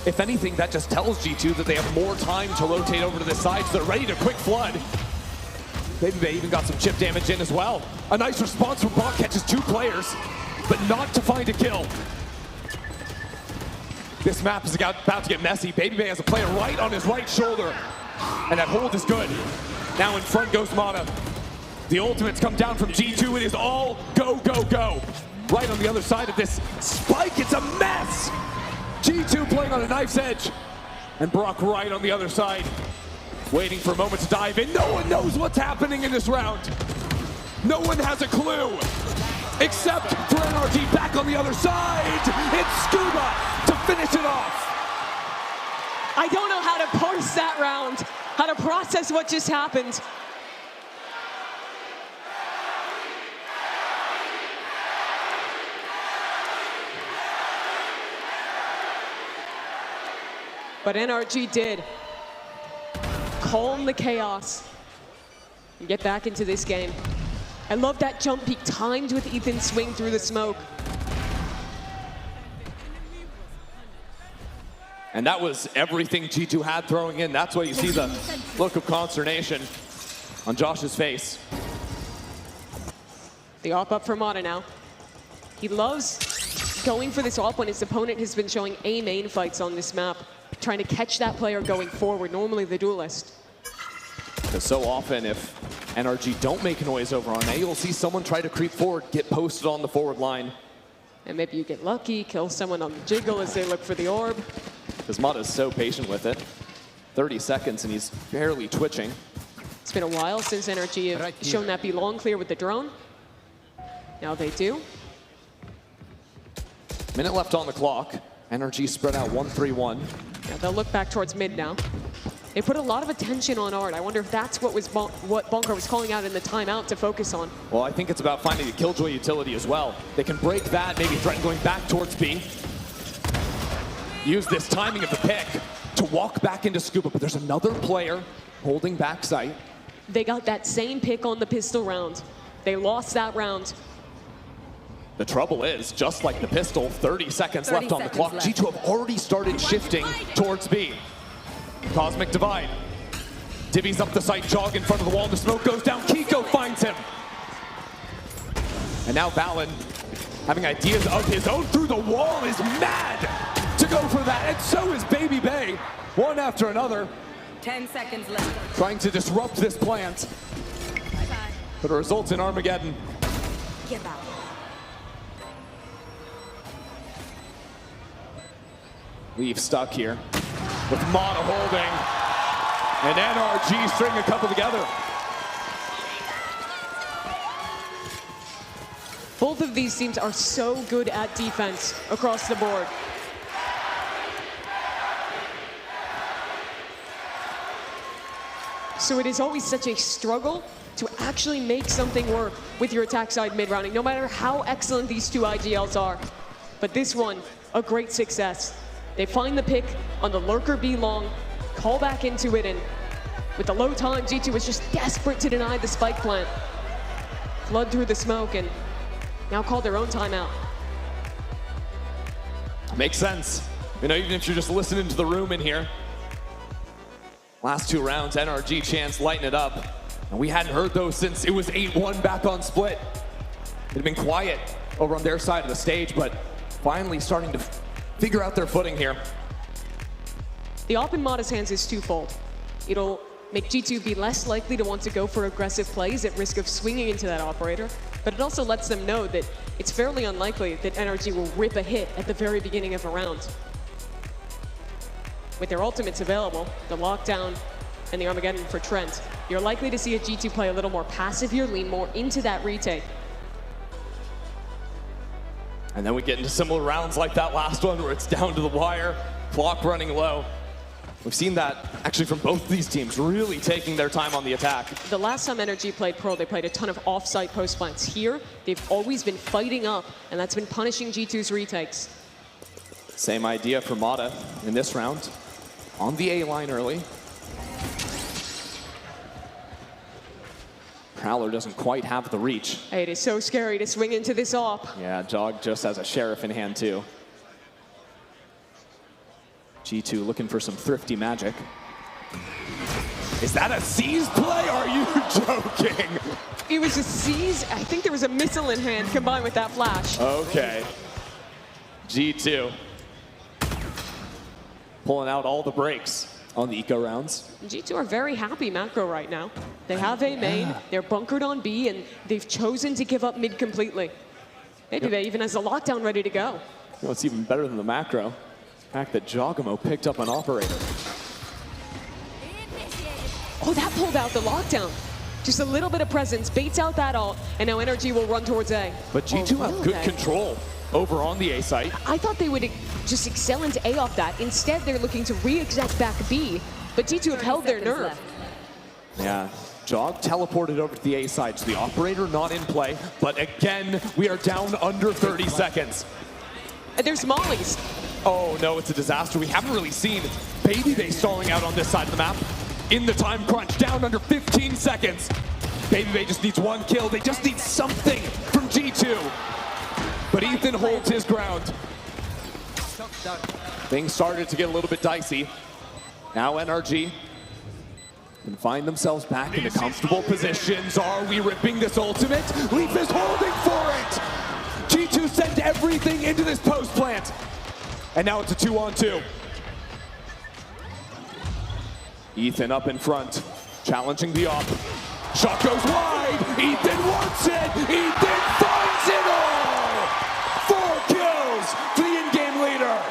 If anything, that just tells G2 that they have more time to rotate over to this side, so they're ready to quick flood. Maybe they even got some chip damage in as well. A nice response from Bonk, catches 2 players, but not to find a kill. This map is about to get messy. Babybay has a player right on his right shoulder, and that hold is good. Now in front goes Mana. The ultimates come down from G2. It is all go, go, go. Right on the other side of this spike, it's a mess. G2 playing on a knife's edge. And Brock right on the other side, waiting for a moment to dive in. No one knows what's happening in this round. No one has a clue, except for NRG back on the other side. It's Scuba to finish it off. I don't know how to parse that round, how to process what just happened. But NRG did calm the chaos and get back into this game. I love that jump peek timed with Ethan's swing through the smoke. And that was everything G2 had throwing in. That's why you see the look of consternation on Josh's face. The op up for Mata now. He loves going for this op when his opponent has been showing A main fights on this map, trying to catch that player going forward, normally the duelist. Because so often if NRG don't make noise over on A, you'll see someone try to creep forward, get posted on the forward line. And maybe you get lucky, kill someone on the jiggle as they look for the orb. Because Mata's so patient with it. 30 seconds and he's barely twitching. It's been a while since NRG have shown that belong clear with the drone. Now they do. Minute left on the clock. NRG spread out 1-3-1. Yeah, they'll look back towards mid now. They put a lot of attention on Art. I wonder if that's what Bonker was calling out in the timeout to focus on. Well, I think it's about finding a Killjoy utility as well. They can break that, maybe threaten going back towards B. Use this timing of the pick to walk back into Scuba, but there's another player holding back sight. They got that same pick on the pistol round. They lost that round. The trouble is, just like the pistol, 30 seconds left on the clock. G2 have already started shifting towards B. Cosmic Divide. Divvies up the site, Jog in front of the wall, the smoke goes down, Kiko finds him. And now Valen, having ideas of his own through the wall, is mad to go for that, and so is Babybay. One after another. 10 seconds left. Trying to disrupt this plant. But it results in Armageddon. Get out. Leave stuck here with Mata holding, and NRG string a couple together. Both of these teams are so good at defense across the board. So it is always such a struggle to actually make something work with your attack side mid-rounding, no matter how excellent these two IGLs are. but this one, a great success. They find the pick on the lurker B long, call back into it, and with the low time, G2 was just desperate to deny the spike plant. Flood through the smoke and now call their own timeout. Makes sense. You know, even if you're just listening to the room in here. Last 2 rounds, NRG chance lighten it up. And we hadn't heard those since it was 8-1 back on split. It had been quiet over on their side of the stage, but finally starting to figure out their footing here. The op in Mata's hands is twofold. It'll make G2 be less likely to want to go for aggressive plays at risk of swinging into that operator, but it also lets them know that it's fairly unlikely that NRG will rip a hit at the very beginning of a round. With their ultimates available, the lockdown and the Armageddon for Trent, you're likely to see a G2 play a little more passive here, lean more into that retake. And then we get into similar rounds like that last one where it's down to the wire, clock running low. We've seen that actually from both of these teams really taking their time on the attack. The last time NRG played Pearl, they played a ton of off-site post plants. Here, they've always been fighting up, and that's been punishing G2's retakes. Same idea for Mata in this round. On the A line early. Prowler doesn't quite have the reach. Hey, it is so scary to swing into this op. Yeah, Jog just has a sheriff in hand too. G2 looking for some thrifty magic. Is that a seize play? Are you joking? It was a seize. I think there was a missile in hand combined with that flash. Okay. G2 pulling out all the breaks on the eco rounds. G2 are very happy macro right now. They have A main, they're bunkered on B, and they've chosen to give up mid completely. Maybe they even has a lockdown ready to go. You know what's even better than the macro? The fact that Jogamo picked up an operator. Oh, that pulled out the lockdown. Just a little bit of presence, baits out that ult, and now NRG will run towards A. But G2 have good control over on the A site. I thought they would just excel into A off that. Instead, they're looking to re-exec back B, but G2 have held their nerve. Left. Yeah, Jog teleported over to the A side, so the operator not in play, but again, we are down under 30 seconds. There's mollies. Oh no, it's a disaster. We haven't really seen Baby stalling out on this side of the map. In the time crunch, down under 15 seconds. Baby just needs one kill. They just need something from G2. But Ethan holds his ground. Things started to get a little bit dicey. Now NRG can find themselves back into comfortable positions. Are we ripping this ultimate? Leaf is holding for it! G2 sent everything into this post plant. And now it's a 2-on-2. Ethan up in front, challenging the op. Shot goes wide, Ethan wants it! Ethan finds it all! 4 kills for the in-game leader.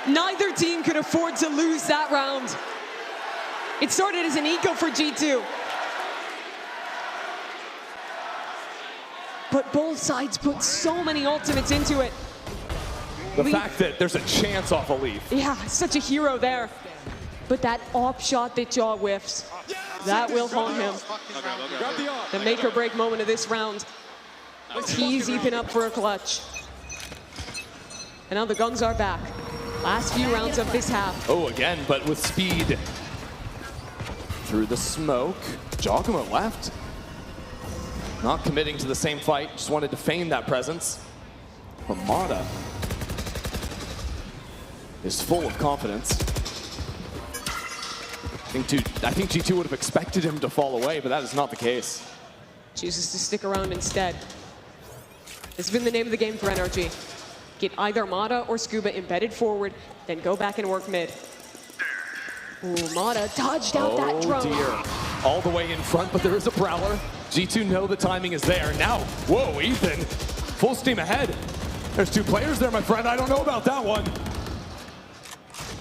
Neither team could afford to lose that round. It started as an eco for G2. But both sides put so many ultimates into it. The fact that there's a chance off a Leaf. Yeah, such a hero there. But that op shot that Jaw whiffs, that will haunt him. The make or break moment of this round. Tease Ethan up for a clutch. And now the guns are back. Last few rounds of this half. Oh, again, but with speed. Through the smoke. Jogamo left. Not committing to the same fight, just wanted to feign that presence. But Mata is full of confidence. I think G2 would have expected him to fall away, but that is not the case. Chooses to stick around instead. This has been the name of the game for NRG. Get either Mata or Scuba embedded forward, then go back and work mid. Ooh, Mata dodged out that drone. Oh dear. All the way in front, but there is a Prowler. G2 know the timing is there. Now, whoa, Ethan, full steam ahead. There's 2 players there, my friend. I don't know about that one.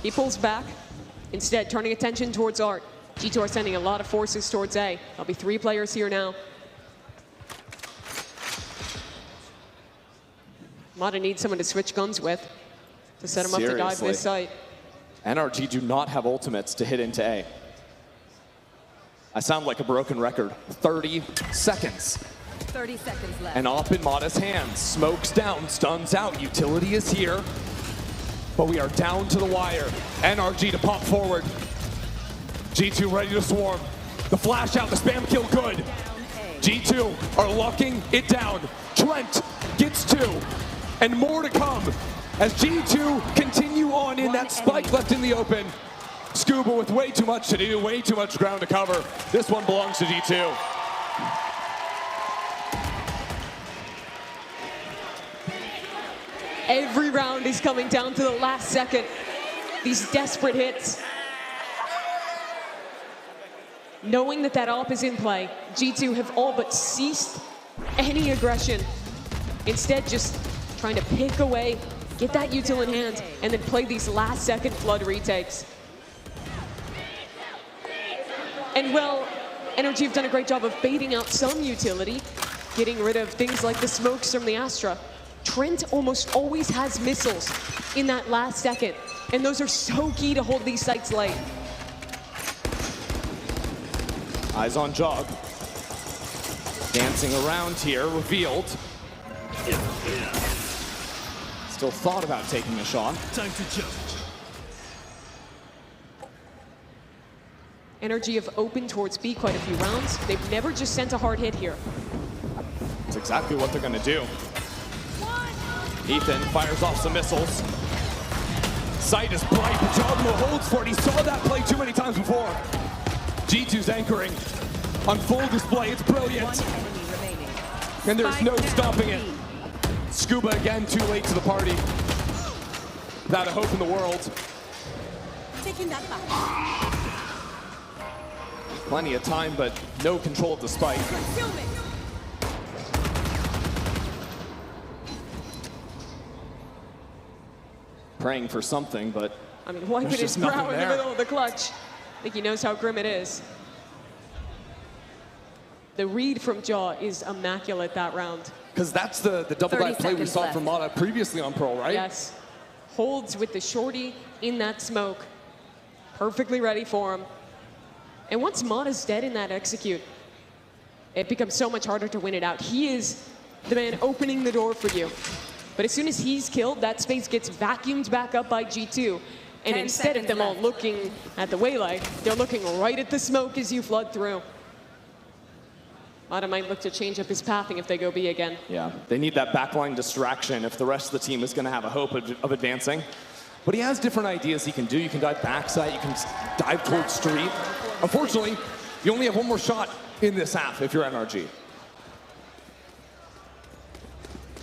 He pulls back, instead turning attention towards Art. G2 are sending a lot of forces towards A. There'll be 3 players here now. Mata needs someone to switch guns with to set him up to dive this site. NRG do not have ultimates to hit into A. I sound like a broken record. 30 seconds 30 seconds left. And up in Mata's hands. Smokes down, stuns out. Utility is here. But we are down to the wire. NRG to pop forward. G2 ready to swarm. The flash out, the spam kill good. G2 are locking it down. Trent gets 2. And more to come as G2 continue on in that spike left in the open. Scuba with way too much to do, way too much ground to cover. This one belongs to G2. Every round is coming down to the last second. These desperate hits. Knowing that that AWP is in play, G2 have all but ceased any aggression. Instead, just trying to pick away, get that util in hand, and then play these last second flood retakes. And well, NRG have done a great job of baiting out some utility, getting rid of things like the smokes from the Astra. Trent almost always has missiles in that last second, and those are so key to hold these sites light. Eyes on Jog. Dancing around here, revealed. Still thought about taking a shot. Time to jump. NRG have opened towards B quite a few rounds. They've never just sent a hard hit here. That's exactly what they're gonna do. Ethan fires off some missiles. Sight is bright, but Jogmo holds for it. He saw that play too many times before. G2's anchoring on full display. It's brilliant. And there's no stopping it. Scuba again, too late to the party. Without a hope in the world. Taking that back. Plenty of time, but no control of the spike. Praying for something, but I mean, wiping his brow in the middle of the clutch. I think he knows how grim it is. The read from Jaw is immaculate that round. Because that's the double dive play we saw from Mata previously on Pearl, right? Yes. Holds with the shorty in that smoke. Perfectly ready for him. And once Mata's dead in that execute, it becomes so much harder to win it out. He is the man opening the door for you. But as soon as he's killed, that space gets vacuumed back up by G2. And instead of them all looking at the waylay, they're looking right at the smoke as you flood through. Mata might look to change up his pathing if they go B again. Yeah, they need that backline distraction if the rest of the team is going to have a hope of advancing. But he has different ideas he can do. You can dive backside, you can dive towards street. Unfortunately, you only have one more shot in this half if you're NRG.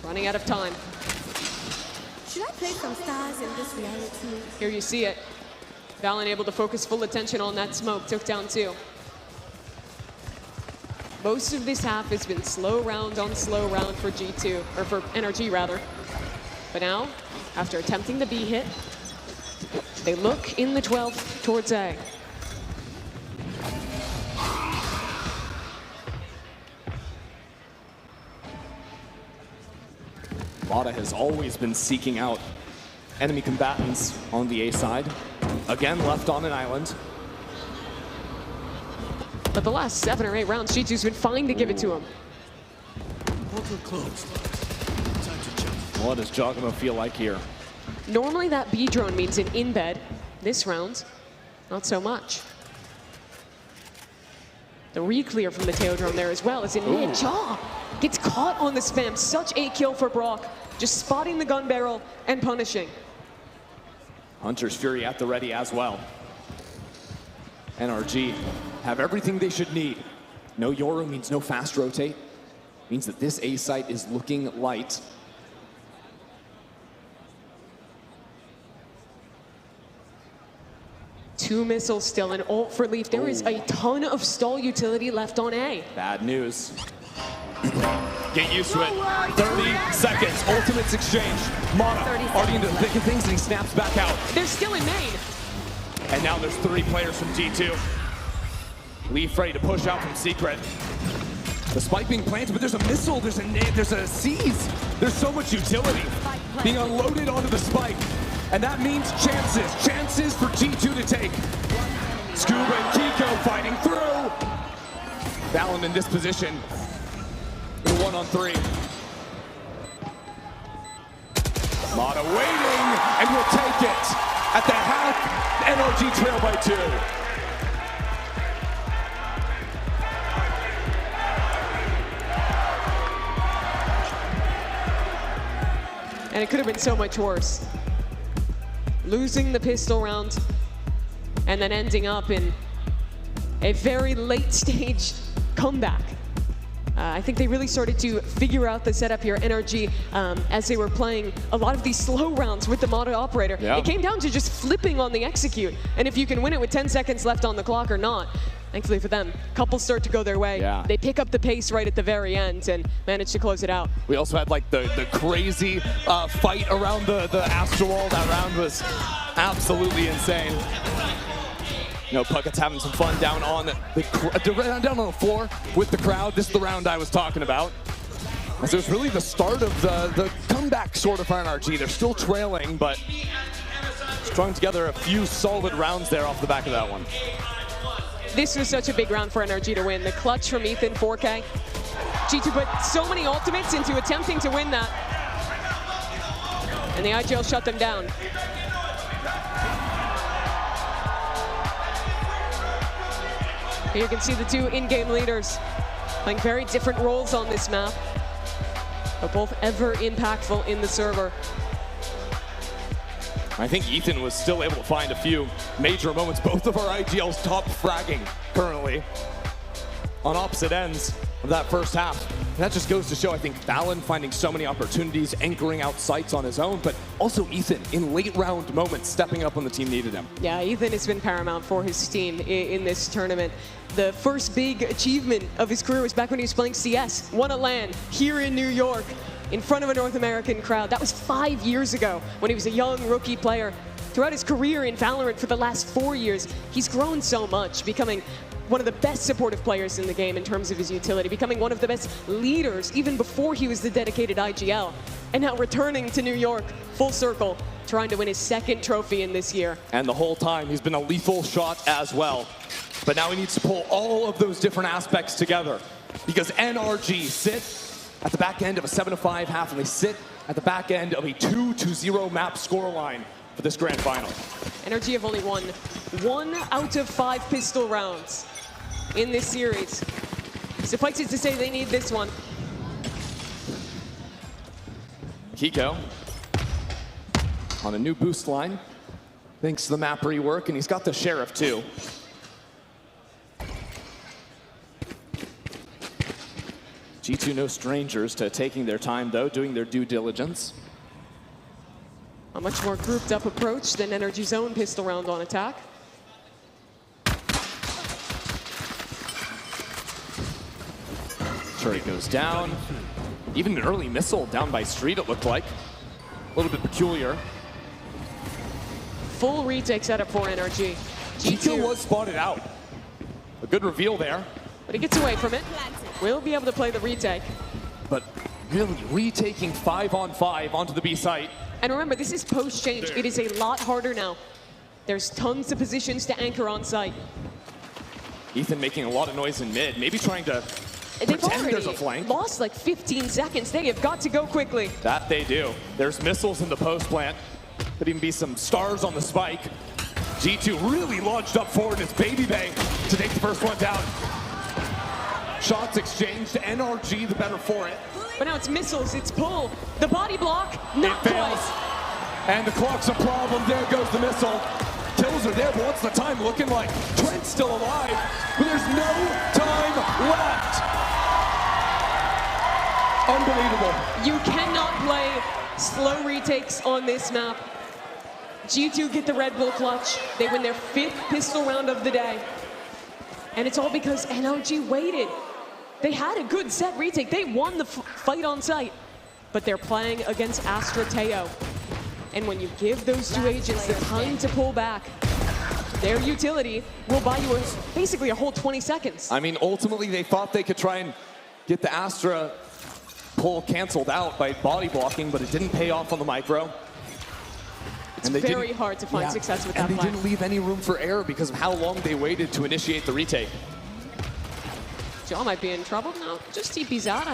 Running out of time. Should I play some stars in this reality? Here you see it. Valen able to focus full attention on that smoke, took down 2. Most of this half has been slow round on slow round for G2, or for NRG rather. But now, after attempting the B hit, they look in the 12th towards A. Mata has always been seeking out enemy combatants on the A side. Again, left on an island. But the last 7 or 8 rounds, G2's been fine to give it to him. Portal closed. Time to jump. What does Jogamo feel like here? Normally that B drone means an in bed. This round, not so much. The re-clear from the tail drone there as well is in mid. Jaw gets caught on the spam. Such a kill for Brock. Just spotting the gun barrel and punishing. Hunter's Fury at the ready as well. NRG have everything they should need. No Yoru means no fast rotate. Means that this A site is looking light. Two missiles still, an ult for Leaf. There is a ton of stall utility left on A. Bad news. Get used to it. 30 seconds. Ultimates exchange. Mata already into the thick of things, and he snaps back out. They're still in main. And now there's 3 players from G2. Leaf ready to push out from Secret. The spike being planted, but there's a missile, there's a seize. There's so much utility being unloaded onto the spike. And that means chances for G2 to take. Scuba and Kiko fighting through. Valen in this position in a 1-on-3. Mata waiting, and will take it. At the half, NRG trail by 2. And it could have been so much worse. Losing the pistol round and then ending up in a very late stage comeback. I think they really started to figure out the setup here, NRG, as they were playing a lot of these slow rounds with the Mata operator. Yeah. It came down to just flipping on the execute. And if you can win it with 10 seconds left on the clock or not, thankfully for them, couples start to go their way. Yeah. They pick up the pace right at the very end and manage to close it out. We also had like the crazy fight around the Astro Wall. That round was absolutely insane. You know, Puckett's having some fun down on down on the floor with the crowd. This is the round I was talking about. As it was really the start of the comeback sort of for NRG. They're still trailing, but strung together a few solid rounds there off the back of that one. This was such a big round for NRG to win. The clutch from Ethan, 4K. G2 put so many ultimates into attempting to win that. And the IGL shut them down. Here you can see the two in-game leaders playing very different roles on this map, but both ever impactful in the server. I think Ethan was still able to find a few major moments. Both of our IGLs top fragging currently on opposite ends of that first half. And that just goes to show, I think, Valen finding so many opportunities, anchoring out sites on his own, but also Ethan in late round moments stepping up when the team needed him. Yeah, Ethan has been paramount for his team in this tournament. The first big achievement of his career was back when he was playing CS. Won a LAN here in New York in front of a North American crowd. That was 5 years ago when he was a young rookie player. Throughout his career in Valorant for the last 4 years, he's grown so much, becoming one of the best supportive players in the game in terms of his utility, becoming one of the best leaders even before he was the dedicated IGL. And now returning to New York, full circle, trying to win his second trophy in this year. And the whole time, he's been a lethal shot as well. But now he needs to pull all of those different aspects together, because NRG sit at the back end of a 7-5 half, and they sit at the back end of a 2-0 map scoreline for this grand final. NRG have only won 1 out of 5 pistol rounds in this series. Suffice it to say they need this one. Kiko on a new boost line, thanks to the map rework, and he's got the Sheriff too. G2 no strangers to taking their time though, doing their due diligence. A much more grouped up approach than NRG's own pistol round on attack. Turret goes down. Even an early missile down by Street, it looked like. A little bit peculiar. Full retake setup for NRG. G2 was spotted out. A good reveal there. But he gets away from it. Will be able to play the retake. But really retaking 5-on-5 onto the B site. And remember, this is post-change. It is a lot harder now. There's tons of positions to anchor on site. Ethan making a lot of noise in mid, maybe trying to pretend there's a flank. Lost like 15 seconds. They have got to go quickly. That they do. There's missiles in the post plant. Could even be some stars on the spike. G2 really launched up forward in his baby bank to take the first one down. Shots exchanged, NRG the better for it. But now it's missiles, it's pull. The body block, not it fails. twice. And the clock's a problem. There goes the missile. Kills are there, but what's the time looking like? Trent's still alive, but there's no time left. Unbelievable. You cannot play slow retakes on this map. G2 get the Red Bull clutch. They win their 5th pistol round of the day. And it's all because NRG waited. They had a good set retake. They won the fight on site. But they're playing against Astra Teo. And when you give those two agents the time to pull back, their utility will buy you basically a whole 20 seconds. I mean, ultimately, they thought they could try and get the Astra pull canceled out by body blocking, but it didn't pay off on the micro. It's very hard to find success with that And they plan. didn't leave any room for error because of how long they waited to initiate the retake. Jaw might be in trouble. No, just TP's out.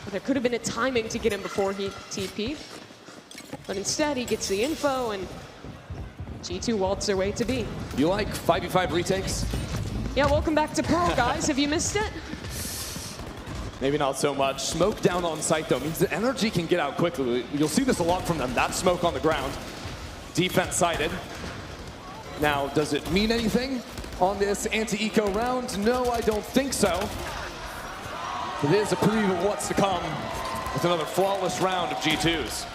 There could have been a timing to get him before he TP'd. But instead, he gets the info, and G2 waltz their way to B. You like 5v5 retakes? Yeah, welcome back to Pearl, guys. Have you missed it? Maybe not so much. Smoke down on site, though, means that NRG can get out quickly. You'll see this a lot from them. That smoke on the ground. Defense sided. Now, does it mean anything on this anti-eco round? No, I don't think so. It is a preview of what's to come with another flawless round of G2s.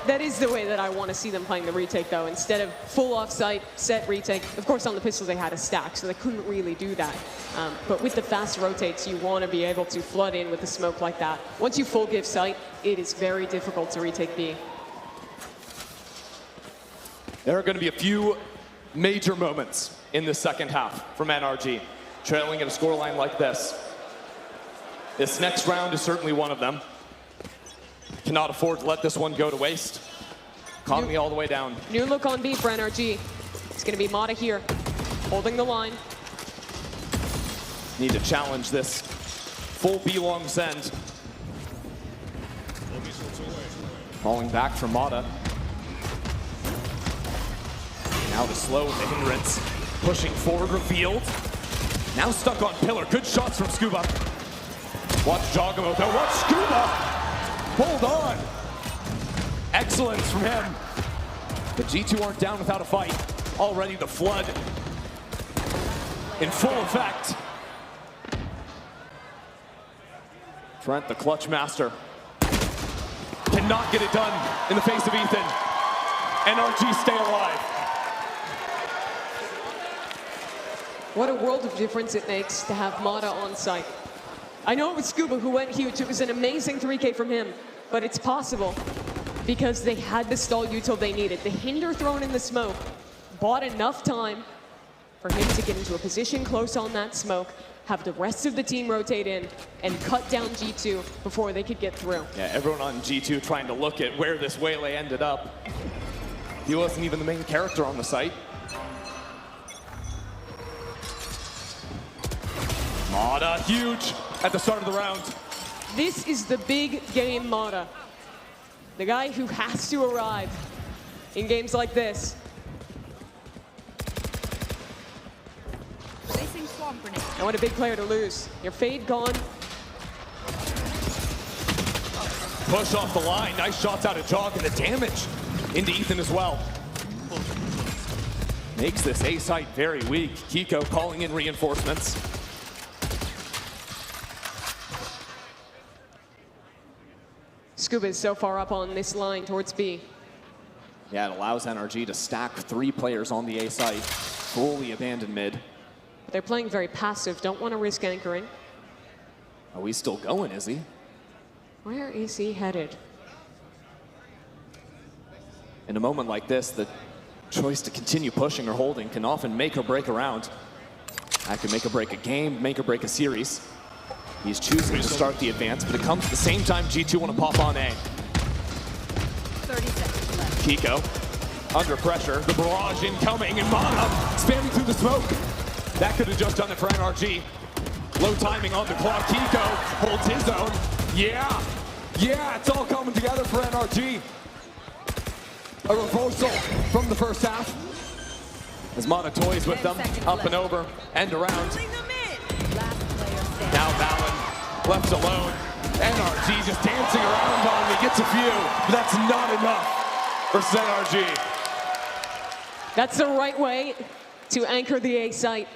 That is the way that I want to see them playing the retake, though. Instead of full off-site, set retake. Of course, on the pistols, they had a stack, so they couldn't really do that. But with the fast rotates, you want to be able to flood in with the smoke like that. Once you full give sight, it is very difficult to retake B. There are going to be a few major moments in the second half from NRG, trailing at a scoreline like this. This next round is certainly one of them. Cannot afford to let this one go to waste. Economy all the way down. New look on B for NRG. It's going to be Mata here, holding the line. Need to challenge this full B long send. Falling back from Mata. Now the slow with the hindrance. Pushing forward, revealed. Now stuck on pillar. Good shots from Scuba. Watch Jogamo though. Watch Scuba! Hold on! Excellence from him. The G2 aren't down without a fight. Already the flood in full effect. Trent, the clutch master, cannot get it done in the face of Ethan. NRG stay alive. What a world of difference it makes to have Mata on site. I know it was Scuba who went huge. It was an amazing 3K from him, but it's possible because they had to stall util they needed. The hinder thrown in the smoke bought enough time for him to get into a position close on that smoke, have the rest of the team rotate in, and cut down G2 before they could get through. Yeah, everyone on G2 trying to look at where this Waylay ended up. He wasn't even the main character on the site. Mata, huge at the start of the round. This is the big game Mata. The guy who has to arrive in games like this. And what a big player to lose. Your fade gone. Push off the line. Nice shots out of Jog, and the damage into Ethan as well. Makes this A site very weak. Kiko calling in reinforcements. Scuba is so far up on this line towards B. Yeah, it allows NRG to stack 3 players on the A site. Fully abandoned mid. They're playing very passive, don't want to risk anchoring. Oh, he's still going, is he? Where is he headed? In a moment like this, the choice to continue pushing or holding can often make or break a round. That could make or break a game, make or break a series. He's choosing to start the advance, but it comes at the same time G2 want to pop on A. 30 seconds left. Kiko, under pressure, the barrage incoming, and Mata spamming through the smoke. That could have just done it for NRG. Low timing on the clock. Kiko holds his own. Yeah, it's all coming together for NRG. A reversal from the first half. As Mata toys with them, up and over, end around. Now Valen left alone. NRG just dancing around on him. He gets a few, but that's not enough versus NRG. That's the right way to anchor the A site.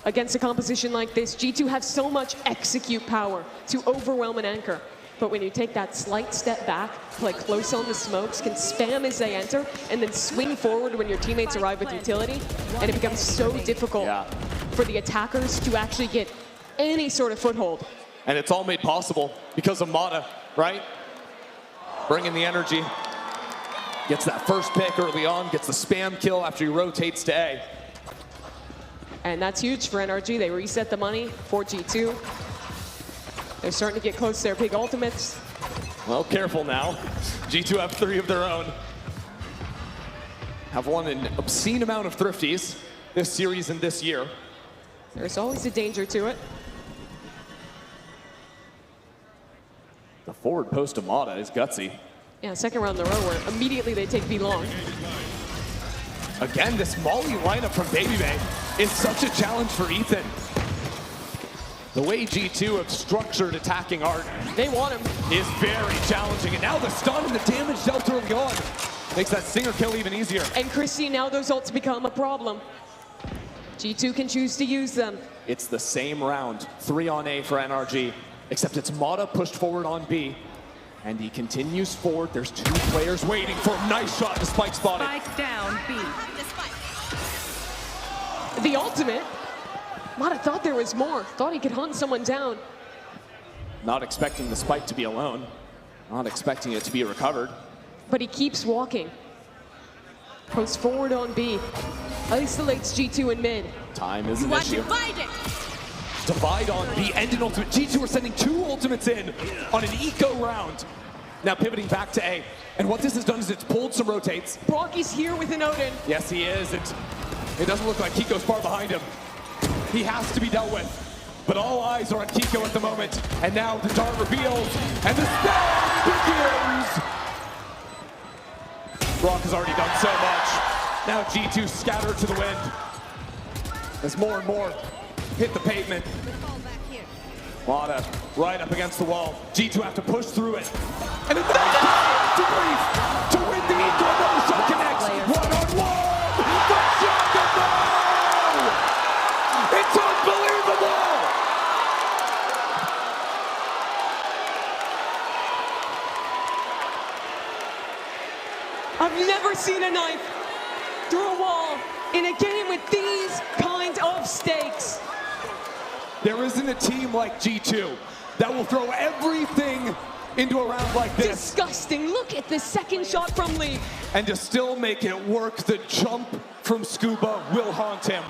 Against a composition like this, G2 have so much execute power to overwhelm an anchor. But when you take that slight step back, play close on the smokes, can spam as they enter, and then swing forward when your teammates arrive with utility, and it becomes so difficult for the attackers to actually get any sort of foothold. And it's all made possible because of Mata, right? Bringing the energy. Gets that first pick early on, gets the spam kill after he rotates to A. And that's huge for NRG. They reset the money for G2. They're starting to get close to their big ultimates. Well, careful now. G2 have 3 of their own. Have won an obscene amount of thrifties this series and this year. There's always a danger to it. The forward post to Mata is gutsy. Yeah, second round in a row where immediately they take B long. Again, this Molly lineup from Baby Bay is such a challenge for Ethan. The way G2 have structured attacking art, they want him, is very challenging. And now the stun and the damage dealt early on makes that Stinger kill even easier. And Christy, now those ults become a problem. G2 can choose to use them. It's the same round, 3 on A for NRG, except it's Mata pushed forward on B. And he continues forward. There's 2 players waiting for a nice shot to Spike spotted. Spike down, B. The ultimate. Mata thought there was more. Thought he could hunt someone down. Not expecting the Spike to be alone. Not expecting it to be recovered. But he keeps walking. Post forward on B. Isolates G2 in mid. Time is an issue. Divide on B and an ultimate. G2 are sending 2 ultimates in on an eco round. Now pivoting back to A. And what this has done is it's pulled some rotates. Brocky's here with an Odin. Yes, he is. It doesn't look like Kiko's far behind him. He has to be dealt with. But all eyes are on Kiko at the moment. And now the dart reveals, and the spell begins! Brock has already done so much. Now G2 scattered to the wind. As more and more hit the pavement. Mata right up against the wall. G2 have to push through it. And it's to brief to win the eco. Another shot connects. One-on-one. The shot to go! It's unbelievable! I've never seen a knife through a wall in a game with these kind of stakes. There isn't a team like G2 that will throw everything into a round like this. Disgusting. Look at the second shot from Lee. And to still make it work, the jump from Scuba will haunt him.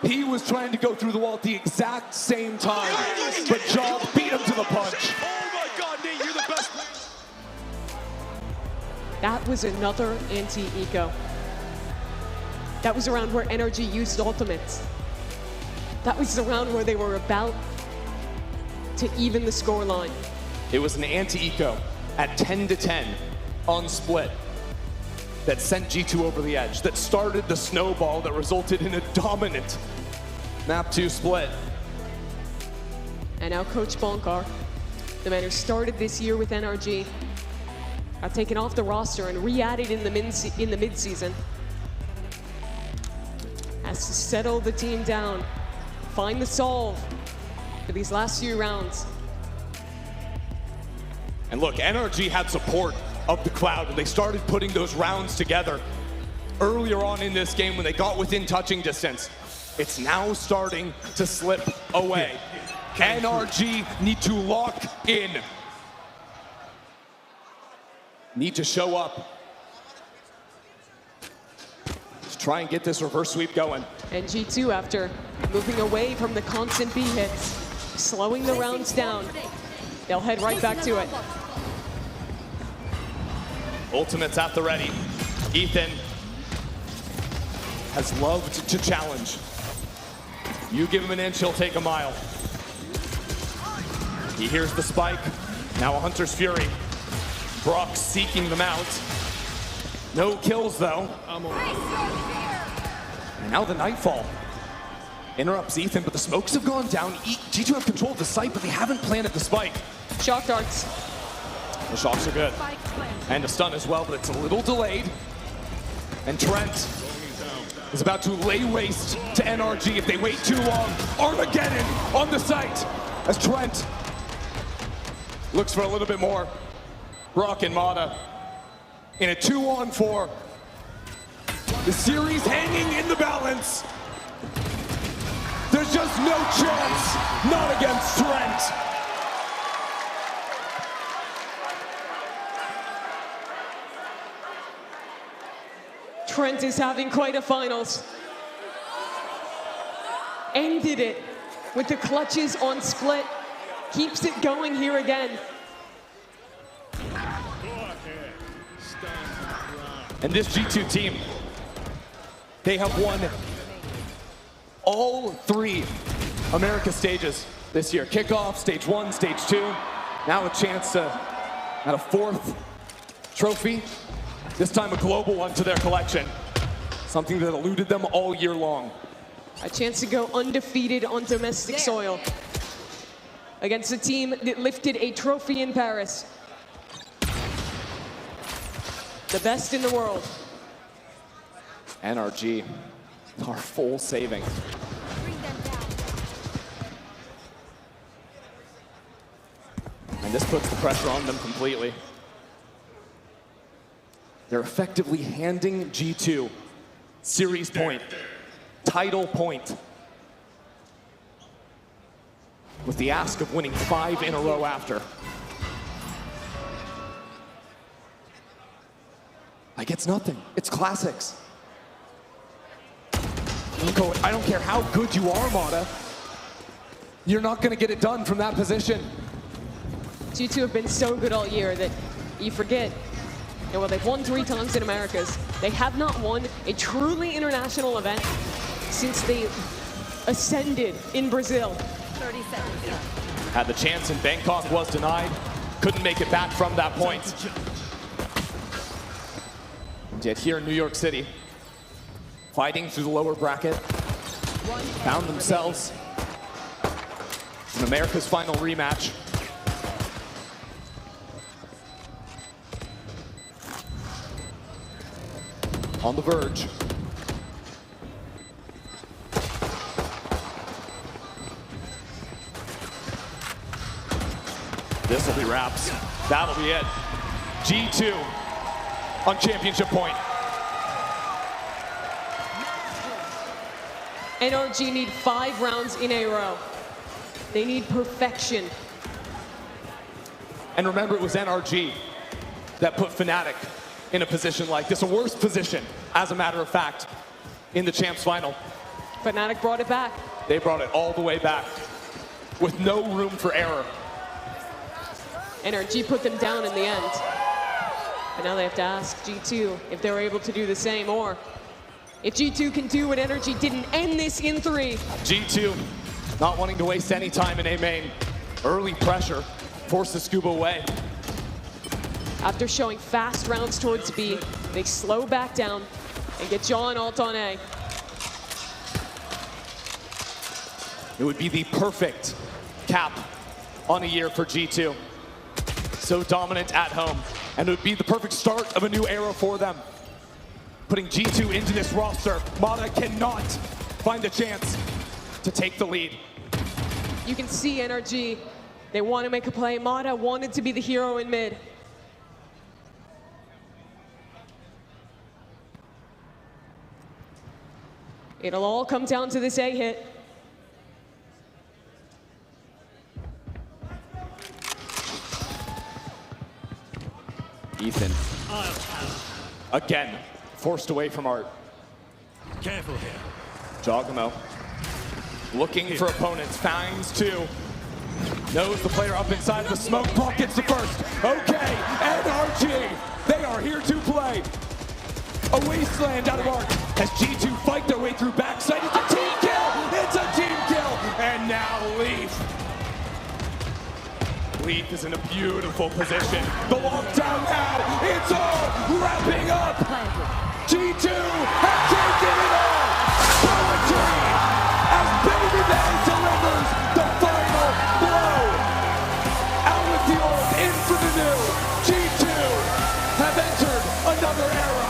He was trying to go through the wall at the exact same time, but Job beat him to the punch. Oh my God, Nate, you're the best. That was another anti-eco. That was a round where NRG used ultimates. That was the round where they were about to even the scoreline. It was an anti-eco at 10-10 on split that sent G2 over the edge, that started the snowball that resulted in a dominant map 2 split. And now Coach Bonkar, the man who started this year with NRG, got taken off the roster and re-added in the mid-season. Has to settle the team down, find the solve for these last few rounds. And look, NRG had support of the crowd when they started putting those rounds together earlier on in this game when they got within touching distance. It's now starting to slip away. NRG need to lock in. Need to show up. Let's try and get this reverse sweep going. And G2, after moving away from the constant B hits, slowing the rounds down, they'll head right back to it. Ultimates at the ready. Ethan has loved to challenge. You give him an inch, he'll take a mile. He hears the spike. Now a Hunter's Fury. Brock seeking them out. No kills though. And now the Nightfall interrupts Ethan, but the smokes have gone down. G2 have control of the site, but they haven't planted the spike. Shock darts. The shocks are good. And a stun as well, but it's a little delayed. And Trent is about to lay waste to NRG if they wait too long. Armageddon on the site as Trent looks for a little bit more. Brock and Mata in a 2-on-4. The series hanging in the balance. There's just no chance, not against Trent. Trent is having quite a finals. Ended it with the clutches on split. Keeps it going here again. And this G2 team, they have won all 3 America stages this year. Kickoff, stage 1, stage 2. Now a chance to add a fourth trophy, this time a global one to their collection. Something that eluded them all year long. A chance to go undefeated on domestic soil against a team that lifted a trophy in Paris. The best in the world. NRG are full saving. And this puts the pressure on them completely. They're effectively handing G2 series point, title point, with the ask of winning 5 in a row after. Like, it's nothing. It's classics. I don't care how good you are, Mata. You're not going to get it done from that position. G2 have been so good all year that you forget. Yeah, well, they've won 3 times in Americas. They have not won a truly international event since they ascended in Brazil. 30 seconds. Had the chance in Bangkok, was denied. Couldn't make it back from that point. Yet here in New York City, fighting through the lower bracket, found themselves in America's final rematch. On the verge. This will be wraps. That'll be it. G2 on championship point. NRG need 5 rounds in a row. They need perfection. And remember, it was NRG that put FNATIC in a position like this, a worse position, as a matter of fact, in the Champs Final. FNATIC brought it back. They brought it all the way back with no room for error. NRG put them down in the end. And now they have to ask G2 if they're able to do the same, or if G2 can do what NRG didn't end this in 3. G2 not wanting to waste any time in A main. Early pressure forces Scuba away. After showing fast rounds towards B, they slow back down and get John ult on A. It would be the perfect cap on a year for G2. So dominant at home, and it would be the perfect start of a new era for them. Putting G2 into this roster, Mata cannot find a chance to take the lead. You can see NRG, they want to make a play. Mata wanted to be the hero in mid. It'll all come down to this A hit. Ethan, again, forced away from Art. Careful here. Jogamo, looking for opponents, finds 2. Knows the player up inside the smoke, pockets the first. Okay, NRG, they are here to play. A wasteland out of Art as G2 fight their way through backside. It's a team kill! It's a team kill! And now Leaf. Leaf is in a beautiful position. The lockdown now, it's all wrapping up. G2 have taken it all. Poetry as Baby Bay delivers the final blow. Out with the old, in for the new. G2 have entered another era.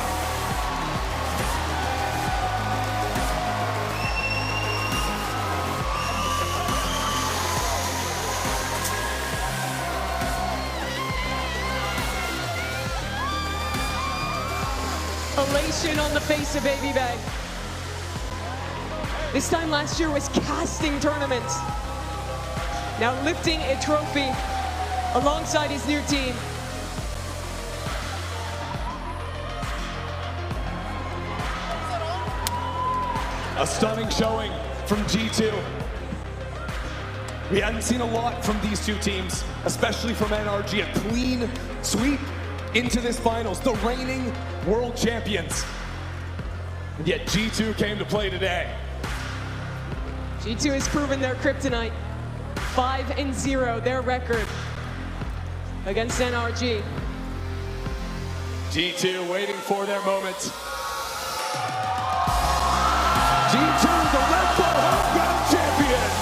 Elation on the face of Baby Bay. This time last year was casting tournaments. Now lifting a trophy alongside his new team. A stunning showing from G2. We hadn't seen a lot from these two teams, especially from NRG. A clean sweep into this finals, the reigning world champions. And yet G2 came to play today. G2 has proven their kryptonite. 5-0, their record. against NRG. G2 waiting for their moment. G2, the Red Bull Homegrown champions.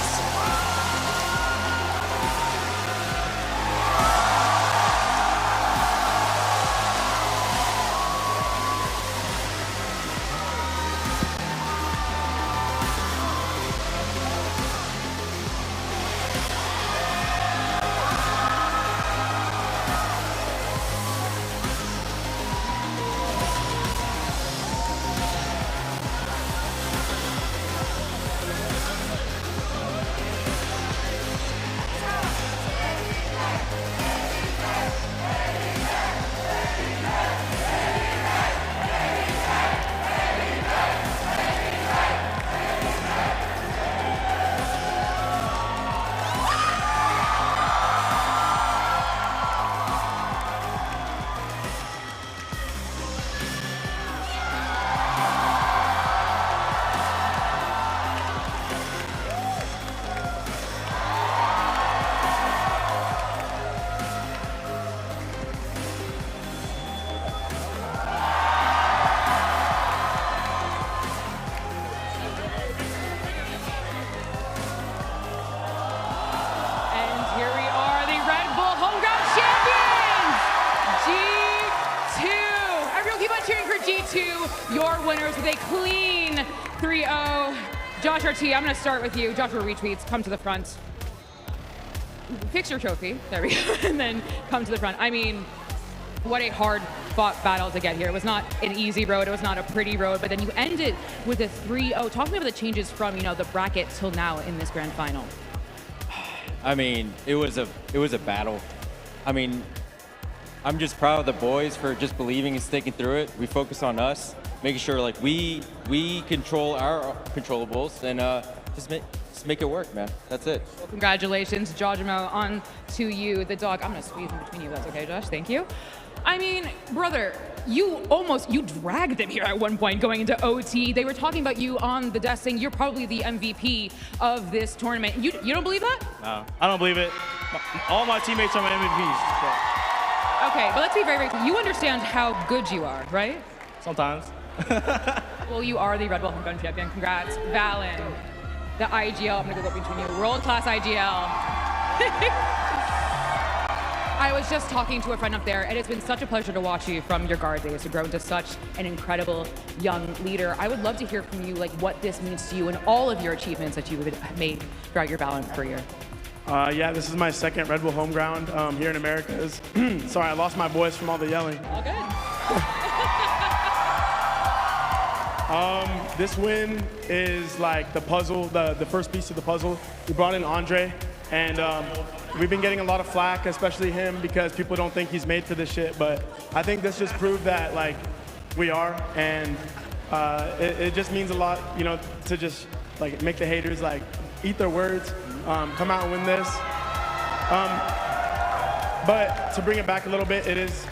Your winners with a clean 3-0. Josh RT, I'm going to start with you. Joshua retweets, come to the front. Fix your trophy. There we go. And then come to the front. I mean, what a hard-fought battle to get here. It was not an easy road. It was not a pretty road. But then you ended with a 3-0. Talk to me about the changes from, the bracket till now in this grand final. I mean, it was a battle. I mean, I'm just proud of the boys for just believing and sticking through it. We focus on us, making sure like we control our controllables and just make it work, man. That's it. Well, congratulations, Jojimo, on to you, the dog. I'm gonna squeeze in between you. That's okay, Josh. Thank you. I mean, brother, you dragged them here at one point going into OT. They were talking about you on the desk saying you're probably the MVP of this tournament. You don't believe that? No, I don't believe it. All my teammates are my MVPs. So. Okay, but let's be very, very clear. You understand how good you are, right? Sometimes. Well, you are the Red Bull Homegrown champion. Congrats. Valen, the IGL. I'm going to go between you. World-class IGL. I was just talking to a friend up there, and it's been such a pleasure to watch you from your guard days to grow into such an incredible young leader. I would love to hear from you, like, what this means to you and all of your achievements that you've made throughout your Valorant career. Yeah, this is my second Red Bull home ground here in America. Sorry, I lost my voice from all the yelling. All good. This win is like the puzzle, the first piece of the puzzle. We brought in Andre, and we've been getting a lot of flack, especially him, because people don't think he's made for this shit. But I think this just proved that like we are, and it just means a lot, to just like make the haters like eat their words. Come out and win this. But to bring it back a little bit, it's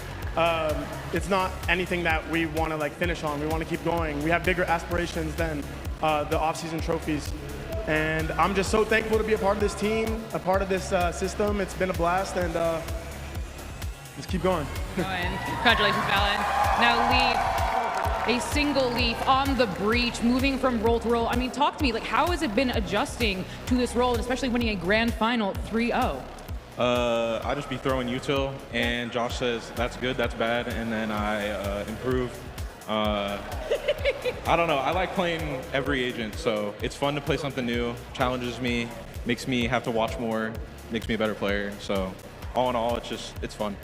not anything that we want to like finish on. We want to keep going. We have bigger aspirations than the off-season trophies. And I'm just so thankful to be a part of this team, a part of this system. It's been a blast, and let's keep going. Congratulations, Valen. Now, Leaf. A single leaf on the breach, moving from role to role. I mean, talk to me, like, how has it been adjusting to this role, and especially winning a grand final 3-0? I just be throwing util, and Josh says, that's good, that's bad, and then I improve. I don't know, I like playing every agent, so it's fun to play something new, challenges me, makes me have to watch more, makes me a better player, so all in all, it's fun.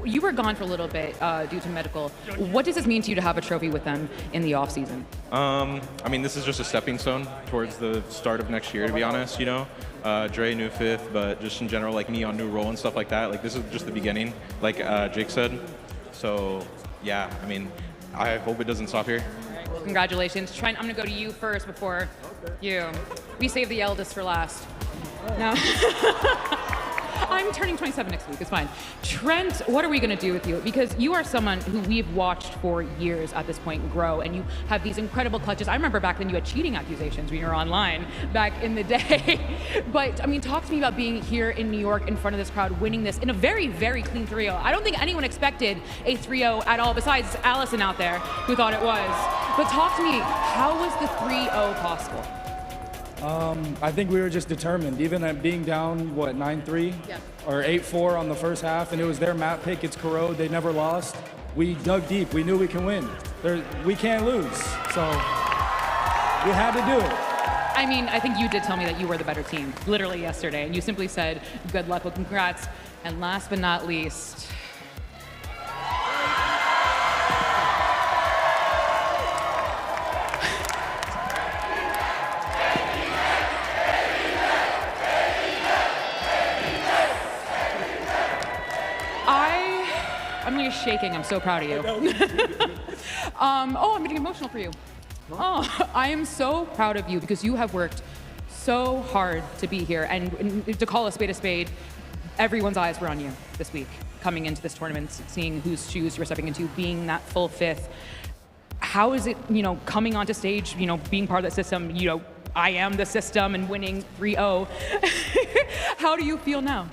You were gone for a little bit due to medical. What does this mean to you to have a trophy with them in the off season? I mean, this is just a stepping stone towards the start of next year, to be honest, Dre, new fifth, but just in general, like me on new role and stuff like that, like this is just the beginning, like Jake said. So, yeah, I mean, I hope it doesn't stop here. Well, congratulations. Trent, I'm gonna go to you first before you. We saved the eldest for last. No. I'm turning 27 next week. It's fine. Trent, what are we going to do with you? Because you are someone who we've watched for years at this point grow, and you have these incredible clutches. I remember back then you had cheating accusations when you were online back in the day. But, I mean, talk to me about being here in New York in front of this crowd, winning this in a very, very clean 3-0. I don't think anyone expected a 3-0 at all, besides Allison out there, who thought it was. But talk to me, how was the 3-0 possible? I think we were just determined, even at being down, what, 9-3 or 8-4 on the first half, and it was their map pick, it's Corrode, they never lost. We dug deep, we knew we can win. We can't lose, so we had to do it. I mean, I think you did tell me that you were the better team, literally yesterday, and you simply said, good luck, well, congrats. And last but not least, I'm like shaking. I'm so proud of you. Oh, I'm getting emotional for you. Oh, I am so proud of you because you have worked so hard to be here, and to call a spade, everyone's eyes were on you this week, coming into this tournament, seeing whose shoes you're stepping into, being that full fifth. How is it, coming onto stage, being part of that system, I am the system and winning 3-0. How do you feel now?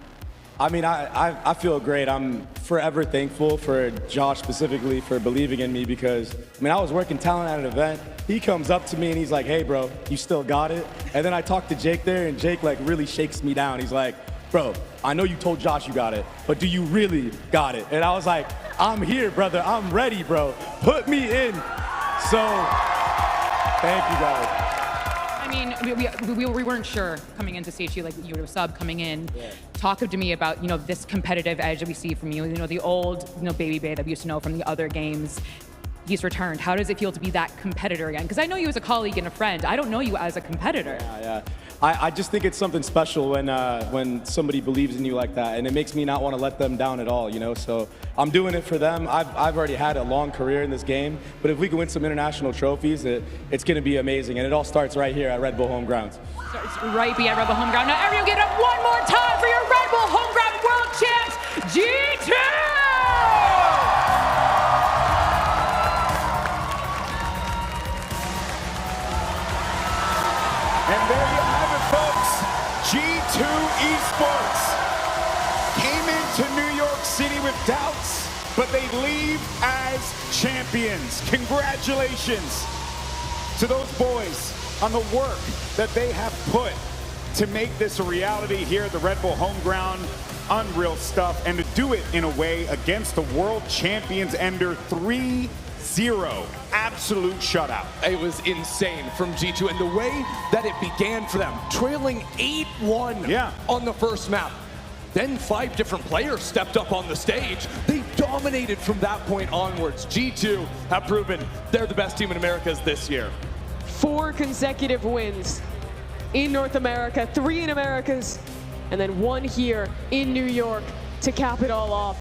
I mean, I feel great. I'm forever thankful for Josh specifically for believing in me because, I was working talent at an event. He comes up to me and he's like, hey, bro, you still got it? And then I talked to Jake there, and Jake really shakes me down. He's like, bro, I know you told Josh you got it, but do you really got it? And I was like, I'm here, brother. I'm ready, bro. Put me in. So, thank you, guys. I mean, we weren't sure coming into stage, you were a sub coming in. Yeah. Talk to me about, this competitive edge that we see from you. The old, Baby Bay that we used to know from the other games. He's returned. How does it feel to be that competitor again? Because I know you as a colleague and a friend. I don't know you as a competitor. Yeah. I just think it's something special when somebody believes in you like that, and it makes me not want to let them down at all, So I'm doing it for them. I've already had a long career in this game, but if we can win some international trophies, it's going to be amazing, and it all starts right here at Red Bull Home Grounds. Starts right here at Red Bull Home Ground. Now everyone get up one more time for your Red Bull Home Ground World Champs, G2! And there you have it, folks. G2 Esports came into New York City with doubts, but they leave as champions. Congratulations to those boys on the work that they have put to make this a reality here at the Red Bull home ground. Unreal stuff, and to do it in a way against the world champions Ender 3-0. Absolute shutout. It was insane from G2, and the way that it began for them, trailing 8-1 on the first map. Then 5 different players stepped up on the stage. They dominated from that point onwards. G2 have proven they're the best team in Americas this year. 4 consecutive wins in North America, 3 in Americas, and then 1 here in New York to cap it all off.